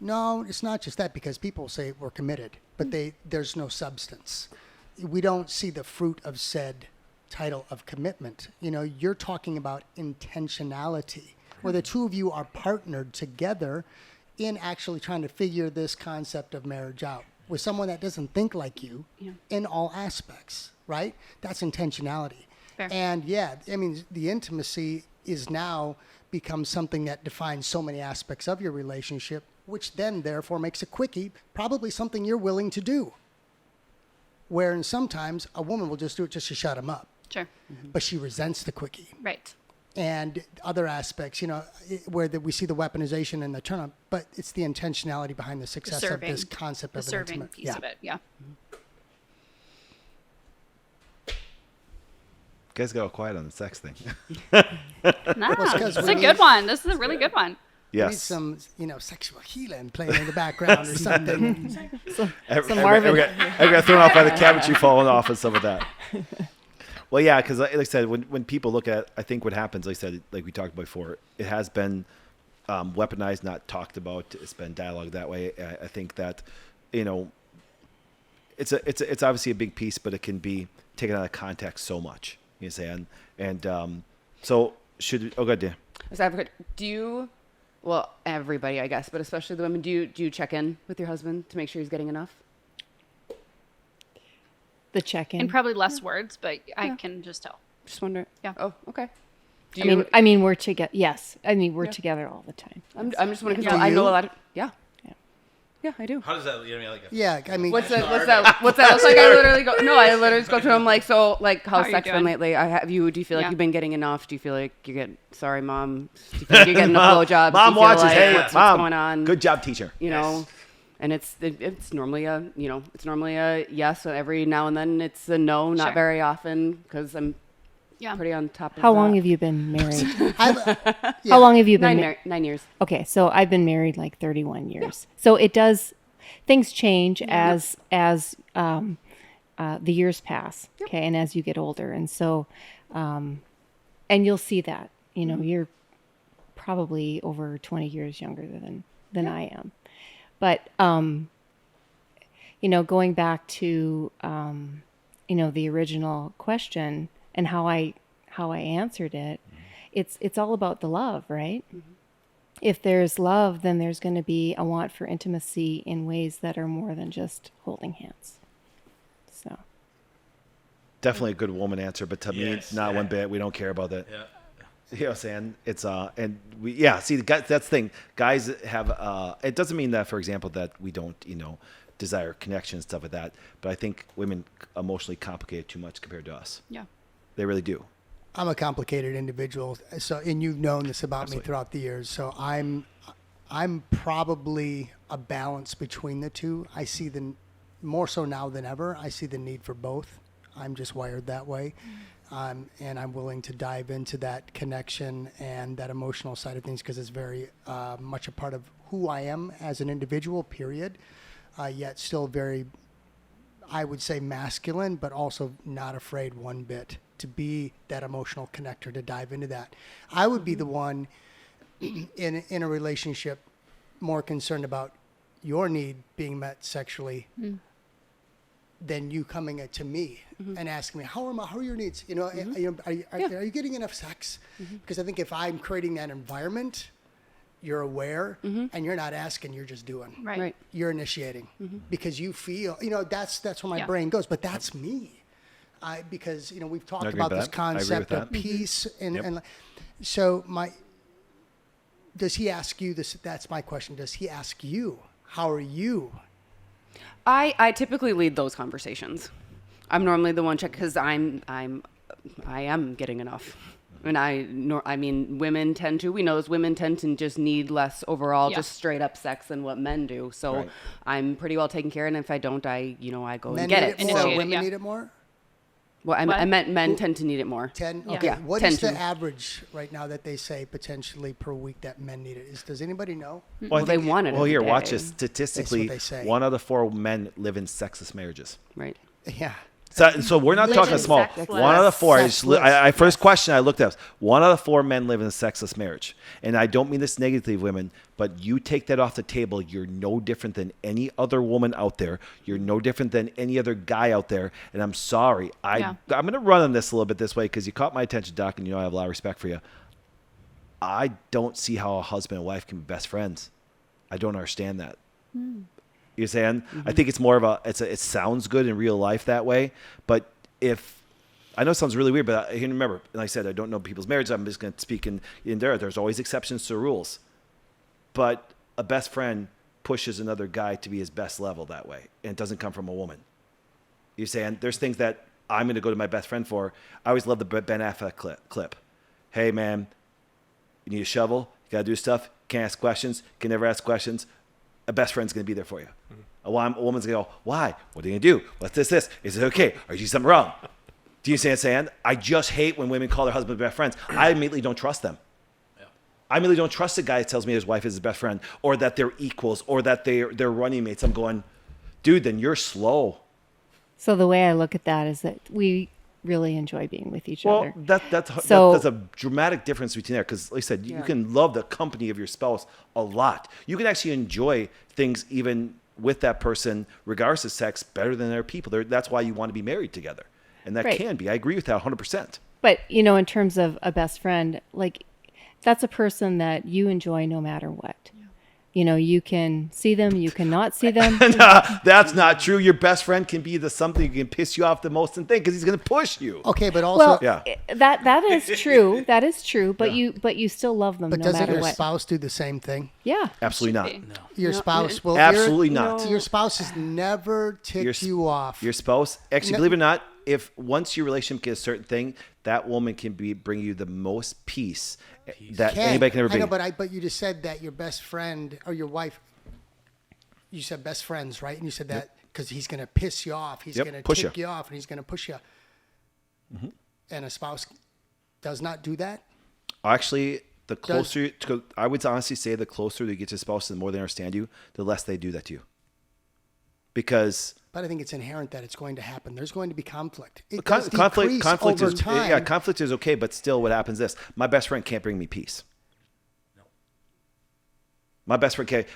No, it's not just that, because people say we're committed, but there's no substance. We don't see the fruit of said title of commitment. You're talking about intentionality, where the two of you are partnered together in actually trying to figure this concept of marriage out with someone that doesn't think like you in all aspects, right? That's intentionality. Fair. And the intimacy is now become something that defines so many aspects of your relationship, which then therefore makes a quickie probably something you're willing to do. Whereas sometimes a woman will just do it just to shut him up, Sure. but she resents the quickie. Right. And other aspects, where we see the weaponization and the turn on, but it's the intentionality behind the success serving. of this concept The of an serving intimate. piece of it. Yeah. You guys got all quiet on the sex thing. No, 'cause it's we a good one. This is a really good one. We need Yes. some, sexual healing playing in the background or something. Some Marvin. I got thrown off by the cabinetry falling off and stuff like that. Well, yeah, because like I said, when people look at, I think what happens, like I said, like we talked about before, it has been weaponized, not talked about. It's been dialogue that way. I think that, it's obviously a big piece, but it can be taken out of context so much. You say, and so should go ahead, Dan. Do you? Well, everybody, I guess, but especially the women. Do you check in with your husband to make sure he's getting enough? The check-in. And probably less words, but I can just tell. Just wonder. Yeah. Oh, okay. I mean, we're together. Yes. I mean, we're together all the time. I'm just wondering because Do I know you? a lot of. Yeah, I do. How does that? You know, like a, Yeah, I mean, What's that look like? I literally just go to him like, so like, how's How are you sex been doing? lately? Do you feel like Yeah. you've been getting enough? Do you feel like you get, sorry, mom, do you feel like you're getting a blowjob? Mom Do you feel watches. like, Hey, what's Mom, going on? good job, teacher. And it's normally a, yes, and every now and then it's a no, not Sure. very often because I'm Yeah. pretty on top of How that. long have you been married? yeah. How long have you been 9 years. Okay, so I've been married like 31 years. So it does, things change as the years pass. Okay, and as you get older, and so, and you'll see that. You're probably over 20 years younger than I am, but going back to the original question and how I answered it, it's all about the love, right? If there's love, then there's going to be a want for intimacy in ways that are more than just holding hands. So Definitely a good woman answer, but to me, Yes, not yeah. one bit. We don't care about that. yeah. You know what I'm saying? It's and we see the guys, that's the thing. Guys have it doesn't mean that, for example, that we don't desire connection and stuff like that. But I think women emotionally complicate it too much compared to us. Yeah. They really do. I'm a complicated individual, and you've known this about me throughout the years. So I'm probably a balance between the two. I see more so now than ever. I see the need for both. I'm just wired that way, and I'm willing to dive into that connection and that emotional side of things because it's very much a part of who I am as an individual. Period. Yet still very, I would say, masculine, but also not afraid one bit to be that emotional connector, to dive into that. I would be the one in a relationship more concerned about your need being met sexually than you coming to me and asking me, how are your needs? Are you getting enough sex? Because I think if I'm creating that environment, you're aware and you're not asking, you're just doing. Right. You're initiating because you feel, that's where my Yeah. brain goes. But that's me. Because we've talked I agree about with this that. I agree with concept of that. peace Yep. and so does he ask you this? That's my question. Does he ask you, how are you? I typically lead those conversations. I'm normally the one check because I am getting enough. And women tend to, we know as women tend to just need less overall, Yeah. just straight up sex than what men do. So Right. I'm pretty well taken care of. And if I don't, I go Men and get need it. it more. So, Initiate it, Women yeah. need it more. well, I What? meant men tend to need it more. 10. Yeah. Okay. Yeah, What 10 is the to- average right now that they say potentially per week that men need it? Does anybody know? Well, they want it Well, every here, watch day. this. Statistically, they say. 1 out of 4 men live in sexless marriages. Right. Yeah. So we're not Live talking in small. sexless. 1 out of 4. Sexless. I first question I looked at 1 out of 4 men live in a sexless marriage, and I don't mean this negatively, women. But you take that off the table, you're no different than any other woman out there. You're no different than any other guy out there. And I'm sorry, Yeah. I'm going to run on this a little bit this way because you caught my attention, Doc, and I have a lot of respect for you. I don't see how a husband and wife can be best friends. I don't understand that. You're saying? I think it's more of it sounds good in real life that way, but if I know it sounds really weird, but I remember, like I said, I don't know people's marriages. I'm just going to speak in there. There's always exceptions to rules, but a best friend pushes another guy to be his best level that way, and it doesn't come from a woman. You're saying there's things that I'm going to go to my best friend for. I always love the Ben Affleck clip. Hey man, you need a shovel. You got to do stuff. Can't ask questions. Can never ask questions. A best friend's going to be there for you. A woman's going to go, why? What are you going to do? What's this? Is it okay? Are you doing something wrong? Do you understand what I'm saying? I just hate when women call their husbands best friends. I immediately don't trust them. Yeah. I really don't trust a guy that tells me his wife is his best friend, or that they're equals, or that they're running mates. I'm going, dude, then you're slow. So the way I look at that is that we really enjoy being with each Well, other. that's So- a dramatic difference between there. Because, like I said, you can love the company of your spouse a lot. You can actually enjoy things even with that person, regardless of sex, better than other people. That's why you want to be married together, and that Right. can be. I agree with that 100%. But, you know, in terms of a best friend, like that's a person that you enjoy no matter what. You know, you can see them, you cannot see them. That's not true. Your best friend can be the something that can piss you off the most and thing because he's going to push you. Okay, but also, Well, Yeah. that is true. That is true. But you still love them but no doesn't matter your what. spouse do the same thing? Yeah. Absolutely not. Should be. Your spouse will. Absolutely not. Your spouse has never ticked you off. Your spouse, actually, No. believe it or not, if once your relationship gets a certain thing, that woman can bring you the most peace that Can. anybody can ever I bring. know, but you just said that your best friend or your wife. You said best friends, right? And you said that because he's going to piss you off. He's Yep, going to push tick you. you off, and he's going to push you. And a spouse does not do that. Actually, the closer I would honestly say the closer you get to your spouse, the more they understand you, the less they do that to you. Because But I think it's inherent that it's going to happen. There's going to be conflict. It con- does conflict decrease over is time. yeah, conflict is okay, but still, what happens is my best friend can't bring me peace. My best friend can't.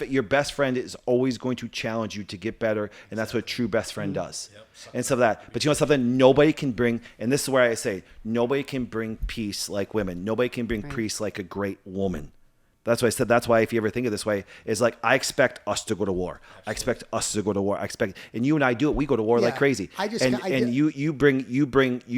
Your best friend is always going to challenge you to get better, and that's what a true best friend does. And stuff like that. But you know something? Nobody can bring, and this is where I say, nobody can bring peace like women. Nobody can bring peace like a great woman. That's why I said. That's why if you ever think of it this way, it's like I expect us to go to war. I expect us to go to war. And you and I do it. We go to war like Yeah. crazy. I You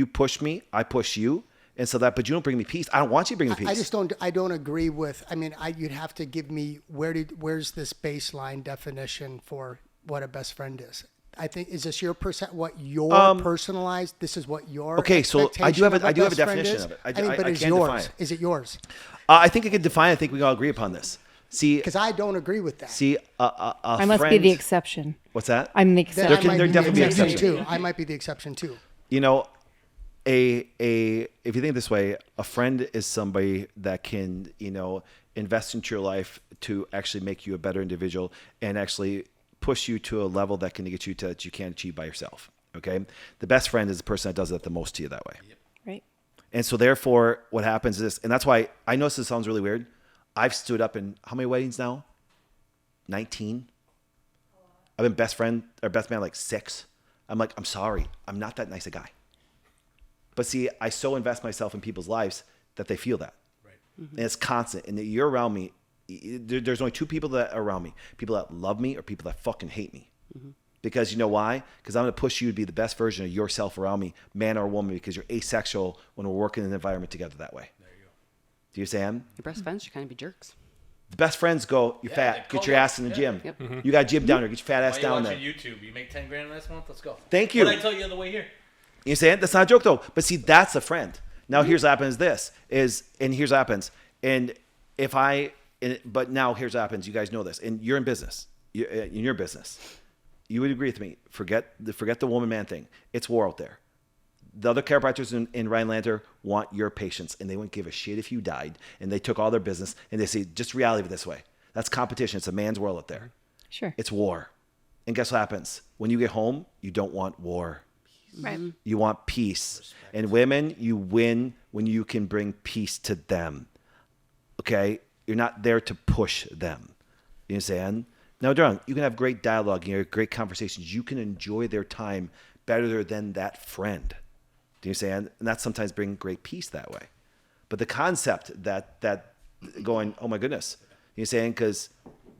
push me. I push you. And so but you don't bring me peace. I don't want you to bring me peace. I don't agree with. I mean, you'd have to give me where's this baseline definition for what a best friend is. I think is this your personalized? This is what your Okay, so I do have a expectation of best friend definition is? of it. But I is can define yours? it. Is it yours? I think I can define. I think we can all agree upon this. See, Because I don't agree with that. I must be the exception. What's that? I'm the Then exception. I might there be definitely the be exception exceptions. too. I might be the exception too. You know, if you think this way, a friend is somebody that can, invest into your life to actually make you a better individual and actually push you to a level that can get you to that you can't achieve by yourself. Okay, the best friend is the person that does that the most to you that way. Right. And so therefore, what happens is, and that's why I know this sounds really weird. I've stood up in how many weddings now? 19. I've been best man like 6. I'm like, I'm sorry, I'm not that nice a guy. But see, I so invest myself in people's lives that they feel that. Right. And it's constant. And you're around me. There's only 2 people that are around me. People that love me or people that fucking hate me. Because you know why? Because I'm going to push you to be the best version of yourself around me, man or woman, because you're asexual when we're working in an environment together that way. There you go. Do you understand? Your best friends should kind of be jerks. The best friends go, you're fat, they get your call ass in the gym. Yep. You got gym down there, get your fat ass Why down you there. watching YouTube? You make $10,000 last month. Let's go. Thank you. What did I tell you on the way here? You understand? That's not a joke though. But see, that's a friend. Now here's what happens here's what happens. But now here's what happens. You guys know this. And you're in business. In your business. You would agree with me. Forget the woman man thing. It's war out there. The other chiropractors in Rhinelander want your patience, and they wouldn't give a shit if you died. And they took all their business, and they say, just reality of it this way. That's competition. It's a man's world out there. Sure. It's war. And guess what happens? When you get home, you don't want war. Right. You want peace. And women, you win when you can bring peace to them. Okay? You're not there to push them. You understand? Now, John, you can have great dialogue, great conversations. You can enjoy their time better than that friend. Do you understand? And that sometimes brings great peace that way. But the concept that going, oh my goodness, you understand? Because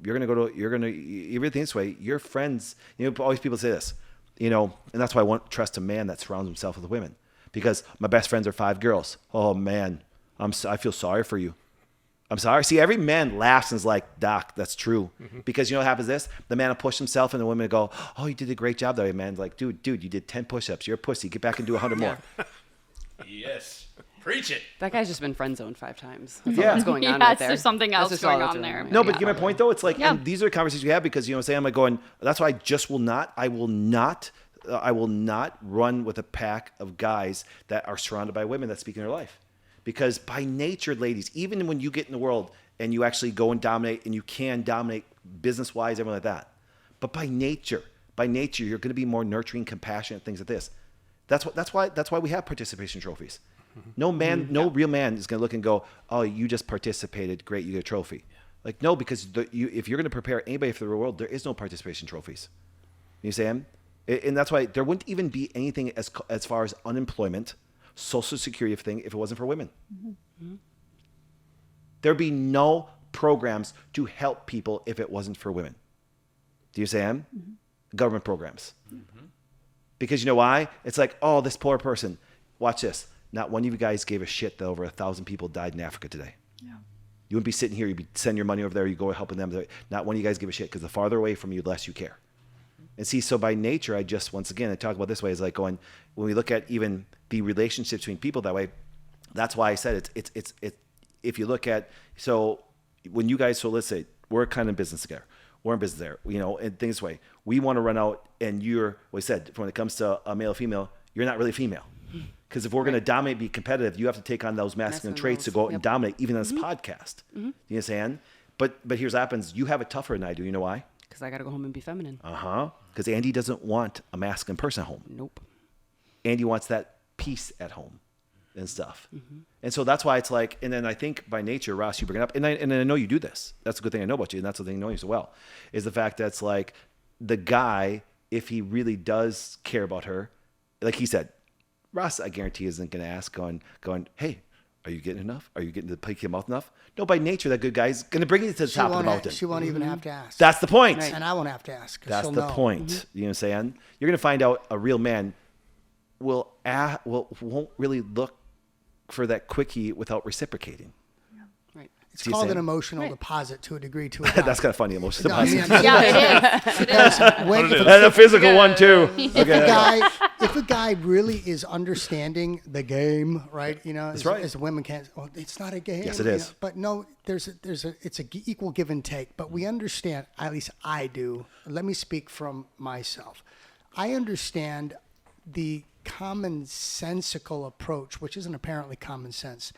everything this way, your friends, always people say this, and that's why I want to trust a man that surrounds himself with women. Because my best friends are 5 girls. Oh man, I feel sorry for you. I'm sorry. See, every man laughs and is like, Doc, that's true. Because you know what happens this? The man will push himself and the women go, oh, you did a great job there, man. Like, dude, you did 10 push-ups. You're a pussy. Get back and do 100 more. Yes. Preach it. That guy's just been friend zoned 5 times. That's Yeah. all that's going on Yes, right there. there's something That's else just all going that's on really there. going No, on. but you get my point though. It's like, Yeah. and these are the conversations we have because, you know what I'm saying? I'm like going, that's why I will not run with a pack of guys that are surrounded by women that speak in their life. Because by nature, ladies, even when you get in the world and you actually go and dominate, and you can dominate business-wise, everything like that, but by nature, you're going to be more nurturing, compassionate, things like this. That's why we have participation trophies. No man, no real man is going to look and go, "Oh, you just participated, great, you get a trophy." Like, no, because if you're going to prepare anybody for the world, there is no participation trophies. You understand? And that's why there wouldn't even be anything as far as unemployment, social security thing if it wasn't for women. There'd be no programs to help people if it wasn't for women. Do you understand? Government programs. Because you know why? It's like, oh, this poor person. Watch this. Not one of you guys gave a shit that over 1,000 people died in Africa today. Yeah. You wouldn't be sitting here. You'd be sending your money over there. You go helping them. Not one of you guys give a shit, because the farther away from you, the less you care. And see, so by nature, I talk about this way, is like going, when we look at even the relationships between people that way, that's why I said it's if you look at, so when you guys, so let's say we're kind of in business together. We're in business there, and things this way. We want to run out, and we said, when it comes to a male or female, you're not really female. Because if we're going to dominate, be competitive, you have to take on those masculine traits to go out and dominate, even on this podcast. You understand? But here's what happens. You have it tougher than I do. You know why? Because I got to go home and be feminine. Because Andy doesn't want a masculine person at home. Nope. Andy wants that peace at home and stuff. And so that's why it's like, and then I think by nature, Ross, you bring it up, and I know you do this. That's a good thing I know about you, and that's the thing I know you so well, is the fact that it's like the guy, if he really does care about her, like he said, Ross, I guarantee, isn't going to ask, going, hey, are you getting enough? Are you getting to pick your mouth enough? No, by nature, that good guy's going to bring you to the top of the mountain. She won't even have to ask. That's the point. Right. And I won't have to ask. That's the point. You know what I'm saying? You're going to find out a real man won't really look for that quickie without reciprocating. Right. It's called an emotional deposit to a degree. That's kind of funny, emotional deposit. Yeah, it is. And a physical one too. If a guy really is understanding the game, right? That's right. As women can't. Well, it's not a game. Yes, it is. But no, it's a equal give and take. But we understand. At least I do. Let me speak from myself. I understand the commonsensical approach, which isn't apparently common sense,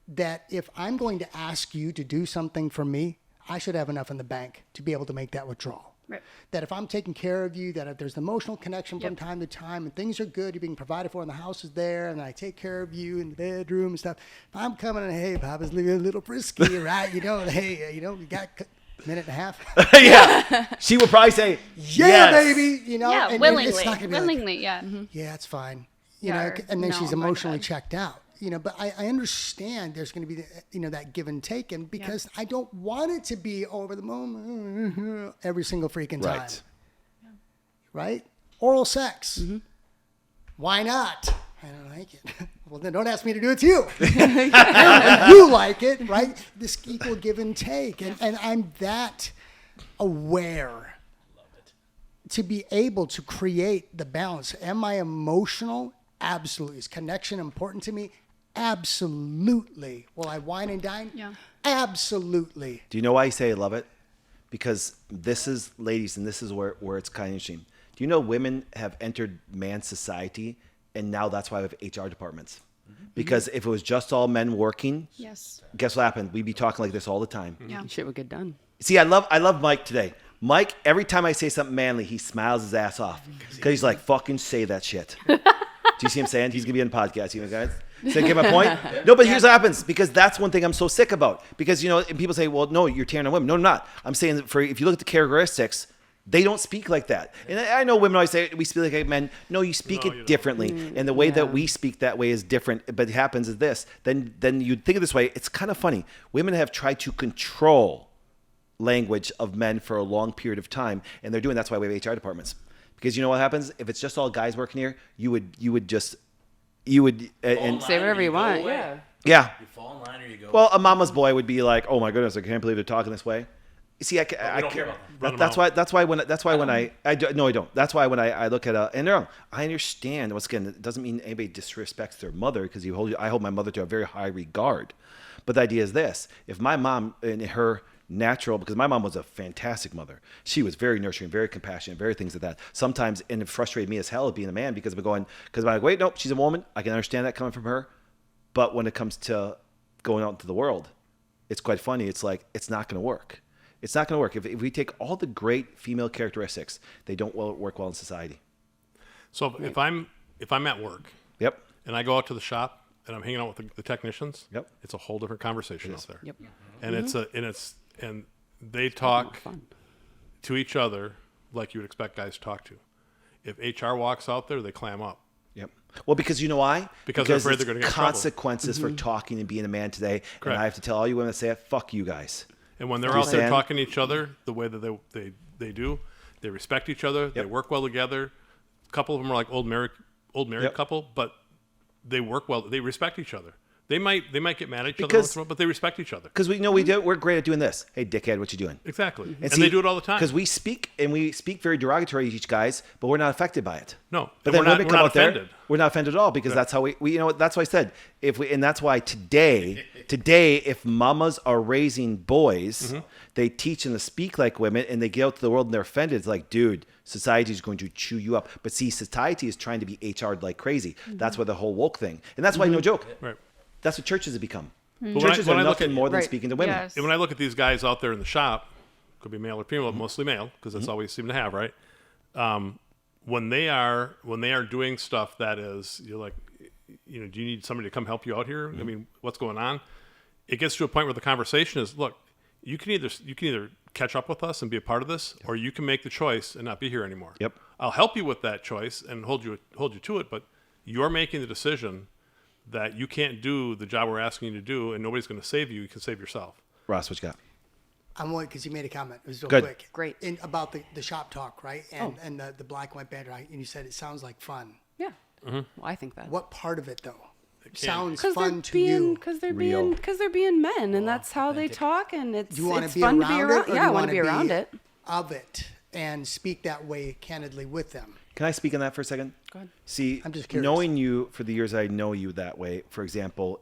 that if I'm going to ask you to do something for me, I should have enough in the bank to be able to make that withdrawal. Right. That if I'm taking care of you, that if there's an emotional connection from time to time and things are good, you're being provided for and the house is there and I take care of you in the bedroom and stuff. If I'm coming and, hey, Papa's living a little frisky, right? Hey, we got a minute and a half. Yeah. She would probably say, yeah, yes. baby. Yeah, and willingly. it's not gonna be Willingly, like, yeah, it's fine. Yeah, And then no, she's I'm going to emotionally bed. checked out. But I understand there's going to be that give and take, and because I don't want it to be over the moment every single freaking time. Right? Oral sex. Why not? I don't like it. Well, then don't ask me to do it to you. You like it, right? This equal give and take, and I'm that aware to be able to create the balance. Am I emotional? Absolutely. Is connection important to me? Absolutely. Will I wine and dine? Yeah. Absolutely. Do you know why I say I love it? Because this is, ladies, and this is where it's kind of interesting. Do you know women have entered man's society, and now that's why we have HR departments? Because if it was just all men working, Yes. guess what happened? We'd be talking like this all the time. Yeah. Shit would get done. See, I love Mike today. Mike, every time I say something manly, he smiles his ass off. Because he's like, fucking say that shit. Do you see him saying? He's going to be on the podcast, you know, guys? So you get my point? No, but here's what happens. Because that's one thing I'm so sick about. Because, and people say, well, no, you're tearing on women. No, I'm not. I'm saying that if you look at the characteristics, they don't speak like that. And I know women always say, we speak like men. No, you speak it differently. And the way that we speak that way is different. But it happens is this. Then you'd think of this way. It's kind of funny. Women have tried to control language of men for a long period of time. And they're doing, that's why we have HR departments. Because you know what happens? If it's just all guys working here, you would and Say whatever you want. Yeah. yeah. You fall in line or you go. Well, a mama's boy would be like, "Oh my goodness, I can't believe they're talking this way." You see, I don't care about them. that's why when I don't. That's why when I look at and they're wrong. I understand. Once again, it doesn't mean anybody disrespects their mother because I hold my mother to a very high regard. But the idea is this: if my mom and her natural, because my mom was a fantastic mother. She was very nurturing, very compassionate, very things like that. Sometimes, and it frustrated me as hell being a man because I'm like, wait, nope, she's a woman. I can understand that coming from her. But when it comes to going out into the world, it's quite funny. It's like, it's not going to work. It's not going to work. If we take all the great female characteristics, they don't work well in society. So if I'm at work, Yep. and I go out to the shop and I'm hanging out with the technicians, Yep. it's a whole different conversation out there. Yep. And they talk to each other like you would expect guys to talk to. If HR walks out there, they clam up. Yep. Well, because you know why? Because they're afraid it's they're gonna get in trouble. consequences for talking and being a man today. Correct. And I have to tell all you women that say it, fuck you guys. And when they're out there Understand? talking to each other the way that they do, they respect each other. They work well together. A couple of them are like old married Yep. couple, but they work well. They respect each other. They might get mad at each other Because- once in a while, but they respect each other. Because we're great at doing this. Hey, dickhead, what you doing? Exactly. And see, they do it all the time. Because we speak very derogatory to each guys, but we're not affected by it. No. But And then we're women not come out offended. there, we're not offended at all because that's how we you know what, that's why I said and that's why today if mamas are raising boys, they teach them to speak like women and they get out to the world and they're offended. It's like, dude, society is going to chew you up. But see, society is trying to be HR'd like crazy. That's why the whole woke thing. And that's why, no joke. Right. That's what churches have become. But Churches when are I look nothing at- more than Right. speaking to women. Yes. And when I look at these guys out there in the shop, could be male or female, but mostly male, because that's all we seem to have, right? When they are doing stuff that is, you're like, do you need somebody to come help you out here? I mean, what's going on? It gets to a point where the conversation is, look, you can either catch up with us and be a part of this, or you can make the choice and not be here anymore. Yep. I'll help you with that choice and hold you to it, but you're making the decision that you can't do the job we're asking you to do, and nobody's going to save you. You can save yourself. Ross, what you got? I'm only because you made a comment. It was real Good. quick. Great. About the shop talk, right? And the black and white banter. And you said it sounds like fun. Yeah. Well, I think that. What part of it though can sounds Because fun to you? Because they're Real. being men, and that's how they talk, and it's You want it's to be fun around to be it, around. or do Yeah, you I want wanna to be around it. of it and speak that way candidly with them. Can I speak on that for a second? Go ahead. See, I'm just curious. knowing you for the years I know you that way, for example,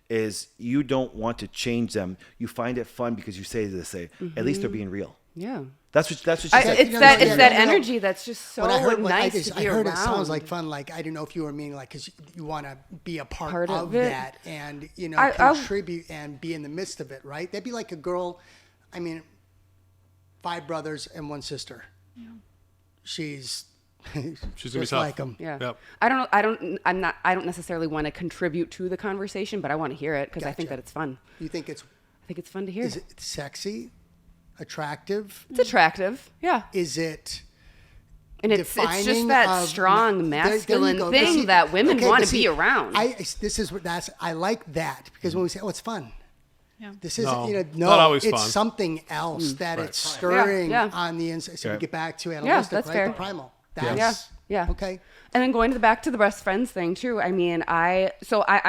is you don't want to change them. You find it fun because you say this, at least they're being real. Yeah. That's what she said. It's No, that no, it's yeah, that no, no. energy that's just so When I heard, nice to be I heard around. it sounds like fun. Like I didn't know if you were meaning like because you want to be a part of it. that and I- contribute and be in the midst of it, right? That'd be like a girl. I mean, 5 brothers and 1 sister. She's She's gonna be just tough. like them. Yeah. Yep. I don't necessarily want to contribute to the conversation, but I want to hear it because I think Gotcha. that it's fun. You think it's I think it's fun to hear. is it sexy, attractive? It's attractive. Yeah. Is it? And it's defining just that of- strong there you masculine go. But thing see- that women okay, want but to be see, around. I like that because when we say, "Oh, it's fun," Yeah. this isn't. No, No, not always it's fun. something else that it's stirring Yeah. on the inside. So we Right. get back to animalistic, that's right? fair. The primal. Yeah. That's Yeah. okay. And then going back to the best friends thing too. I mean, I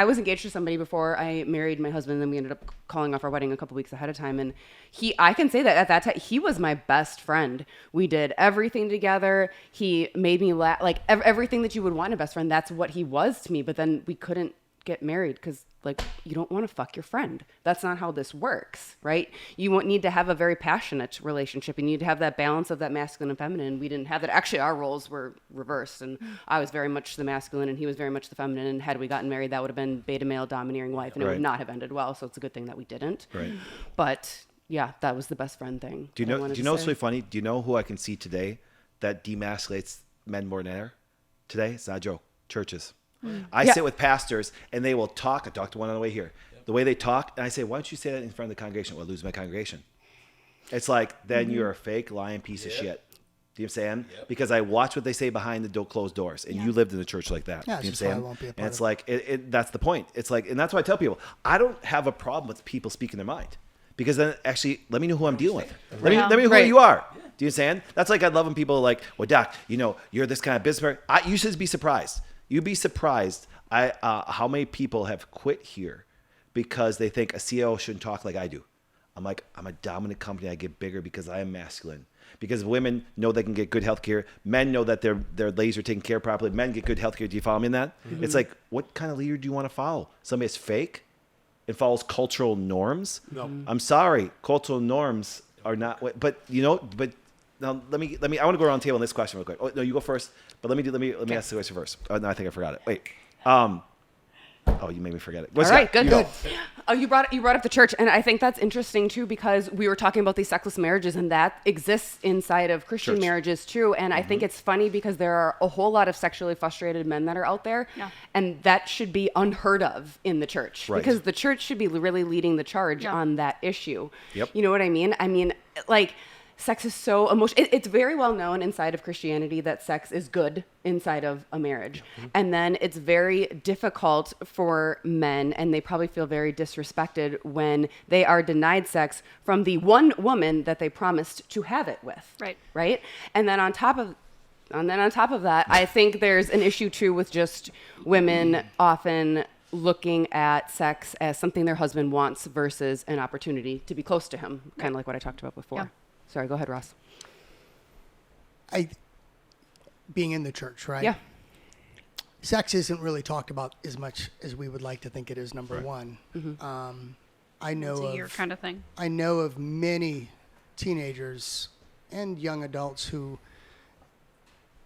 was engaged to somebody before I married my husband. And then we ended up calling off our wedding a couple weeks ahead of time. And I can say that at that time, he was my best friend. We did everything together. He made me laugh, like everything that you would want in a best friend. That's what he was to me. But then we couldn't get married because like you don't want to fuck your friend. That's not how this works, right? You won't need to have a very passionate relationship. You need to have that balance of that masculine and feminine. We didn't have that. Actually, our roles were reversed, and I was very much the masculine, and he was very much the feminine. And had we gotten married, that would have been beta male domineering wife, and it Right. would not have ended well. So it's a good thing that we didn't. Right. But yeah, that was the best friend thing. Do you that I know? wanted Do you to know what's say. really funny? Do you know who I can see today that demasculates men more than ever? Today, it's not a joke. Churches. I Yeah. sit with pastors and they will talk. I talked to one on the way here. The way they talk, and I say, "Why don't you say that in front of the congregation?" Well, I lose my congregation. It's like then you're a fake lying piece of shit. Do you know what I'm saying? Because I watch what they say behind the closed doors, and you lived in a church like that. Yeah, you know it's what I'm just why I saying? won't be a And part it's of it. like that's the point. It's like, and that's why I tell people I don't have a problem with people speaking their mind because then actually let me know who I'm dealing with. Let me know who Right. you are. Do you understand? That's like I love when people are like, "Well, Doc, you're this kind of business." You should be surprised. You'd be surprised how many people have quit here because they think a CEO shouldn't talk like I do. I'm like, I'm a dominant company. I get bigger because I am masculine. Because women know they can get good health care. Men know that their ladies are taken care of properly. Men get good health care. Do you follow me in that? It's like, what kind of leader do you want to follow? Somebody that's fake and follows cultural norms? No. I'm sorry. Cultural norms are not, but now let me, I want to go around the table on this question real quick. Oh, no, you go first, but let me ask the question first. Oh, no, I think I forgot it. Wait. Oh, you made me forget it. All right, good. You go. Oh, you brought up the church, and I think that's interesting too, because we were talking about these sexless marriages, and that exists inside of Christian Church. marriages too. And I think it's funny because there are a whole lot of sexually frustrated men that are out there, and that should be unheard of in the church, Right. because the church should be really leading the charge on that issue. Yep. You know what I mean? I mean, like, sex is so emotional. It's very well known inside of Christianity that sex is good inside of a marriage. And then it's very difficult for men, and they probably feel very disrespected when they are denied sex from the one woman that they promised to have it with. Right. Right? And then on top of that, I think there's an issue too with just women often looking at sex as something their husband wants versus an opportunity to be close to him, kind of like what I talked about before. Yeah. Sorry, go ahead, Ross. Being in the church, right? Yeah. Sex isn't really talked about as much as we would like to think it is. Number Right. one. I It's know a year of kind of thing. I know of many teenagers and young adults who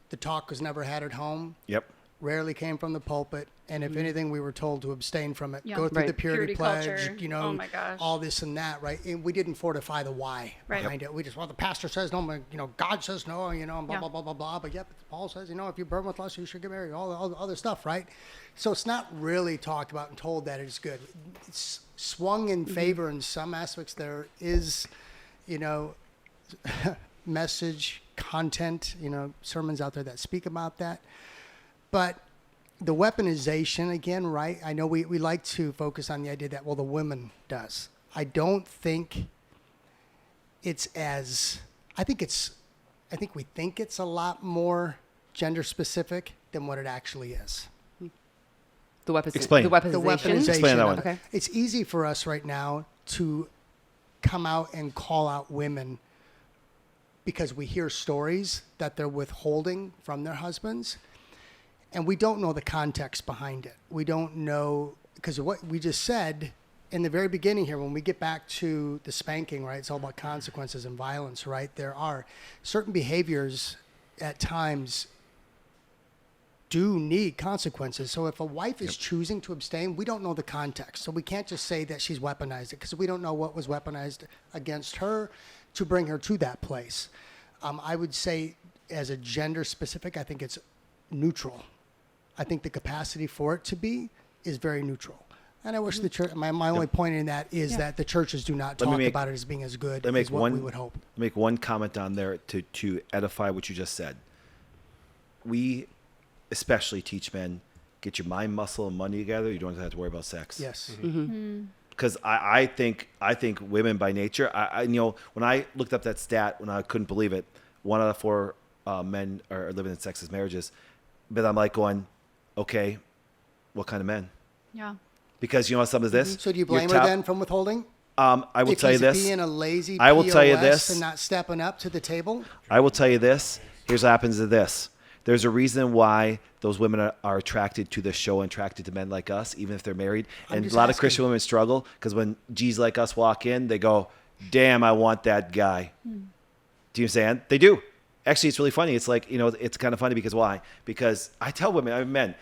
the talk was never had at home, Yep. rarely came from the pulpit, and if anything, we were told to abstain from it. Yeah. Go through Right. the purity pledge, culture. you know, Oh my gosh. all this and that, right? And we didn't fortify the why Right. behind it. We just, well, the pastor says no, you know, God says no, you know, blah, Yeah. blah, blah, blah, blah. But yep, Paul says, you know, if you burn with lust, you should get married, all the other stuff, right? So it's not really talked about and told that it's good. It's swung in favor in some aspects. There is, you know, message, content, you know, sermons out there that speak about that. But the weaponization, again, right? I know we like to focus on the idea that, well, the woman does. I don't think it's as, I think we think it's a lot more gender specific than what it actually is. Explain. The The weaponization. weaponization. Explain that of one. it. Okay. It's easy for us right now to come out and call out women because we hear stories that they're withholding from their husbands, and we don't know the context behind it. We don't know, because what we just said in the very beginning here, when we get back to the spanking, right? It's all about consequences and violence, right? There are certain behaviors at times do need consequences. So if a wife is choosing to abstain, we don't know the context. So we can't just say that she's weaponized it, because we don't know what was weaponized against her to bring her to that place. I would say, as a gender specific, I think it's neutral. I think the capacity for it to be is very neutral. And I wish the church, my only point in that is that the churches do not Let me talk make- about it as being as good Let me as make what one. we would hope. Make one comment on there to edify what you just said. We especially teach men, get your mind, muscle, and money together. You don't have to worry about sex. Yes. Because I think women by nature. I you know, when I looked up that stat, when I couldn't believe it, 1 out of 4 men are living in sexless marriages. But I'm like going, okay, what kind of men? Yeah. Because you know what some of this. So do you Your blame her top- then from withholding? I will If tell you he's this. being a lazy I will tell you POS this. and not stepping up to the table? I will tell you this. Here's what happens to this. There's a reason why those women are attracted to the show and attracted to men like us, even if they're married. I'm And a just lot of asking. Christian women struggle because when G's like us walk in, they go, damn, I want that guy. Do you understand? They do. Actually, it's really funny. It's like, you know, it's kind of funny because why? Because I tell women, I mean, men,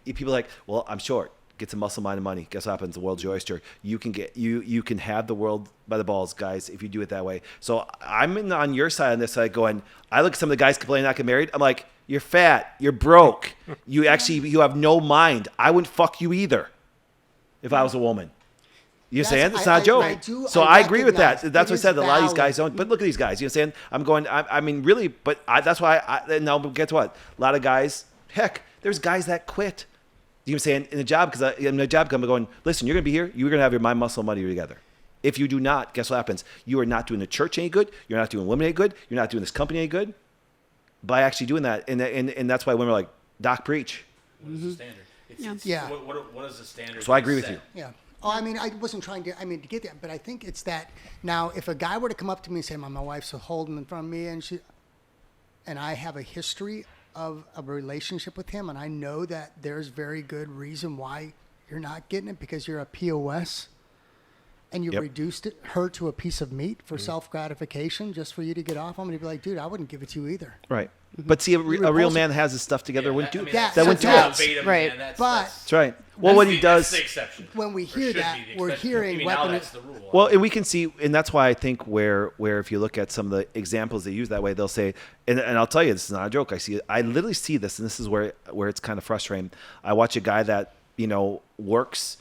people are like, well, I'm short. Get some muscle, mind, and money. Guess what happens? The world's your oyster. You can have the world by the balls, guys, if you do it that way. So I'm on your side on this side going, I look at some of the guys complaining not getting married. I'm like, you're fat. You're broke. You have no mind. I wouldn't fuck you either if I was a woman. You understand? It's not a joke. So I agree with that. recognize That's what I it said. is A lot of these valid. guys don't. But look at these guys. You understand? I'm going, I mean, really, but that's why now, but guess what? A lot of guys, heck, there's guys that quit. You know what I'm saying? In a job, because in a job, I'm going, listen, you're going to be here. You're going to have your mind, muscle, and money together. If you do not, guess what happens? You are not doing the church any good. You're not doing women any good. You're not doing this company any good by actually doing that. And that's why women are like, Doc, preach. What is the standard? It's, Yeah. What is the standard? So I agree with set? you. Yeah. Oh, I mean, I wasn't trying to, to get that, but I think it's that now if a guy were to come up to me and say, my wife's holding in front of me and I have a history of a relationship with him and I know that there's very good reason why you're not getting it because you're a POS and you reduced her to a piece of meat for self-gratification just for you to get off, I'm going to be like, dude, I wouldn't give it to you either. Right. But see, a real man has his stuff together. Wouldn't do that. that. Wouldn't do That's it. Right. But That's right. Well, what he That's does. the exception. when we Or hear should that, be the we're exception. hearing Maybe now weapon. that's the rule. Well, and we can see, and that's why I think where if you look at some of the examples they use that way, they'll say, and I'll tell you, this is not a joke. I literally see this, and this is where it's kind of frustrating. I watch a guy that works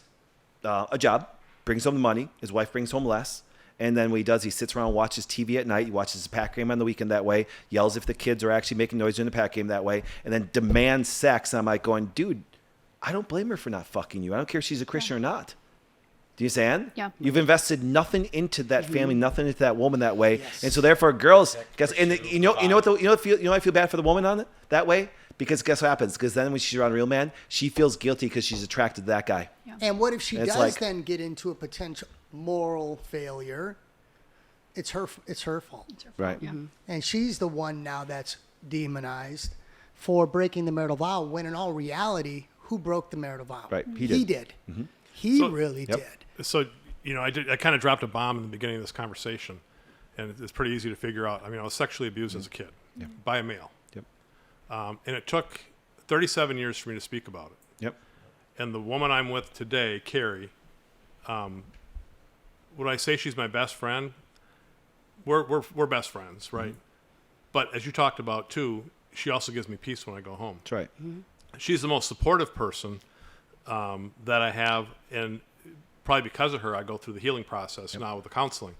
a job, brings home the money. His wife brings home less. And then what he does, he sits around and watches TV at night. He watches his pack game on the weekend that way, yells if the kids are actually making noise during the pack game that way, and then demands sex. And I'm like going, dude, I don't blame her for not fucking you. I don't care if she's a Christian or not. Do you understand? Yeah. You've invested nothing into that family, nothing into that woman that way. Yes. And so therefore girls, guess, and I feel bad for the woman on it that way? Because guess what happens? Because then when she's around a real man, she feels guilty because she's attracted to that guy. Yeah. And what if she It's does like- then get into a potential moral failure? It's her fault. Right. Yeah. And she's the one now that's demonized for breaking the marital vow, when in all reality, who broke the marital vow? Right. He He did. did. He So- really Yep. did. So, I kind of dropped a bomb in the beginning of this conversation, and it's pretty easy to figure out. I mean, I was sexually abused as a kid by a male. Yep. And it took 37 years for me to speak about it. Yep. And the woman I'm with today, Carrie, when I say she's my best friend, we're best friends, right? But as you talked about too, she also gives me peace when I go home. That's right. She's the most supportive person that I have, and probably because of her, I go through the healing process now with the counseling.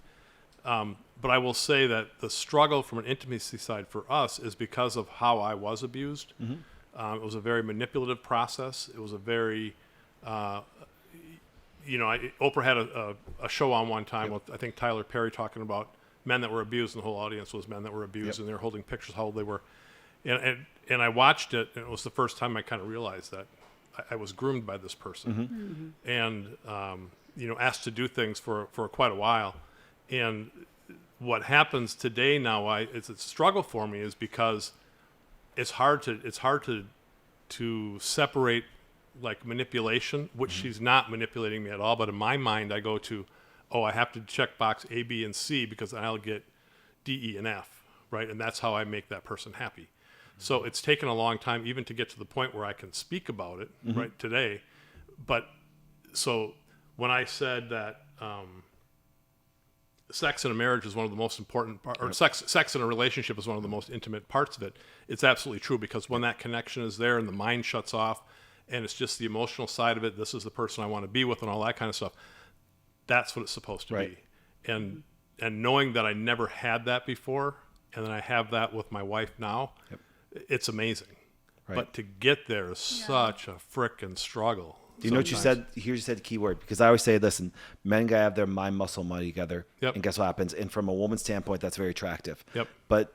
But I will say that the struggle from an intimacy side for us is because of how I was abused. It was a very manipulative process. It was a very, Oprah had a show on one time with, I think, Tyler Perry talking about men that were abused, and the whole audience was men that were abused, and they were holding pictures of how old they were. And I watched it, and it was the first time I kind of realized that I was groomed by this person, and asked to do things for quite a while. And what happens today now, it's a struggle for me, is because it's hard to separate like manipulation, which she's not manipulating me at all. But in my mind, I go to, I have to check box A, B, and C because I'll get D, E, and F, right? And that's how I make that person happy. So it's taken a long time even to get to the point where I can speak about it right today. But so when I said that sex in a marriage is one of the most important or sex in a relationship is one of the most intimate parts of it, it's absolutely true, because when that connection is there and the mind shuts off and it's just the emotional side of it, this is the person I want to be with and all that kind of stuff, that's what it's supposed to be. And knowing that I never had that before, and then I have that with my wife now, it's amazing. But to get there is such a frickin' struggle. Do you know what you said? Here you said the key word, because I always say, listen, men gotta have their mind, muscle, money together. Yep. And guess what happens? And from a woman's standpoint, that's very attractive. Yep. But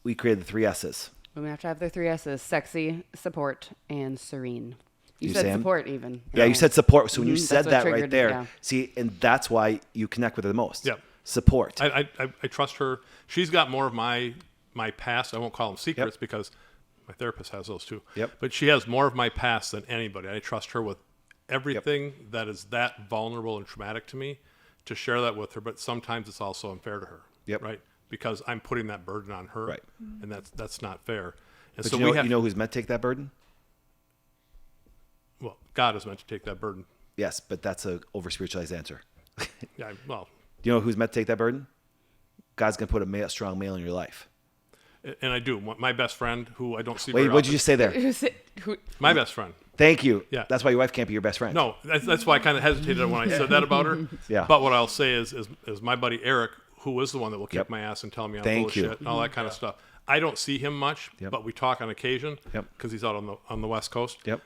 we created the 3 S's. Women have to have their 3 S's: sexy, support, and serene. You said Sam? support even. Yeah, you said support. So when you That's said what that right triggered, there, yeah. see, and that's why you connect with her the most. Yep. Support. I trust her. She's got more of my past. I won't call them secrets because my therapist has those too. Yep. But she has more of my past than anybody. I trust her with everything that is that vulnerable and traumatic to me, to share that with her. But sometimes it's also unfair to her. Yep. Right. Because I'm putting that burden on her. Right. And that's not fair. And But so you know who's meant to take that burden? well, God is meant to take that burden. Yes, but that's a over spiritualized answer. Yeah. Well, Do you know who's meant to take that burden? God's gonna put a strong male in your life. and I do. My best friend, who I don't see. Wait, very what did you often- just say there? My best friend. Thank you. Yeah. That's why your wife can't be your best friend. No, that's why I kind of hesitated when I said that about her. Yeah. But what I'll say is my buddy Eric, who is the one that will kick Yep. my ass and tell me I'm Thank full you. of shit and all that kind of stuff. I don't see him much, Yep. but we talk on occasion Yep. because he's out on the West Coast. Yep.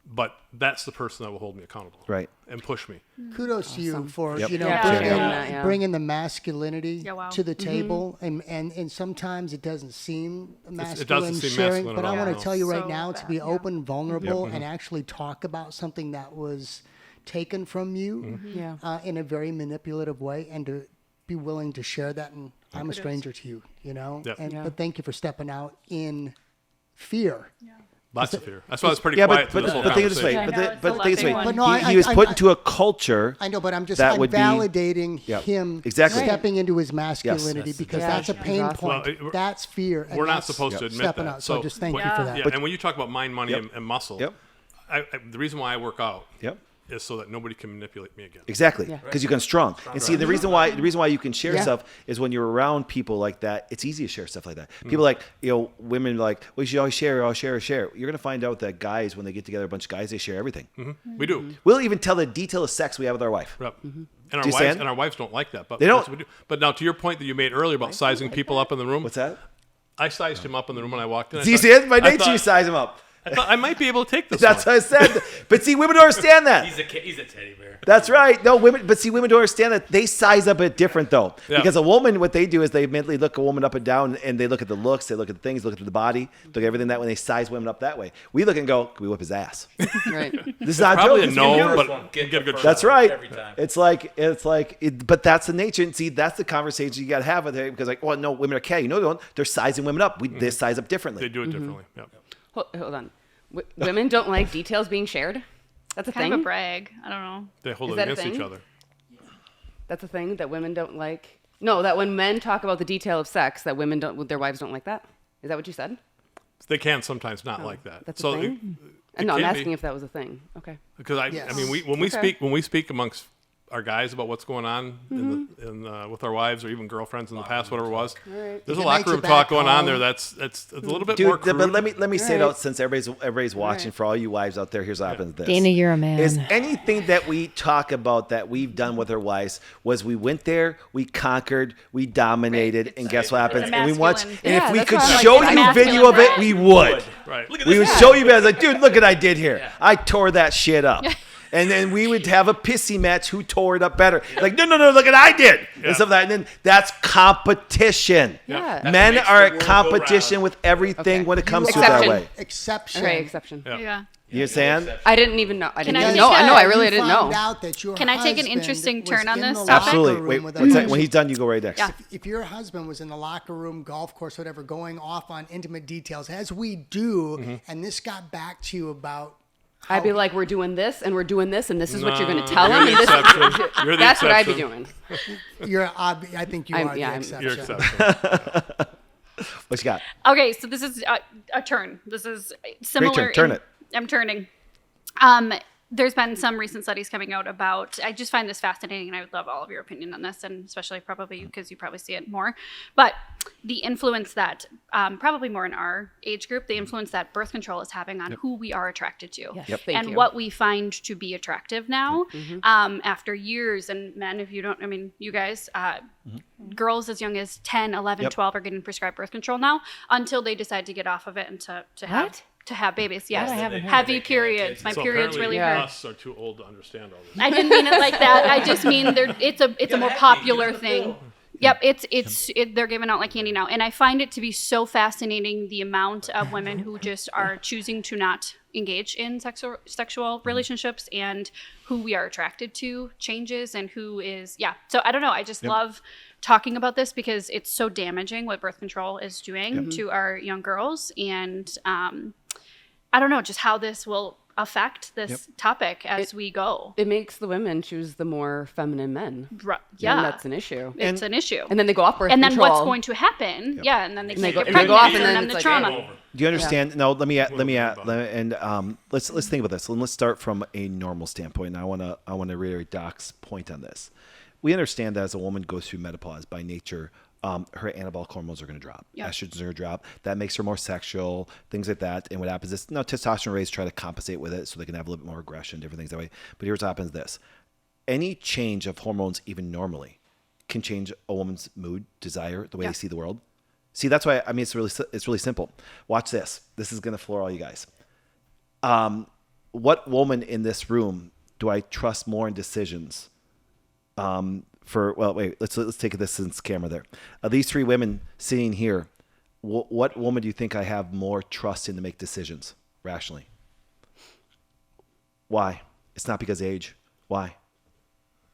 But that's the person that will hold me accountable, Right. and push me. Kudos to you for Yep. Yeah. bringing the masculinity Yeah, wow. to the table, and sometimes it doesn't seem masculine seem sharing, masculine but at I all, want no. to tell you right So now, to bad, be yeah. open, vulnerable, and actually talk about something that was taken from you Yeah. in a very manipulative way, and to be willing to share that. And I'm a stranger to you, Yep. and Yeah. but thank you for stepping out in fear Lots of fear. That's why it's pretty Yeah, quiet but through this whole think of it this way. conversation. I know, But it's think of it this a way. big But no, one. He was put into a culture. I know, but I'm that would be- validating Yeah, him exactly. stepping into his masculinity because Yeah, that's a pain exhausting. point. Well, That's fear. and We're not that's supposed to admit stepping that. out. So just thank you Yeah. for that. Yeah, and when you talk about mind, money, Yep. and muscle, Yep. the reason why I work out Yep. is so that nobody can manipulate me again. Exactly, Yeah. because you can strong. And see, the reason why you can share stuff is when you're around people like that. It's easy to share stuff like that. People like women like, well, you should always share. I'll share. You're gonna find out that guys, when they get together, a bunch of guys, they share everything. We do. We'll even tell the detail of sex we have with our wife. Yep. Do And you stand? our wives don't like that, but They don't. that's what we do. But now, to your point that you made earlier about sizing people up in the room, What's that? I sized him up in the room when I walked in. I See, thought- see, by I nature, thought- you size them up. I thought I might be able to take this. That's one. what I said. But see, women don't understand that. He's a teddy bear. That's right. No, women, but see, women don't understand that they size up it different though. Yeah. Because a woman, what they do is they mentally look a woman up and down, and they look at the looks, they look at the things, look at the body, look at everything that when they size women up that way. We look and go, can we whip his ass? Right. This is not a Probably joke. a It's no, gonna be but one. get a good shot. That's right. Every time. It's but that's the nature. And see, that's the conversation you got to have with her because, like, well, no, women are catty. No, they don't. They're sizing women up. They size up They differently. do it differently. Yep. Hold on. Women don't like details being shared. That's a Kind thing. of a brag. I don't know. They hold Is it that a against each thing? other. That's a thing that women don't like. No, that when men talk about the detail of sex, that women don't, their wives don't like that. Is that what you said? They can sometimes not like that. That's a so thing? it No, I'm can be. asking if that was a thing. Okay. Because I Yes. mean, when we speak amongst our guys about what's going on with our wives or even girlfriends in the past, whatever it was. right. There's a If it locker makes it room back talk going on home. there. That's a little bit more Dude, crude. but let me say it Right. out since everybody's watching. Right. For all you wives out there, here's what happens. This Dana, you're a man. Is anything that we talk about that we've done with our wives was we went there, we conquered, we dominated, and guess what happens? a And we want, masculine- and Yeah, if we that's could why I'm like, show it's a you masculine video of it, brag. we would. Right. Look at We this. would show you guys like, dude, look what I did here. I tore that shit up. And then we would have a pissy match who tore it up better. Like, no, look what I did. Yeah. And stuff like that. And then that's competition. Yeah. That's Men what makes are the at world go competition round. with everything Okay. when it comes to Exception. that way. Exception. Okay, exception. Yeah. Yeah. You understand? I didn't even know. I Can didn't I even take know. a- No, I You really didn't found know. out that your Can I take an husband interesting was turn on in this the topic? locker Absolutely. room Wait, with what's that? other When he's done, you go right next. Yeah. if your husband was in the locker room, golf course, whatever, going off on intimate details, as we do, and this got back to you about I'd be like, we're doing this and we're doing this and this is what you're going No, to tell you're him. the And this exception. You're the that's what I'd be exception. doing. I think you I'm- are yeah, the I'm- exception. You're exception. What you got? Okay, so this is a turn. This is similar. Turn it. I'm turning. There's been some recent studies coming out about. I just find this fascinating, and I would love all of your opinion on this, and especially probably you because you probably see it more. But the influence that probably more in our age group, the influence that birth control is having on who we are attracted to, Yes, thank and you. what we find to be attractive now after years. And men, if you don't, I mean, you guys. Girls as young as 10, 11, Yep. 12 are getting prescribed birth control now until they decide to get off of it and to have babies. Yes. I haven't heard Heavy that. periods. My So periods apparently really Yeah. hurt. us are too old to understand all this. I didn't mean it like that. I just mean it's a more popular thing. Yep, they're giving out like candy now, and I find it to be so fascinating the amount of women who just are choosing to not engage in sexual relationships, and who we are attracted to changes, and who is So I don't know. I just love talking about this because it's so damaging what birth control is doing to our young girls, and I don't know just how this will affect this topic as we go. It makes the women choose the more feminine men. Yeah, And that's an issue. it's an issue. And then they go off birth And then control. what's going to happen? Yeah, and then they can't go- get and they pregnant, go off, and and then then it's the like, trauma. Do you understand? No, let me let's think about this. Let's start from a normal standpoint. And I want to reiterate Doc's point on this. We understand that as a woman goes through menopause, by nature, her anabolic hormones are going to drop. Yeah. Estrogens are going to drop. That makes her more sexual, things like that. And what happens is, testosterone rays try to compensate with it so they can have a little bit more aggression, different things that way. But here's what happens: this any change of hormones, even normally, can change a woman's mood, desire, the way they see the world. See, that's why it's really simple. Watch this. This is going to floor all you guys. What woman in this room do I trust more in decisions? Let's take this since camera there. These three women sitting here, what woman do you think I have more trust in to make decisions rationally? Why? It's not because of age. Why?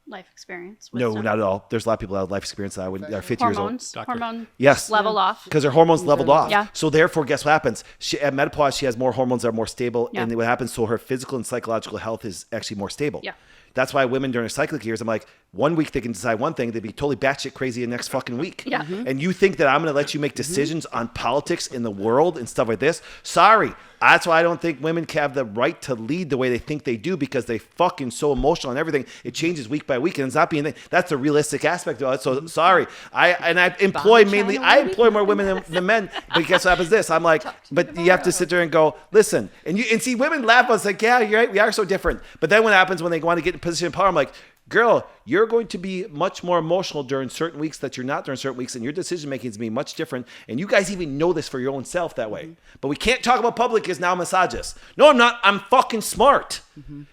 life experience. No, wisdom. not at all. There's a lot of people that have life experience that I wouldn't. Are 50 years old. Hormone Yes. level off. Because her hormones leveled off. Yeah. So therefore, guess what happens? At menopause, she has more hormones that are more stable. Yeah. And what happens? So her physical and psychological health is actually more stable. Yeah. That's why women during their cyclic years, I'm like, one week they can decide one thing, they'd be totally batshit crazy the next fucking week. Yeah. Mhm. And you think that I'm going to let you make decisions on politics in the world and stuff like this? Sorry. That's why I don't think women have the right to lead the way they think they do, because they fucking so emotional and everything. It changes week by week, and it's not being. That's the realistic aspect of it. So sorry. I employ more women than men. But guess what happens? This I'm like, but you have to sit there and go, listen, and see women laugh. I was like, yeah, you're right. We are so different. But then what happens when they want to get in position of power? I'm like, girl, you're going to be much more emotional during certain weeks that you're not during certain weeks, and your decision making is going to be much different. And you guys even know this for your own self that way. But we can't talk about public because now I'm a misogynist. No, I'm not. I'm fucking smart.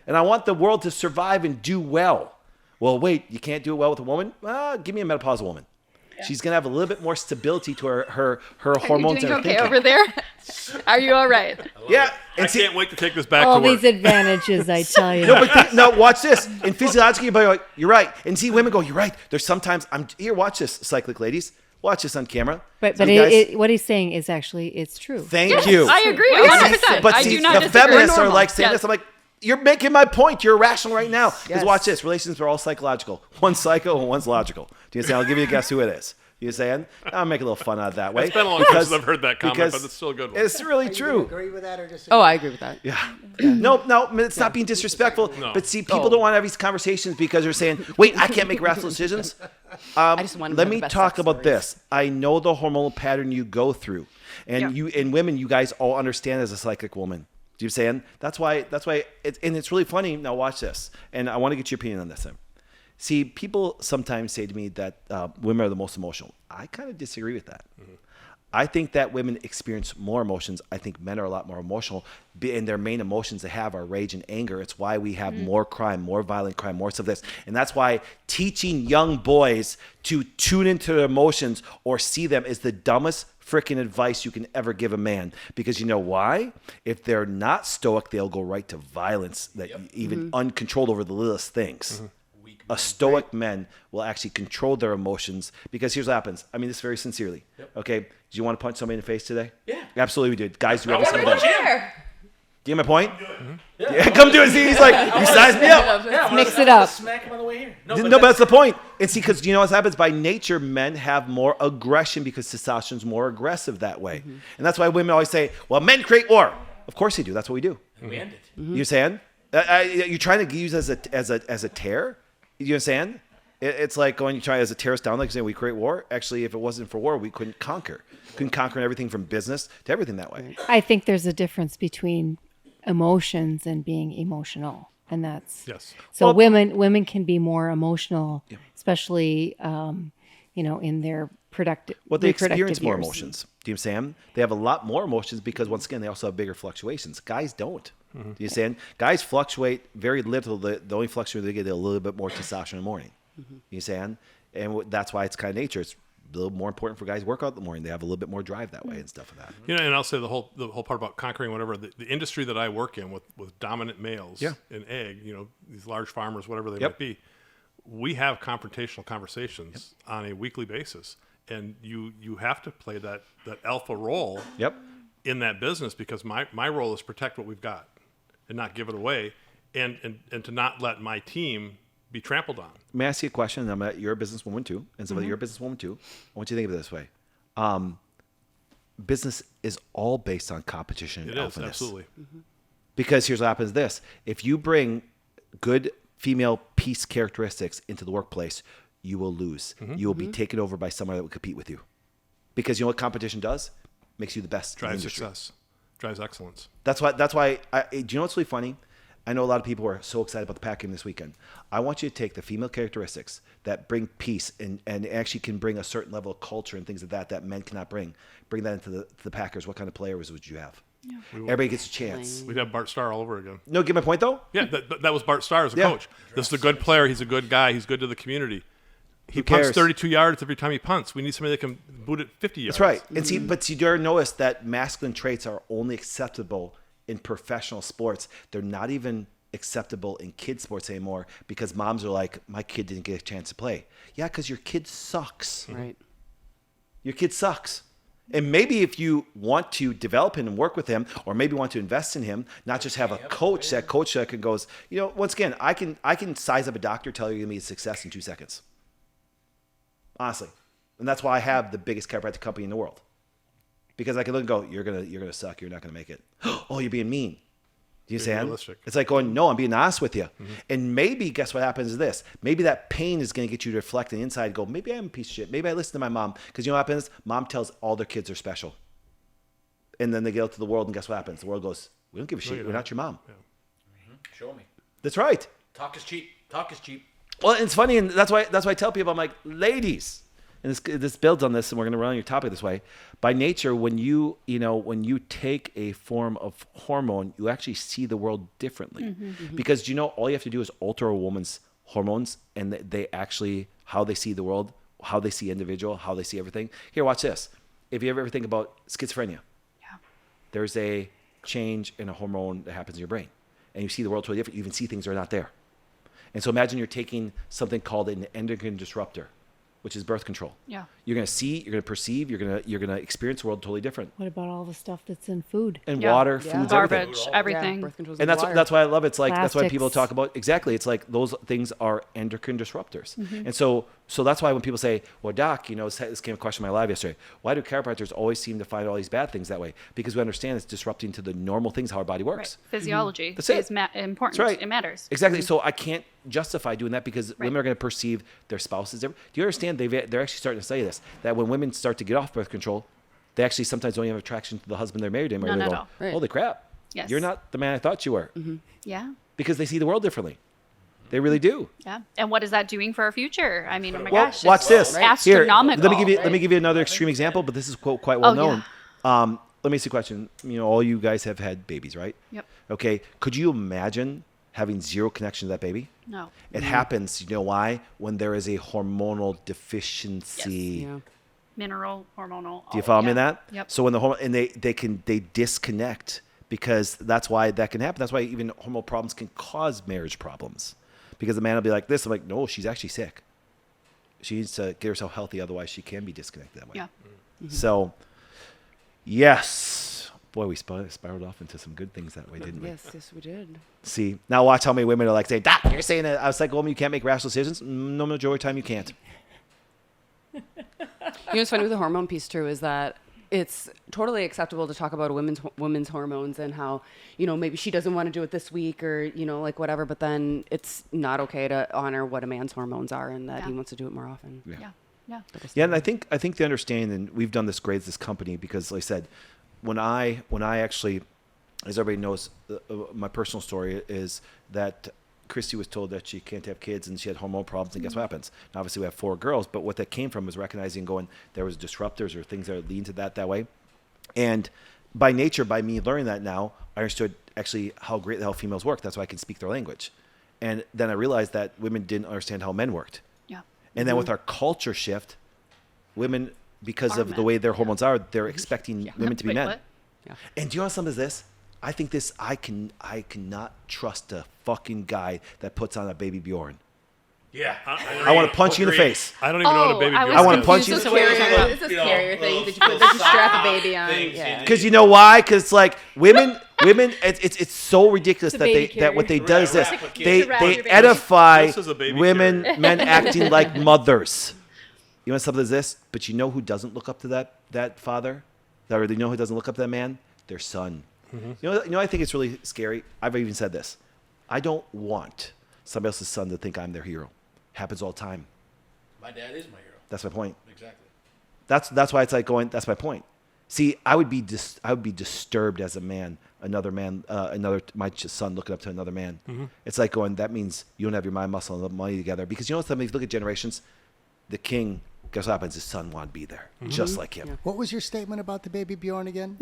And I want the world to survive and do well. Well, wait, you can't do it well with a woman? Give me a menopausal woman. Yeah. She's going to have a little bit more stability to her hormones and her okay thinking. over there? Are you all right? Yeah. And I can't wait to take this back All to work. these advantages, I tell you. No, watch this. And physiologically, you're like, you're right. And see, women go, you're right. There's sometimes, here, watch this, cyclic ladies. Watch this on camera. But So you guys- what he's saying is actually, it's true. Thank you. I agree 100%. But I see, do not the disagree. feminists are Normal. like saying Yes. this. I'm like, you're making my point. You're irrational right now. Because Yes. watch this. Relationships are all psychological. One's psycho and one's logical. Do you understand? I'll give you a guess who it is. You understand? I'll make a little fun out of that way. It's been a long time since I've heard that comment, because but it's still a good one. It's really Are you true. agree with that or disagree? Oh, I agree with that. Yeah. No, it's not being disrespectful. No. But see, people don't want to have these conversations because they're saying, wait, I can't make rational decisions. I just want to Let have the me best talk sex about stories. this. I know the hormonal pattern you go through. And women, you guys all understand as a psychic woman. Do you understand? That's why it's really funny. Now watch this. And I want to get your opinion on this. See, people sometimes say to me that women are the most emotional. I kind of disagree with that. Mm-hmm. I think that women experience more emotions. I think men are a lot more emotional, and their main emotions they have are rage and anger. It's why we have more crime, more violent crime, more stuff of this. And that's why teaching young boys to tune into their emotions or see them is the dumbest freaking advice you can ever give a man. Because you know why? If they're not stoic, they'll go right to violence, that even uncontrolled over the littlest things. Mm-hmm. A stoic man will actually control their emotions, because here's what happens. I mean this very sincerely. Okay, do you want to punch somebody in the face today? Yeah. Absolutely we did. Guys do I every want to single punch day. him. Do you get my point? Yeah, come do it. See, he's like, you size me up. Yeah, Mix it up. Smack him on the way here. No, but that's the point. And see, because you know what happens? By nature, men have more aggression because testosterone's more aggressive that way. And that's why women always say, well, men create war. Of course they do. That's what we do. And we end it. You saying? You're trying to use as a tear? You understand? It's like going, you try as a tear us down, like saying we create war. Actually, if it wasn't for war, we couldn't conquer. Couldn't conquer everything from business to everything that way. I think there's a difference between emotions and being emotional. And that's Yes. so Well- women can be more emotional, especially in their reproductive They experience more years. emotions. Do you understand? They have a lot more emotions because once again, they also have bigger fluctuations. Guys don't. Do you understand? Guys fluctuate very little. The only fluctuation they get is a little bit more testosterone in the morning. You understand? And that's why it's kind of nature. It's a little more important for guys to work out in the morning. They have a little bit more drive that way and stuff like that. You know, and I'll say the whole part about conquering whatever the industry that I work in with dominant males in egg, these large farmers, whatever they might be, we have confrontational conversations on a weekly basis, and you have to play that alpha role in that business, because my role is protect what we've got and not give it away, and to not let my team be trampled on. May I ask you a question? You're a businesswoman too, and somebody you're a businesswoman too. I want you to think of it this way: business is all based on competition and It is, alphaness. absolutely. Because here's what happens: if you bring good female peace characteristics into the workplace, you will lose. You will be taken over by someone that will compete with you. Because you know what competition does? Makes you the best. in the Drives industry. success, drives excellence. That's why. Do you know what's really funny? I know a lot of people are so excited about the pack game this weekend. I want you to take the female characteristics that bring peace and actually can bring a certain level of culture and things like that men cannot bring that into the Packers. What kind of players would you have? Yeah. Everybody gets a chance. We'd have Bart Starr all over again. No, get my point though? Yeah, that was Bart Starr as a coach. This is a good player. He's a good guy. He's good to the community. He punts 32 yards every time he punts. We need somebody that can boot it 50 yards. That's right. And see, but you dare notice that masculine traits are only acceptable in professional sports. They're not even acceptable in kids sports anymore because moms are like, my kid didn't get a chance to play. Yeah, because your kid sucks. Right. Your kid sucks. And maybe if you want to develop him and work with him, or maybe want to invest in him, not just have a coach that can goes, once again, I can size up a doctor, tell you you're gonna be a success in 2 seconds. Honestly. And that's why I have the biggest chiropractic company in the world. Because I can look and go, you're gonna suck, you're not gonna make it. Oh, you're being mean. Do you understand? Realistic. It's like going, no, I'm being honest with you. And maybe, guess what happens is this. Maybe that pain is going to get you to reflect on the inside and go, maybe I'm a piece of shit. Maybe I listen to my mom. Because you know what happens? Mom tells all their kids are special. And then they get out to the world, and guess what happens? The world goes, we don't give a shit. We're not your mom. Yeah. Show me. That's right. Talk is cheap. Talk is cheap. Well, it's funny, and that's why I tell people, I'm like, ladies, and this builds on this, and we're going to run on your topic this way. By nature, when you take a form of hormone, you actually see the world differently. Because all you have to do is alter a woman's hormones, and they actually, how they see the world, how they see individual, how they see everything. Here, watch this. If you ever think about schizophrenia, there's a change in a hormone that happens in your brain, and you see the world totally different. You even see things that are not there. And so imagine you're taking something called an endocrine disruptor, which is birth control. Yeah. You're going to see, you're going to perceive, you're going to experience the world totally different. What about all the stuff that's in food? And water, foods, garbage, everything. everything. Yeah, And that's why I love it. It's like, that's why people Plastics. talk about, exactly. It's like those things are endocrine disruptors. And so that's why when people say, well, doc, this came a question in my live yesterday. Why do chiropractors always seem to find all these bad things that way? Because we understand it's disrupting to the normal things, how our body works. Right. Physiology That's it. is important. That's right. It matters. Exactly. So I can't justify doing that because women are going to perceive their spouses different. Do you understand? They're actually starting to say this, that when women start to get off birth control, they actually sometimes don't even have attraction to the husband they're married to anymore. None They at go, all. Right. holy crap. Yes. You're not the man I thought you were. Yeah. Because they see the world differently. They really do. Yeah. And what is that doing for our future? I mean, oh my Well, gosh. watch it's this. astronomical. Here, let me give you another extreme example, but this is quite well known. Let me ask you a question. All you guys have had babies, right? Yep. Okay. Could you imagine having zero connection to that baby? No. It happens, you know why? When there is a hormonal deficiency. Yeah. Mineral, hormonal. Do you follow me in yeah. that? Yep. So when the hormone, and they disconnect, because that's why that can happen. That's why even hormonal problems can cause marriage problems. Because the man will be like this. I'm like, no, she's actually sick. She needs to get herself healthy. Otherwise she can be disconnected that way. Yeah. So, yes. Boy, we spiraled off into some good things that way, didn't we? Yes, we did. See, now watch how many women are like saying, Doc, you're saying that I was like, woman, you can't make rational decisions. No majority of the time you can't. What's funny with the hormone piece too is that it's totally acceptable to talk about a women's hormones and how maybe she doesn't want to do it this week or like whatever, but then it's not okay to honor what a man's hormones are and that he wants to do it more often. Yeah. Yeah, and I think they understand, and we've done this great as this company because, like I said, when I actually, as everybody knows, my personal story is that Christy was told that she can't have kids and she had hormone problems, and guess what happens? Now, obviously, we have 4 girls, but what that came from was recognizing going, there was disruptors or things that lead to that way. And by nature, by me learning that now, I understood actually how great the hell females work. That's why I can speak their language. And then I realized that women didn't understand how men worked. Yeah. And then with our culture shift, women, because Are of the men. way their hormones are, they're expecting women to be Wait, men. what? Yeah. And do you know something is this? I think this, I cannot trust a fucking guy that puts on a baby Bjorn. Yeah. I want to punch you in the face. I don't even know what a baby I Bjorn I wanna is. punch you. It's a What are you talking about? It's a You know, carrier thing that little you strap a baby on. things Yeah. in Because you know why? Because like women, it's so ridiculous It's a that baby that what they carrier. do is this. Wrap with They kids. Wrap your they baby. edify This is a baby women, carrier. men acting like mothers. You know something is this? But you know who doesn't look up to that father? That really know who doesn't look up to that man? Their son. You know, I think it's really scary. I've even said this. I don't want somebody else's son to think I'm their hero. Happens all the time. My dad is my hero. That's my point. Exactly. That's why it's like going. That's my point. See, I would be disturbed as a man. My son looking up to another man. It's like going. That means you don't have your mind, muscle, and money together. Because you know something. If you look at generations, the king. Guess what happens? His son wanted to be there, just like him. What was your statement about the baby Bjorn again?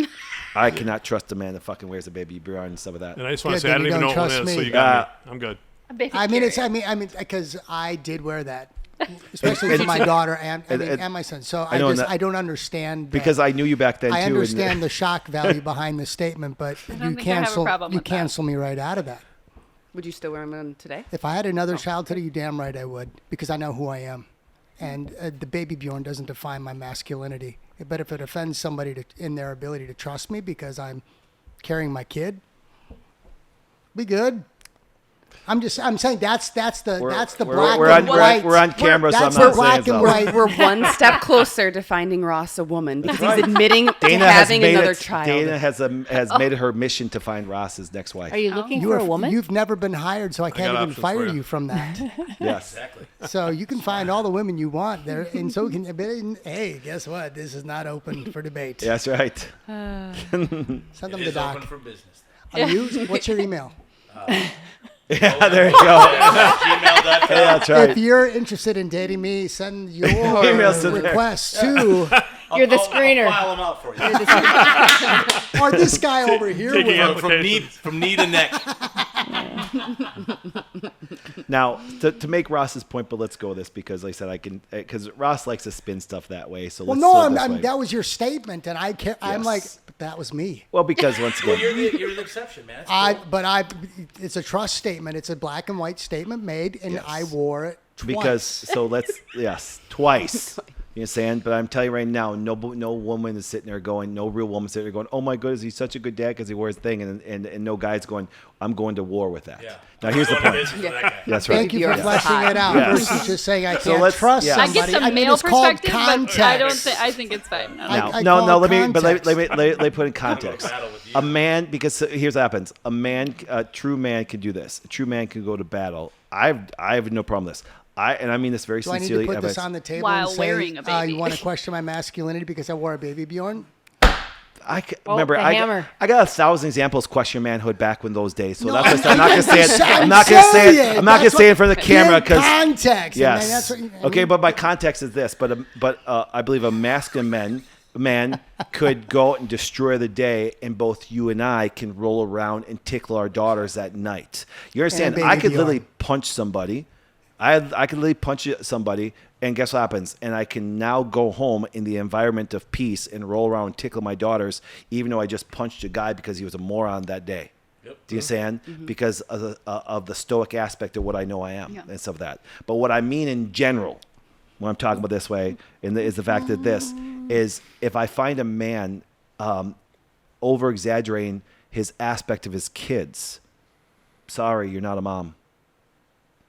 I cannot trust a man that fucking wears a baby Bjorn and stuff of that. And I just want to Good, say, I then don't you even know don't what one trust is, so me. you got me. I'm good. A baby I mean, carrier. because I did wear that, especially for my daughter and my son. So I know, and I don't understand that. Because I knew you back then too. I and- understand the shock value behind the statement, but don't you think I have a problem with that. cancel me right out of that. Would you still wear them today? If I had another child today, you damn right I would, because I know who I am. And the baby Bjorn doesn't define my masculinity. But if it offends somebody in their ability to trust me because I'm carrying my kid, be good. I'm saying that's the black and white. We're on camera, so I'm That's not the black saying and something. white. We're one step closer to finding Ross a woman because right. he's admitting to Dana has having made another it, child. Dana has made it her mission to find Ross's next wife. Are you looking You for are, a woman? You've never been hired, so I can't got even options fire for you. you from that. Yes. Exactly. So you can find all the women you want there, and so can. Hey, guess what? This is not open for debate. That's right. Send them It to is Doc. open for business. Are you? What's your email? Yeah, there you go. Gmail.com. That's right. If you're interested in dating me, send your Emails to there. request to, You're the screener. I'll file them out for you. or this guy over here. Taking will- From knee to neck. Now, to make Ross's point, but let's go with this because, like I said, because Ross likes to spin stuff that way. So Well, let's no, throw it this way. that was your statement, and I'm Yes. like, but that was me. Well, because once again, You're the exception, man. That's cool. It's a trust statement. It's a black and white statement made, and Yes. I wore it twice. because so let's twice. You know what I'm saying? But I'm telling you right now, no woman is sitting there going, no real woman sitting there going, oh my goodness, he's such a good dad because he wears thing, and no guy's going, I'm going to war with that. Yeah. Now here's the Go to point. business with that guy. That's right. Thank you for Yes. fleshing it out Yes. versus just saying I So can't let's- trust yeah. I somebody. get the mean, male it's called perspective, but context. I don't think. I think it's fine. Now, I no, call let me context. put in context. battle with you. A man, because here's what happens. A true man can do this. A true man can go to battle. I have no problem with this. I mean this very Do I need sincerely. to put If this it's- on the table While and say, wearing a baby. you want to question my masculinity because I wore a baby Bjorn? Remember, the I hammer. got 1,000 examples question your manhood back in those days. So No, that's what I'm not going to say it. I'm I'm not going to say saying it. I'm not going to say it in front of the camera Give because context. and then yes. that's what Okay, but my context is this. But I believe a masculine man could go out and destroy the day, and both you and I can roll around and tickle our daughters at night. You understand? baby I could Bjorn. literally punch somebody. I could literally punch somebody, and guess what happens? And I can now go home in the environment of peace and roll around and tickle my daughters, even though I just punched a guy because he was a moron that day. Yep. Do you understand? Because of the stoic aspect of what I know I am Yeah. and stuff like that. But what I mean in general, when I'm talking about this way, is the fact that this is if I find a man over exaggerating his aspect of his kids, sorry, you're not a mom.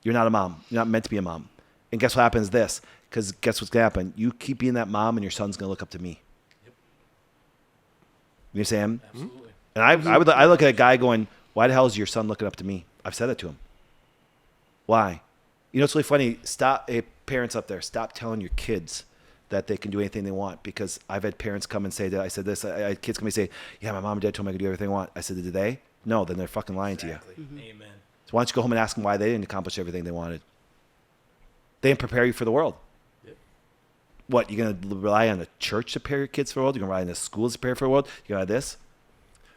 You're not a mom. You're not meant to be a mom. And guess what happens? Because guess what's gonna happen? You keep being that mom, and your son's gonna look up to me. You understand? Absolutely. And I look at a guy going, why the hell is your son looking up to me? I've said that to him. Why? You know, it's really funny. Parents up there, stop telling your kids that they can do anything they want, because I've had parents come and say that. I said this. I had kids come and say, yeah, my mom and dad told me I could do everything I want. I said, did they? No, then they're fucking lying to you. Amen. So why don't you go home and ask them why they didn't accomplish everything they wanted? They didn't prepare you for the world. Yep. What, you're going to rely on the church to prepare your kids for the world? You're going to rely on the schools to prepare for the world? You're going to this?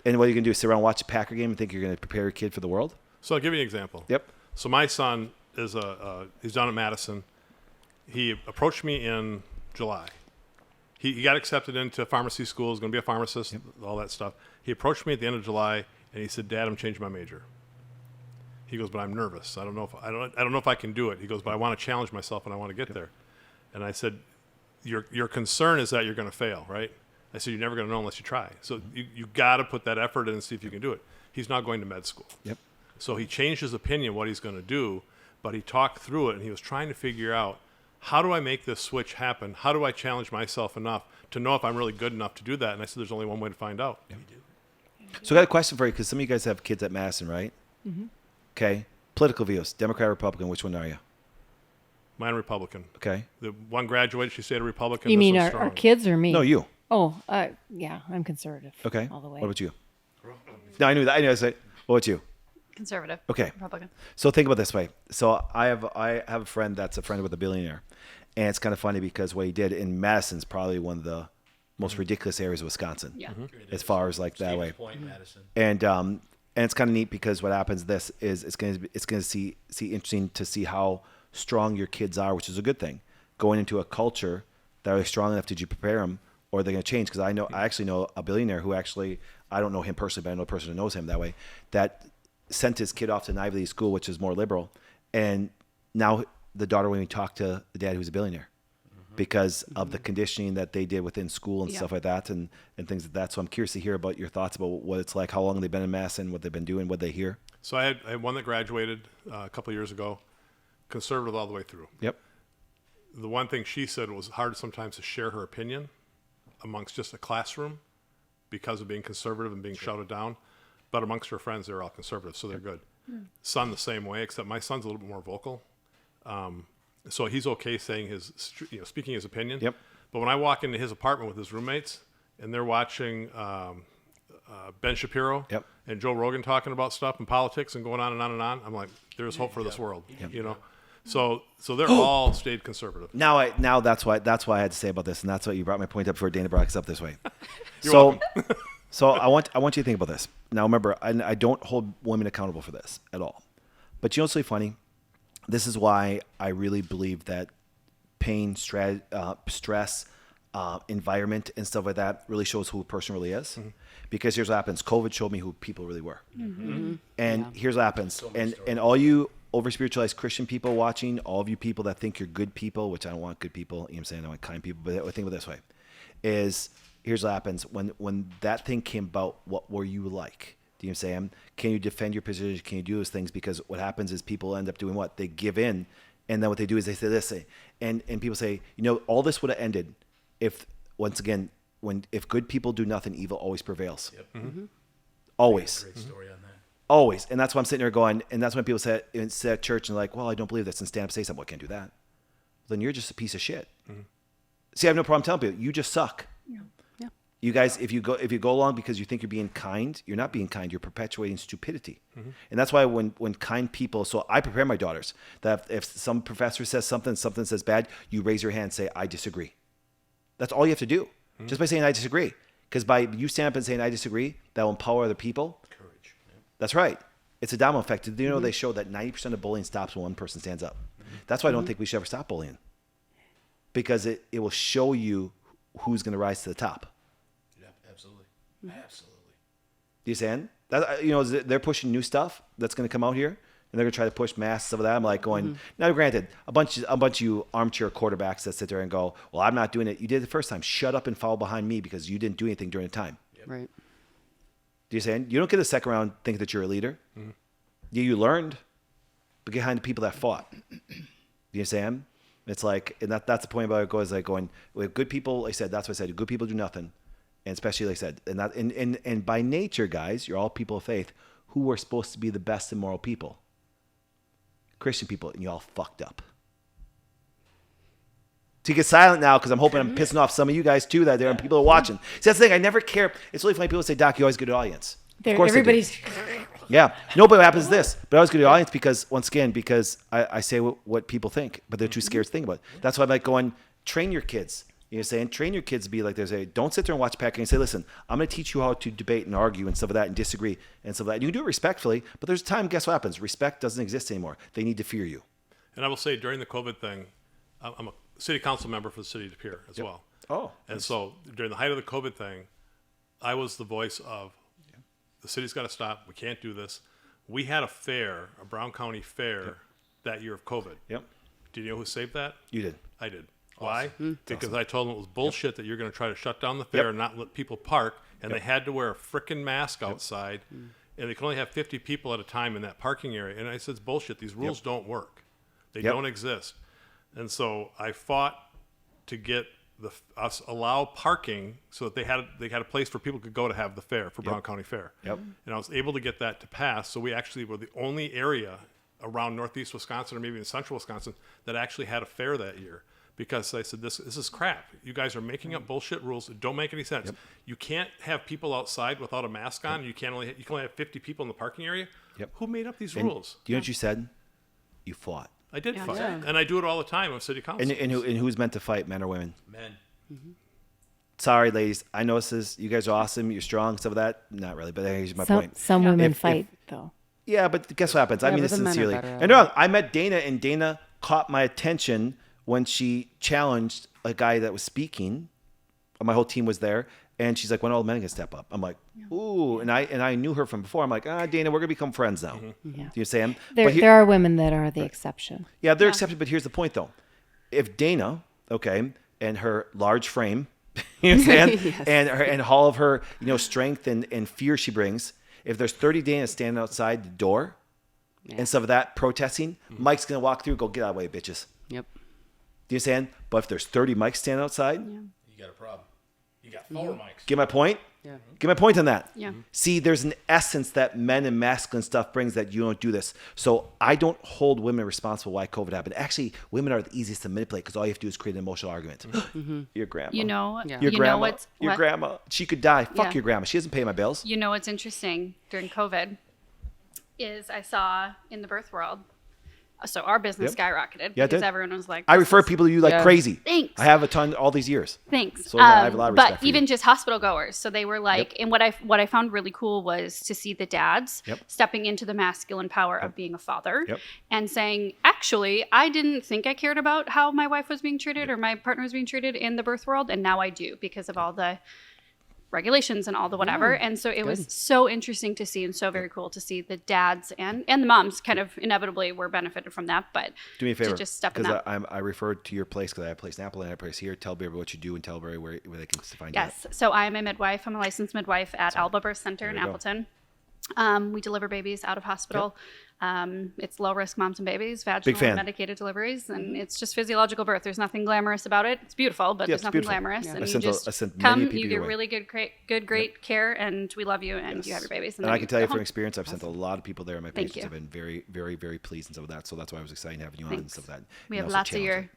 And what are you going to do, sit around and watch a Packer game and think you're going to prepare your kid for the world? So I'll give you an example. Yep. So my son is he's down at Madison. He approached me in July. He got accepted into pharmacy school. He's going to be a pharmacist, all that stuff. He approached me at the end of July, and he said, "Dad, I'm changing my major." He goes, "But I'm nervous. I don't know if I can do it." He goes, "But I want to challenge myself and I want to get there." And I said, "Your concern is that you're going to fail, right?" I said, "You're never going to know unless you try. So you got to put that effort in and see if you can do it." He's not going to med school. Yep. So he changed his opinion what he's going to do, but he talked through it and he was trying to figure out, how do I make this switch happen? How do I challenge myself enough to know if I'm really good enough to do that? And I said, there's only one way to find out. So I got a question for you, because some of you guys have kids at Madison, right? Mm-hmm. Okay. Political views, Democrat, Republican, which one are you? Mine Republican. Okay. The one graduated, she stayed a Republican. You this mean one's our strong. kids or me? No, you. Oh, yeah, I'm conservative. Okay. All the way. What about you? No, I knew that. I knew. I said, what about you? Conservative. Okay. Republican. So think about it this way. So I have a friend that's a friend with a billionaire, and it's kind of funny because what he did in Madison's probably one of the most ridiculous areas of Wisconsin. Yeah. As far as like that Stevens way. Point, Madison. And it's kind of neat because what happens this is it's going to see interesting to see how strong your kids are, which is a good thing. Going into a culture that are strong enough, did you prepare them, or are they going to change? Because I actually know a billionaire who actually, I don't know him personally, but I know a person who knows him that way, that sent his kid off to an Ivy League school, which is more liberal. And now the daughter won't even talk to the dad who's a billionaire because of the conditioning that they did within school and stuff like that and things like that. So I'm curious to hear about your thoughts about what it's like, how long they've been in Mass and what they've been doing, what they hear. So I had one that graduated a couple of years ago, conservative all the way through. Yep. The one thing she said was hard sometimes to share her opinion amongst just a classroom because of being conservative and being shouted down. But amongst her friends, they're all conservative, so they're good. Son the same way, except my son's a little bit more vocal. So he's okay saying speaking his opinion. Yep. But when I walk into his apartment with his roommates and they're watching Ben Shapiro and Joe Rogan talking about stuff and politics and going on and on and on, I'm like, there's hope for this world, you know? So they're all stayed conservative. Now that's why I had to say about this, and that's why you brought my point up before Dana brought us up this way. You're welcome. So I want you to think about this. Now remember, I don't hold women accountable for this at all. But you know what's really funny? This is why I really believe that pain, stress, environment, and stuff like that really shows who a person really is. Because here's what happens. COVID showed me who people really were. And here's what happens. And all you over-spiritualized Christian people watching, all of you people that think you're good people, which I don't want good people, you know what I'm saying? I want kind people. But think of it this way, is here's what happens. When that thing came about, what were you like? Do you know what I'm saying? Can you defend your position? Can you do those things? Because what happens is people end up doing what? They give in. And then what they do is they say this. And people say, all this would have ended if, once again, if good people do nothing, evil always prevails. Always. Great story on that. Always. And that's why I'm sitting there going, and that's when people say at church and like, well, I don't believe this, and stand up and say something. Well, I can't do that. Then you're just a piece of shit. See, I have no problem telling people, you just suck. You guys, if you go along because you think you're being kind, you're not being kind. You're perpetuating stupidity. And that's why when kind people, so I prepare my daughters that if some professor says something says bad, you raise your hand and say, I disagree. That's all you have to do. Just by saying I disagree. Because by you stand up and saying I disagree, that will empower other people. Courage. Yeah. That's right. It's a domino effect. Do you know they show that 90% of bullying stops when one person stands up? That's why I don't think we should ever stop bullying. Because it will show you who's going to rise to the top. Yeah, absolutely. Absolutely. Do you understand? That, they're pushing new stuff that's going to come out here, and they're going to try to push masks of that. I'm like going, now granted, a bunch of you armchair quarterbacks that sit there and go, well, I'm not doing it. You did it the first time. Shut up and follow behind me because you didn't do anything during the time. Right. Do you understand? You don't get a second round thinking that you're a leader. Yeah, you learned, but get behind the people that fought. Do you understand? It's like, and that's the point about it goes like going, with good people, like I said, that's what I said, good people do nothing. And especially, like I said, and by nature, guys, you're all people of faith who are supposed to be the best and moral people. Christian people, and you all fucked up. So you get silent now because I'm hoping I'm pissing off some of you guys too that there are people who are watching. See, that's the thing. I never care. It's really funny. People say, Doc, you always get an audience. Of course Everybody's. Yeah. No, but what happens is this. But I always get an audience because, once again, I say what people think, but they're too scared to think about it. That's why I'm like going, train your kids. You know what I'm saying? Train your kids to be like, don't sit there and watch Packer and say, listen, I'm going to teach you how to debate and argue and stuff like that and disagree and stuff like that. And you can do it respectfully, but there's a time, guess what happens? Respect doesn't exist anymore. They need to fear you. And I will say during the COVID thing, I'm a city council member for the city of De Pere as well. Oh. And so during the height of the COVID thing, I was the voice of the city's got to stop. We can't do this. We had a fair, a Brown County fair that year of COVID. Yep. Do you know who saved that? You did. I did. Why? Because I told them it was bullshit that you're going to try to shut down the fair and not let people park, and they had to wear a frickin' mask outside, and they could only have 50 people at a time in that parking area. And I said, it's bullshit. These rules don't work. They don't exist. And so I fought to get us allow parking so that they had a place where people could go to have the fair for Brown County Fair. Yep. And I was able to get that to pass. So we actually were the only area around northeast Wisconsin or maybe in central Wisconsin that actually had a fair that year. Because I said, this is crap. You guys are making up bullshit rules that don't make any sense. You can't have people outside without a mask on. You can only have 50 people in the parking area. Who made up these rules? Do you know what you said? You fought. I did fight. And I do it all the time on city council. And who's meant to fight, men or women? Men. Sorry, ladies. I know you guys are awesome. You're strong. Some of that, not really. But here's my point. Some women fight, though. Yeah, but guess what happens? I mean but this the men are sincerely. better at And no, I met Dana, and Dana caught my attention when she challenged a guy that was speaking. My whole team was there, And she's like, when are all the men gonna step up? I'm like, ooh. And I knew her from before. I'm like, Dana, we're gonna become friends now. Do you understand? There are women that are the exception. Yeah, they're accepted. But here's the point, though. If Dana, okay, and her large frame, you understand, and all of her, strength and fear she brings, if there's 30 Danas standing outside the door, and some of that protesting, Mike's gonna walk through, go get out of the way, bitches. Yep. Do you understand? But if there's 30 Mikes standing outside, You got a problem. You got 4 mics. get my point? Yeah. Get my point on that. Yeah. See, there's an essence that men and masculine stuff brings that you don't do this. So I don't hold women responsible why COVID happened. Actually, women are the easiest to manipulate because all you have to do is create an emotional argument. Your grandma. Yeah. Your you grandma. know what's Your what? grandma. She could die. Fuck Yeah. your grandma. She doesn't pay my bills. You know what's interesting during COVID is I saw in the birth world. So our business skyrocketed Yeah, it because did. everyone was like, I "This refer is- people to you like Yeah. crazy. Thanks. I have a ton all these years. Thanks. So I have a lot of respect but for even you. just hospital goers, so they were like, and what I found really cool was to see the dads Yep. stepping into the masculine power of being a father Yep. and saying, actually, I didn't think I cared about how my wife was being treated or my partner was being treated in the birth world, and now I do because of all the regulations and all the whatever. And so it was so interesting to see and so very cool to see the dads and the moms kind of inevitably were benefited from that. But Do me a favor. to just step in Because that. I referred to your place because I have a place in Apple and I have a place here. Tell everybody what you do and tell everybody where they can find you. Yes. So I'm a midwife. I'm a licensed midwife at Alba Birth Center in you go. Appleton. We deliver babies out of hospital. It's low risk moms and babies, vaginal Big fan. and medicated deliveries, and it's just physiological birth. There's nothing glamorous about it. It's beautiful, but Yeah, there's it's nothing beautiful. glamorous. Yeah. And I you sent just many come, people you your get way. really great care, and we love you, and you have your babies. And then I can tell you go from home. experience, I've sent a lot of people there. And my Thank patients you. have been very, very, very pleased and stuff with that. So that's why I was excited having you on and Thanks. stuff like that. We And have also lots of challenging.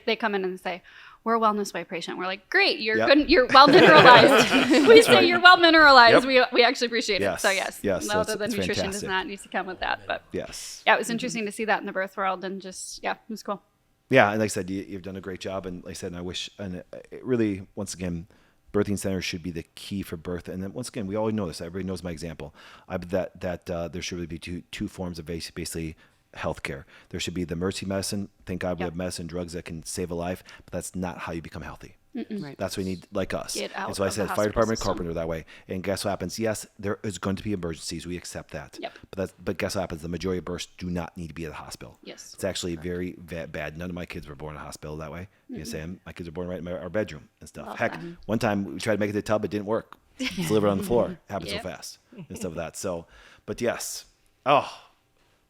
they come in and say, we're a wellness way patient. We're like, great, you're Yep. good, you're well mineralized. We say you're well mineralized. Yep. We actually appreciate Yes. it. So yes, Yes, no, that's- the it's nutrition fantastic. does not need to come with that. But Yes. yeah, it was interesting to see that in the birth world, and just it was cool. Yeah, and like I said, you've done a great job. And like I said, and I wish, and it really, once again, birthing centers should be the key for birth. And then once again, we all know this. Everybody knows my example. That there should really be two forms of basically healthcare. There should be the emergency medicine. Thank God we Yep. have medicine, drugs that can save a life, but that's not how you become healthy. Right. That's what we need, like us. Get out And so I of said, the fire hospital department, system. carpenter that way. And guess what happens? Yes, there is going to be emergencies. We accept that. Yep. But guess what happens? The majority of births do not need to be at the hospital. Yes. It's actually very bad. None of my kids were born in a hospital that way. You know, Sam, my kids were born right in our bedroom and stuff. Love Heck, that. one time we tried to make it to the tub, it didn't work. It's delivered on the floor. It happened Yep. so fast and stuff like that. So, but yes. Oh,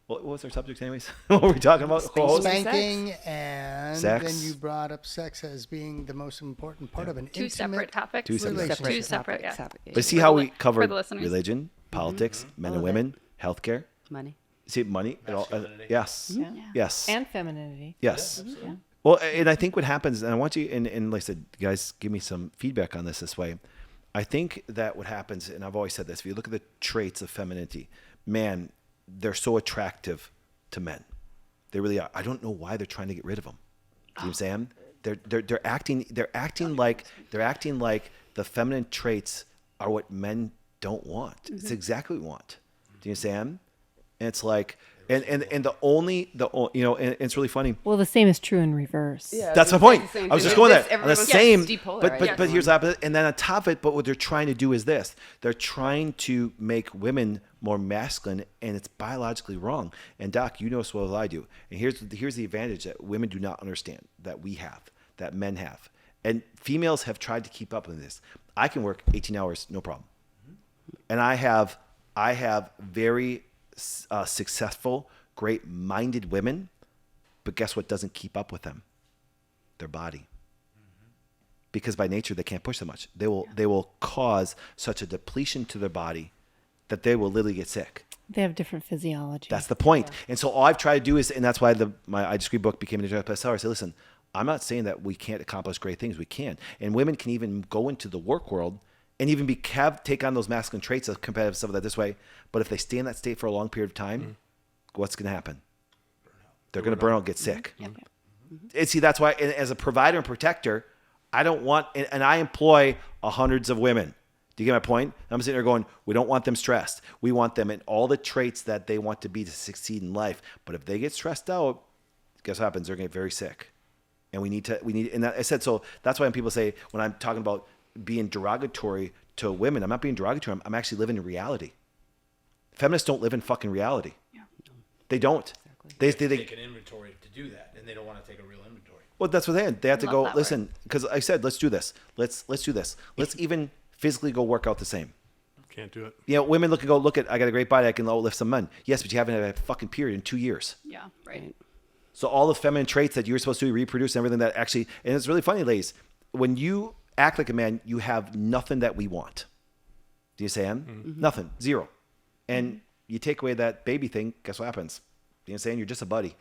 what was our subject, anyways? What were we talking about? Oh, Spanking, and Sex. then you brought up sex as being the most important part of an Two intimate separate topics. Two separate relationship. Two separate, yeah. but see For how the we li- for covered the listeners. religion, politics, men and women, healthcare. Money. See, money. It all, yes. Yes. And femininity. Yes. Well, and I think what happens, and I want you, and like I said, guys, give me some feedback on this way. I think that what happens, and I've always said this, if you look at the traits of femininity, man, they're so attractive to men. They really are. I don't know why they're trying to get rid of them. Do you know what I'm saying? They're acting like the feminine traits are what men don't want. It's exactly what we want. Do you understand? And it's like, and it's really funny. Well, the same is true in reverse. Yeah, That's my it's like point. the same I was thing. just going there. This- On the everyone's same, depolarized. but here's the opposite. And then on top of it, but what they're trying to do is this: they're trying to make women more masculine, and it's biologically wrong. And Doc, you know as well as I do. And here's the advantage that women do not understand that we have, that men have, and females have tried to keep up with this. I can work 18 hours, no problem, and I have very successful, great-minded women, but guess what doesn't keep up with them? Their body. Because by nature they can't push so much. They will cause such a depletion to their body that they will literally get sick. They have different physiology. That's the point. And so all I've tried to do is, and that's why my I Disagree book became an international bestseller. I said, listen, I'm not saying that we can't accomplish great things. We can. And women can even go into the work world and even take on those masculine traits of competitive stuff like that this way. But if they stay in that state for a long period of time, what's going to happen? They're going to burn out and get sick. And see, that's why, and as a provider and protector, I don't want, and I employ hundreds of women. Do you get my point? I'm sitting there going, we don't want them stressed. We want them in all the traits that they want to be to succeed in life. But if they get stressed out, guess what happens? They're going to get very sick. And we need, and I said, so that's why when people say, when I'm talking about being derogatory to women. I'm not being derogatory. I'm actually living in reality. Feminists don't live in fucking reality. Yeah. They don't. They take an inventory to do that, and they don't want to take a real inventory. Well, that's what they have to love go, that listen, because I said, let's do this. Let's do this. Let's even physically go work out the same. Can't do it. You know, women look and go, look at, I got a great body. I can lift some men. Yes, but you haven't had a fucking period in 2 years. Yeah. Right. So all the feminine traits that you're supposed to reproduce and everything that actually, and it's really funny, ladies, when you act like a man, you have nothing that we want. Do you understand? Mm-hmm. Nothing. Zero. And you take away that baby thing, guess what happens? Do you understand? You're just a buddy. Do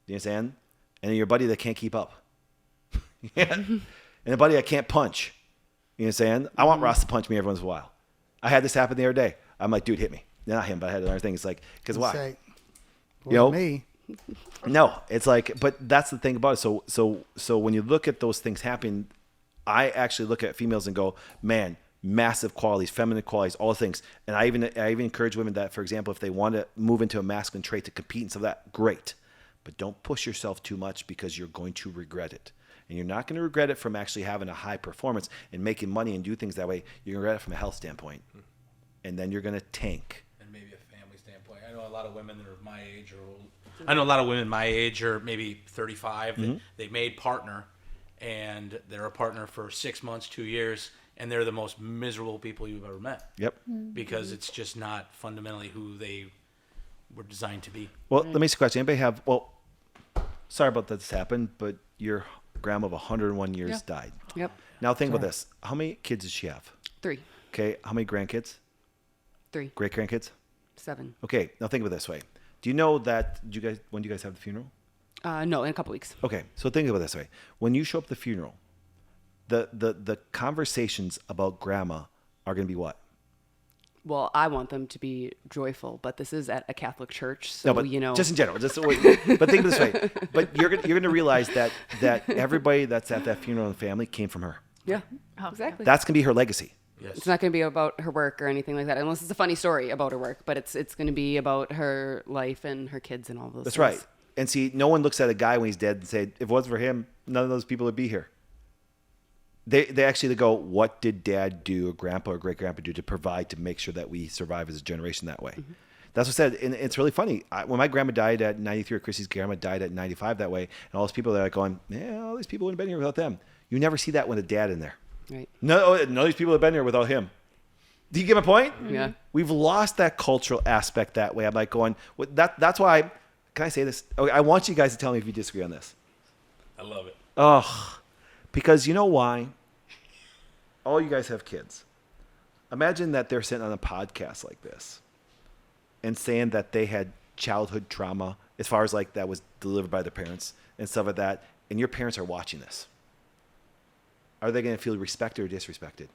you understand? And you're a buddy that can't keep up. Yeah. And a buddy that can't punch. You understand? I want Ross to punch me every once in a while. I had this happen the other day. I'm like, dude, hit me. Not him, but I had another thing. It's like, because why? Say, You know? me. No, it's like, but that's the thing about it. So when you look at those things happen, I actually look at females and go, man, massive qualities, feminine qualities, all the things. And I even encourage women that, for example, if they want to move into a masculine trait to compete and stuff like that, great. But don't push yourself too much because you're going to regret it. And you're not going to regret it from actually having a high performance and making money and do things that way. You're going to regret it from a health standpoint. And then you're going to tank. And maybe a family standpoint. I know a lot of women that are my age or old. I know a lot of women my age are maybe 35 that they made partner, and they're a partner for 6 months, 2 years, and they're the most miserable people you've ever met. Yep. Because it's just not fundamentally who they were designed to be. Well, let me ask you a question. Anybody have, well, sorry about that this happened, but your grandma of 101 years died. Yep. Now think about this. How many kids does she have? 3. Okay. How many grandkids? 3. Great grandkids? 7. Okay. Now think of it this way. Do you know that, when do you guys have the funeral? No, in a couple weeks. Okay. So think of it this way. When you show up at the funeral, the conversations about grandma are going to be what? Well, I want them to be joyful, but this is at a Catholic church, so No, but you know. just in general. But think of it this way. But you're going to realize that everybody that's at that funeral in the family came from her. Yeah, exactly. That's going to be her legacy. Yes. It's not going to be about her work or anything like that, unless it's a funny story about her work. But it's going to be about her life and her kids and all those. That's things. right. And see, no one looks at a guy when he's dead and say, if it wasn't for him, none of those people would be here. They actually go, what did dad do, or grandpa or great grandpa do to provide to make sure that we survive as a generation that way? Mm-hmm. That's what I said. And it's really funny. When my grandma died at 93, or Chrissy's grandma died at 95 that way, and all those people that are going, yeah, all these people wouldn't have been here without them. You never see that with a dad in there. Right. No, none of these people have been here without him. Do you get my point? Yeah. We've lost that cultural aspect that way. I'm like going, that's why, can I say this? Okay, I want you guys to tell me if you disagree on this. I love it. Oh, because you know why? All you guys have kids. Imagine that they're sitting on a podcast like this and saying that they had childhood trauma as far as like that was delivered by their parents and stuff like that, and your parents are watching this. Are they going to feel respected or disrespected?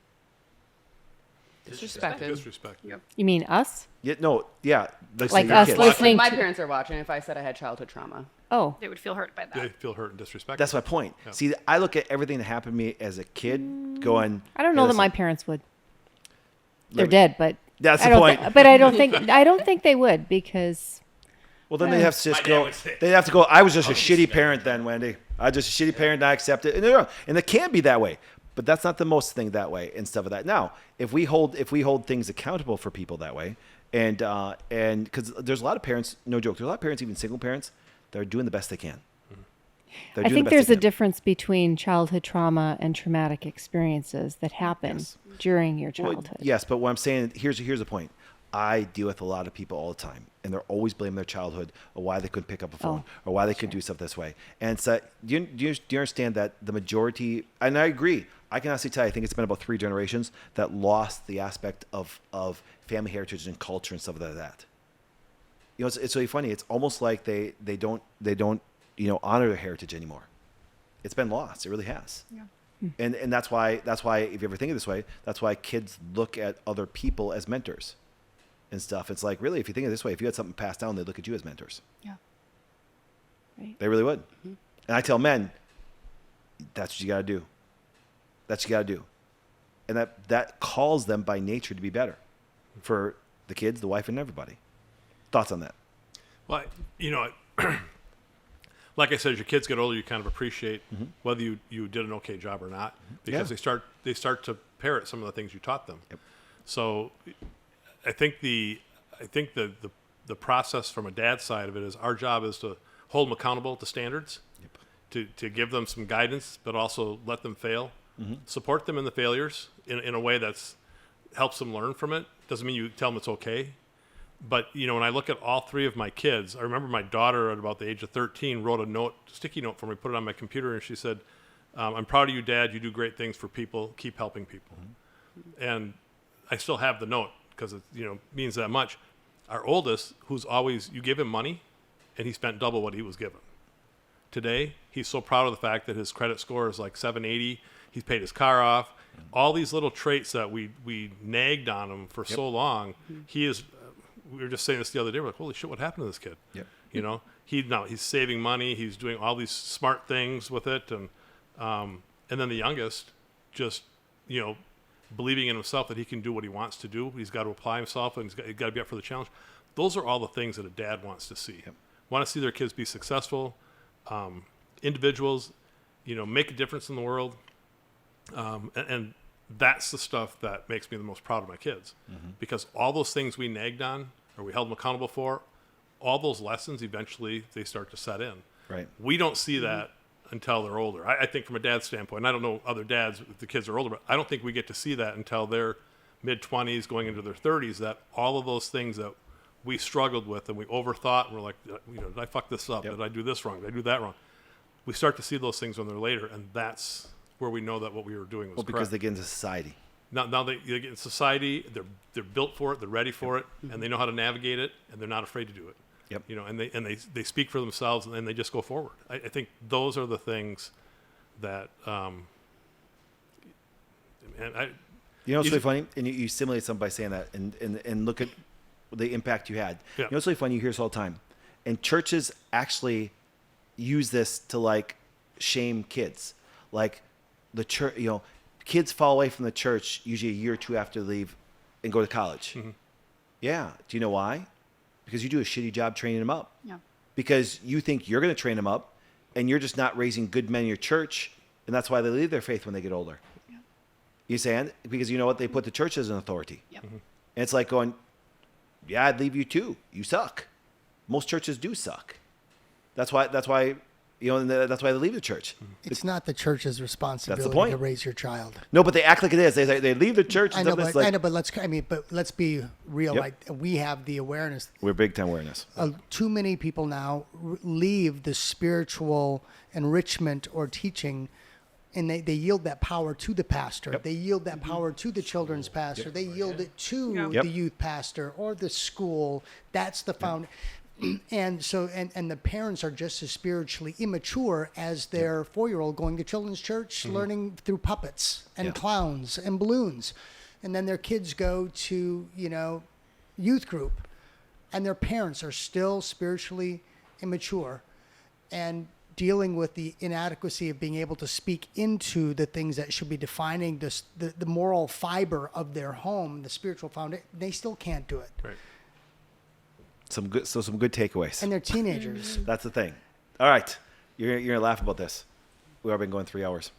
Disrespected. Disrespect. Yep. You mean us? Yeah, no, yeah. Like your us kids. listening My to- parents are watching if I said I had childhood trauma. Oh, They would feel hurt by that. They feel hurt and disrespected. That's my point. Yeah. See, I look at everything that happened to me as a kid going, I don't "Hey, know that listen, my parents would. They're let me-" dead, but That's I the don't point. but I don't think they would because Well, then they have to just My dad go. would say- They have to go. I was just a shitty parent then, Wendy. I was just a shitty parent. And I accept it, and it can be that way. But that's not the most thing that way and stuff like that. Now, if we hold things accountable for people that way, and because there's a lot of parents, no joke, there's a lot of parents, even single parents, that are doing the best they can. They're I doing think the best there's they a can. difference between childhood trauma and traumatic experiences that happen during your Well, childhood. yes, but what I'm saying, here's the point. I deal with a lot of people all the time, and they're always blaming their childhood or why they couldn't pick up a phone or why they couldn't do stuff this way. And so, do you understand that the majority? And I agree. I can honestly tell you, I think it's been about 3 generations that lost the aspect of family heritage and culture and stuff like that. You know, it's really funny. It's almost like they don't honor their heritage anymore. It's been lost. It really has. Yeah. And that's why if you ever think of it this way, that's why kids look at other people as mentors and stuff. It's like, really, if you think of it this way, if you had something passed down, they'd look at you as mentors. Yeah. Right. They really would. Mm-hmm. And I tell men, that's what you got to do. That's what you got to do. And that calls them by nature to be better for the kids, the wife, and everybody. Thoughts on that? Well, like I said, as your kids get older, you kind of appreciate whether you did an okay job or not, because they start to parrot some of the things you taught them. Yep. So I think the process from a dad's side of it is our job is to hold them accountable to standards, to give them some guidance, but also let them fail, support them in the failures in a way that's helps them learn from it. Doesn't mean you tell them it's okay. But, when I look at all three of my kids, I remember my daughter at about the age of 13 wrote a sticky note for me, put it on my computer, and she said, I'm proud of you, Dad. You do great things for people. Keep helping people. And I still have the note because it, means that much. Our oldest, who's always, you give him money, and he spent double what he was given. Today, he's so proud of the fact that his credit score is like 780. He's paid his car off. All these little traits that we nagged on him for so long, he is... We were just saying this the other day. We're like, holy shit, what happened to this kid? Yep. He's saving money. He's doing all these smart things with it. And then the youngest just, believing in himself that he can do what he wants to do. He's got to apply himself, and he's got to be up for the challenge. Those are all the things that a dad wants to see. Yep. Want to see their kids be successful, individuals, make a difference in the world. And that's the stuff that makes me the most proud of my kids, because all those things we nagged on or we held them accountable for, all those lessons eventually they start to set in. Right. We don't see that until they're older. I think from a dad's standpoint, and I don't know other dads if the kids are older, but I don't think we get to see that until they're mid-20s going into their 30s, that all of those things that we struggled with and we overthought, and we're like, did I fuck this up? Yep. Did I do this wrong? Did I do that wrong? We start to see those things when they're later, and that's where we know that what we were doing was Well, because correct. they get into society. Now they get in society, they're built for it, they're ready for it, and they know how to navigate it, and they're not afraid to do it. Yep. And they speak for themselves, and then they just go forward. I think those are the things that, and I. It's really funny, and you simulate something by saying that, and look at the impact you had. Yeah. It's really funny. You hear this all the time, and churches actually use this to shame kids, the church. Kids fall away from the church usually a year or two after they leave and go to college. Mm-hmm. Yeah. Do you know why? Because you do a shitty job training them up. Yeah. Because you think you're going to train them up, and you're just not raising good men in your church, and that's why they leave their faith when they get older. Yeah. You saying? Because you know what? They put the church as an authority. Yep. And it's like going, yeah, I'd leave you too. You suck. Most churches do suck. That's why that's why they leave the church. It's not the church's responsibility point. to raise your child. No, but they act like it is. They leave the church. I And know, stuff, but, it's like, but let's be real. Yep. Like, we have the awareness. we're big time awareness. Too many people now leave the spiritual enrichment or teaching, and they yield that power to the pastor. Yep. They yield that power to the children's pastor. They yield it to Yep. the youth pastor or the school. That's the found. And so, and the parents are just as spiritually immature as their 4-year-old going to children's church, learning through puppets and Yeah. clowns and balloons. And then their kids go to, youth group, and their parents are still spiritually immature and dealing with the inadequacy of being able to speak into the things that should be defining the moral fiber of their home, the spiritual foundation. They still can't do it. Right. Some good takeaways. And they're teenagers. That's the thing. All right, you're gonna laugh about this. We've already been going 3 hours.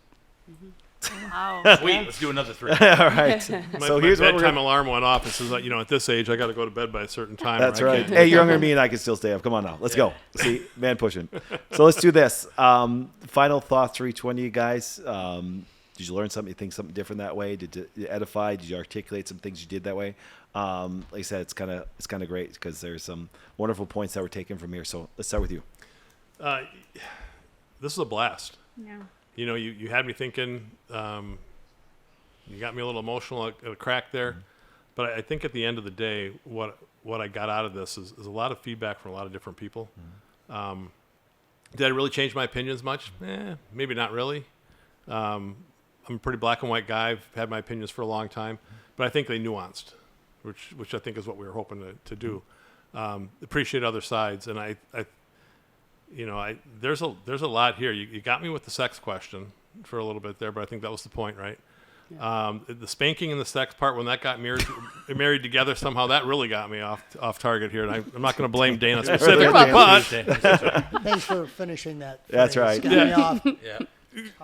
Wow. Sweet. Let's do another 3. All right. My So here's what we're bedtime gonna, alarm went off. It says, at this age, I got to go to bed by a certain time. That's or I right. can't do Hey, it. you're younger than me, and I can still stay up. Come on now, let's go. See, man pushing. So let's do this. Final thoughts for each one of you guys. Did you learn something? You think something different that way? Did you edify? Did you articulate some things you did that way? Like I said, it's kind of great because there's some wonderful points that were taken from here. So let's start with you. This is a blast. Yeah. You had me thinking. You got me a little emotional at a crack there, but I think at the end of the day, what I got out of this is a lot of feedback from a lot of different people. Did I really change my opinions much? Maybe not really. I'm a pretty black and white guy. I've had my opinions for a long time, but I think they nuanced, which I think is what we were hoping to do. Appreciate other sides, and there's a lot here. You got me with the sex question for a little bit there, but I think that was the point, right? The spanking and the sex part, when that got married together, somehow that really got me off target here. And I'm not going to blame Dana specifically, but Thanks for finishing that. That's phrase. right. Got me off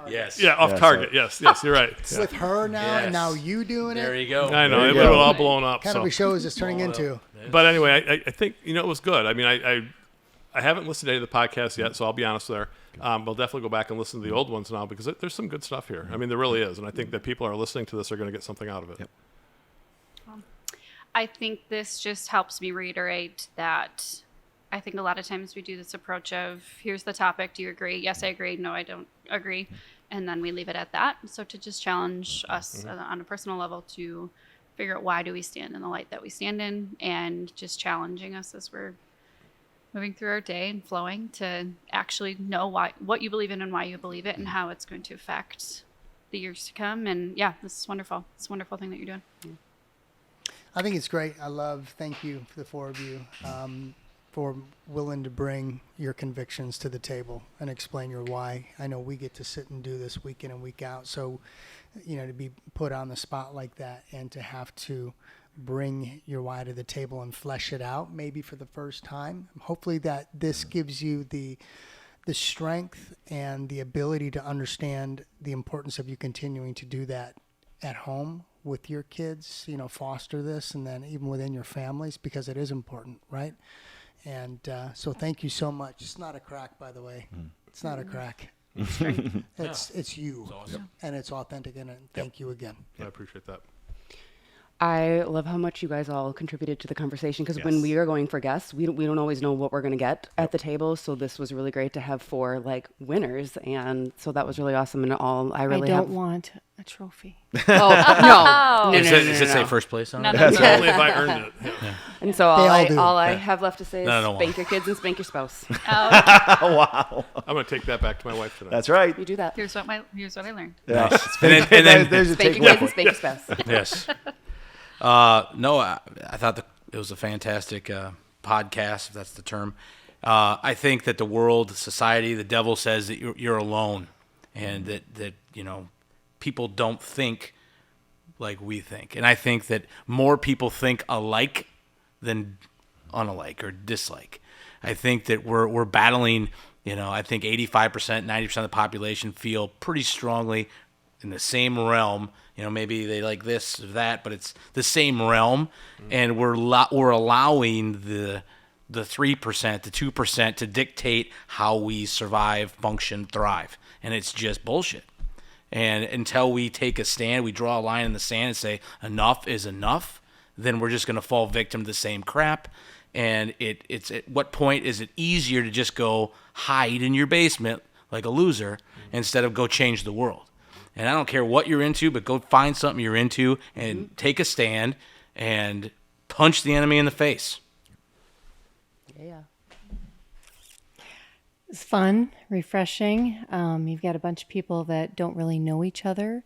Yes. yeah, off target. Yes, you're right. Yeah. with her now, and Yes. now you doing There it. you go. I know There it you was go. all blown up. Kind so. of a show is this turning into? But anyway, I think it was good. I mean, I haven't listened to any of the podcasts yet, so I'll be honest there. I'll definitely go back and listen to the old ones now because there's some good stuff here. I mean, there really is, and I think that people are listening to this are going to get something out of it. Yep. I think this just helps me reiterate that I think a lot of times we do this approach of here's the topic. Do you agree? Yes, I agree. No, I don't agree. And then we leave it at that. So to just challenge us on a personal level to figure out why do we stand in the light that we stand in, and just challenging us as we're moving through our day and flowing to actually know what you believe in and why you believe it and how it's going to affect the years to come. And yeah, this is wonderful. It's a wonderful thing that you're doing. I think it's great. Thank you for the four of you for willing to bring your convictions to the table and explain your why. I know we get to sit and do this week in and week out. So, to be put on the spot like that and to have to bring your why to the table and flesh it out maybe for the first time. Hopefully that this gives you the strength and the ability to understand the importance of you continuing to do that at home with your kids, foster this, and then even within your families, because it is important, right? And so thank you so much. It's not a crack, by the way. It's not a crack. It's you. awesome. And it's authentic, and thank you again. I appreciate that. I love how much you guys all contributed to the conversation, because when we are going for guests, we don't always know what we're going to get at the table. So this was really great to have 4 winners, and so that was really awesome. And I really don't want a trophy. no. Does it say first place on it? That's only if I earned it. Yeah. And so all I have left to say is spank your kids and spank your spouse. Wow. I'm going to take that back to my wife tonight. That's right. You do that. Here's what I learned. Yeah. And then There's a Spank your kids and takeaway. spank your spouse. Yes. No, I thought it was a fantastic podcast, if that's the term. I think that the world, society, the devil says that you're alone, and that people don't think like we think. And I think that more people think alike than unalike or dislike. I think that we're battling. I think 85%, 90% of the population feel pretty strongly in the same realm. Maybe they like this or that, but it's the same realm, and we're allowing the 3%, the 2% to dictate how we survive, function, thrive, and it's just bullshit. And until we take a stand, we draw a line in the sand and say enough is enough, then we're just going to fall victim to the same crap. And it's at what point is it easier to just go hide in your basement like a loser instead of go change the world? And I don't care what you're into, but go find something you're into and take a stand and punch the enemy in the face. Yeah. It's fun, refreshing. You've got a bunch of people that don't really know each other,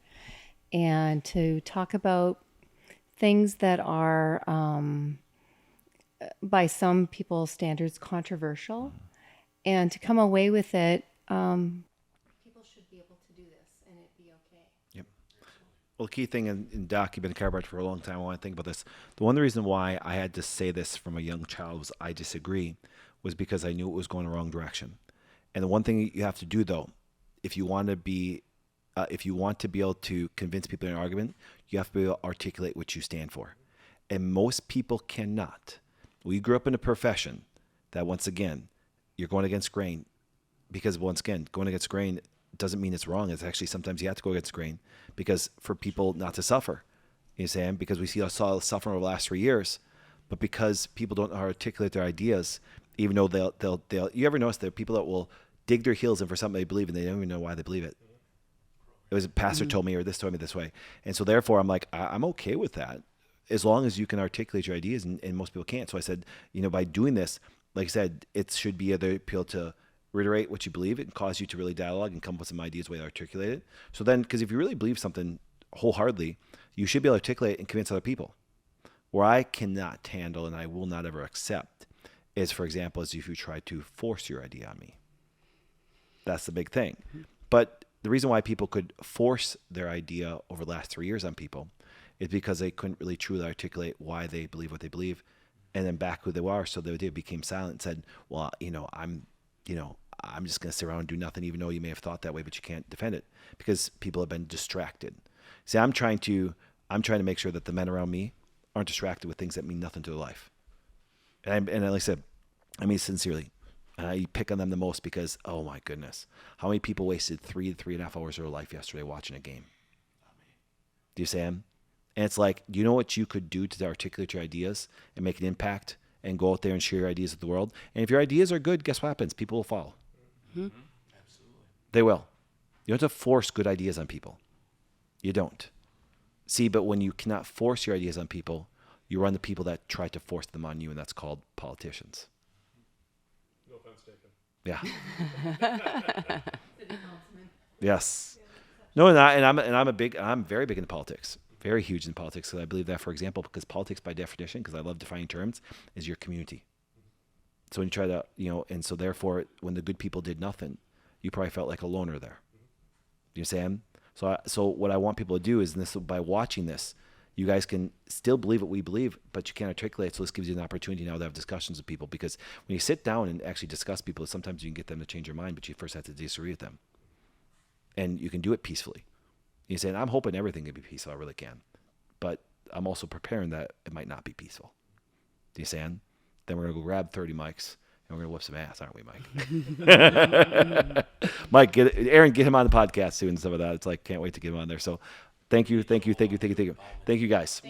and to talk about things that are, by some people's standards, controversial, and to come away with it. People should be able to do this, and it be okay. Yep. Well, the key thing, and Doc, you've been a chiropractor for a long time. I want to think about this. The one reason why I had to say this from a young child was I disagree, was because I knew it was going the wrong direction. And the one thing you have to do, though, if you want to be able to convince people in an argument, you have to be able to articulate what you stand for. And most people cannot. We grew up in a profession that, once again, you're going against grain, because, once again, going against grain doesn't mean it's wrong. It's actually sometimes you have to go against grain because for people not to suffer. You know what I'm saying? Because we saw suffering over the last 3 years, but because people don't know how to articulate their ideas, even though they'll you ever notice there are people that will dig their heels in for something they believe and they don't even know why they believe it. It was a pastor told me, or this told me this way. And so therefore I'm like, I'm okay with that as long as you can articulate your ideas, and most people can't. So I said, by doing this, like I said, it should be other people to reiterate what you believe and cause you to really dialogue and come up with some ideas way to articulate it. So then, because if you really believe something wholeheartedly, you should be able to articulate and convince other people. Where I cannot handle and I will not ever accept is, for example, as if you try to force your idea on me. That's the big thing. But the reason why people could force their idea over the last 3 years on people is because they couldn't really truly articulate why they believe what they believe, and then back who they were. So they became silent and said, well, I'm just going to sit around and do nothing, even though you may have thought that way, but you can't defend it because people have been distracted. See, I'm trying to make sure that the men around me aren't distracted with things that mean nothing to their life. And like I said, I mean sincerely. I pick on them the most because, oh my goodness, how many people wasted 3 to 3.5 hours of their life yesterday watching a game? Do you see them? And it's like, do you know what you could do to articulate your ideas and make an impact and go out there and share your ideas with the world? And if your ideas are good, guess what happens? People will follow. Absolutely. They will. You don't have to force good ideas on people. You don't. See, but when you cannot force your ideas on people, you run the people that try to force them on you, and that's called politicians. No offense taken. Yeah. Yes. No, and I'm very big into politics. Very huge in politics. Because I believe that, for example, because politics by definition, because I love defining terms, is your community. So when you try to, and so therefore, when the good people did nothing, you probably felt like a loner there. Do you understand? So what I want people to do is, by watching this, you guys can still believe what we believe, but you can't articulate. So this gives you an opportunity now to have discussions with people, because when you sit down and actually discuss people, sometimes you can get them to change their mind, but you first have to disagree with them. And you can do it peacefully. You say, I'm hoping everything can be peaceful. I really can. But I'm also preparing that it might not be peaceful. Do you understand? Then we're going to go grab 30 mics and we're going to whip some ass, aren't we, Mike? Mike, Aaron, get him on the podcast soon and stuff like that. It's like, can't wait to get him on there. So thank you guys.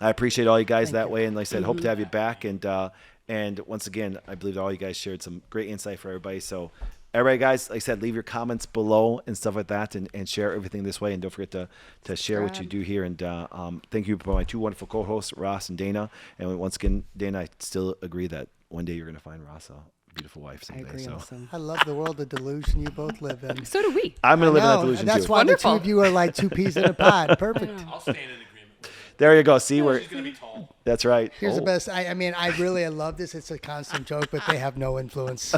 I appreciate all you guys that way. And like I said, hope to have you back. And once again, I believe that all you guys shared some great insight for everybody. So everybody, guys, like I said, leave your comments below and stuff like that, and share everything this way. And don't forget to share what you do here. And thank you for my 2 wonderful co-hosts, Ross and Dana. And once again, Dana, I still agree that one day you're going to find Ross a beautiful wife someday. I agree also. I love the world of delusion you both live in. So do we. I'm going to live in that No, delusion that's too. why Wonderful. the 2 of you are like 2 peas in a pod. Perfect. I'll stand in agreement with you. There you go. See, where She's going to be tall. that's right. Here's the Oh. best. I mean, I love this. It's a constant joke, but they have no influence.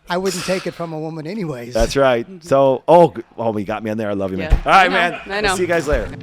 I wouldn't take it from a woman anyways. That's right. So, you got me on there. I love you, man. Yeah. All right, I know. man. I know. We'll see you guys later.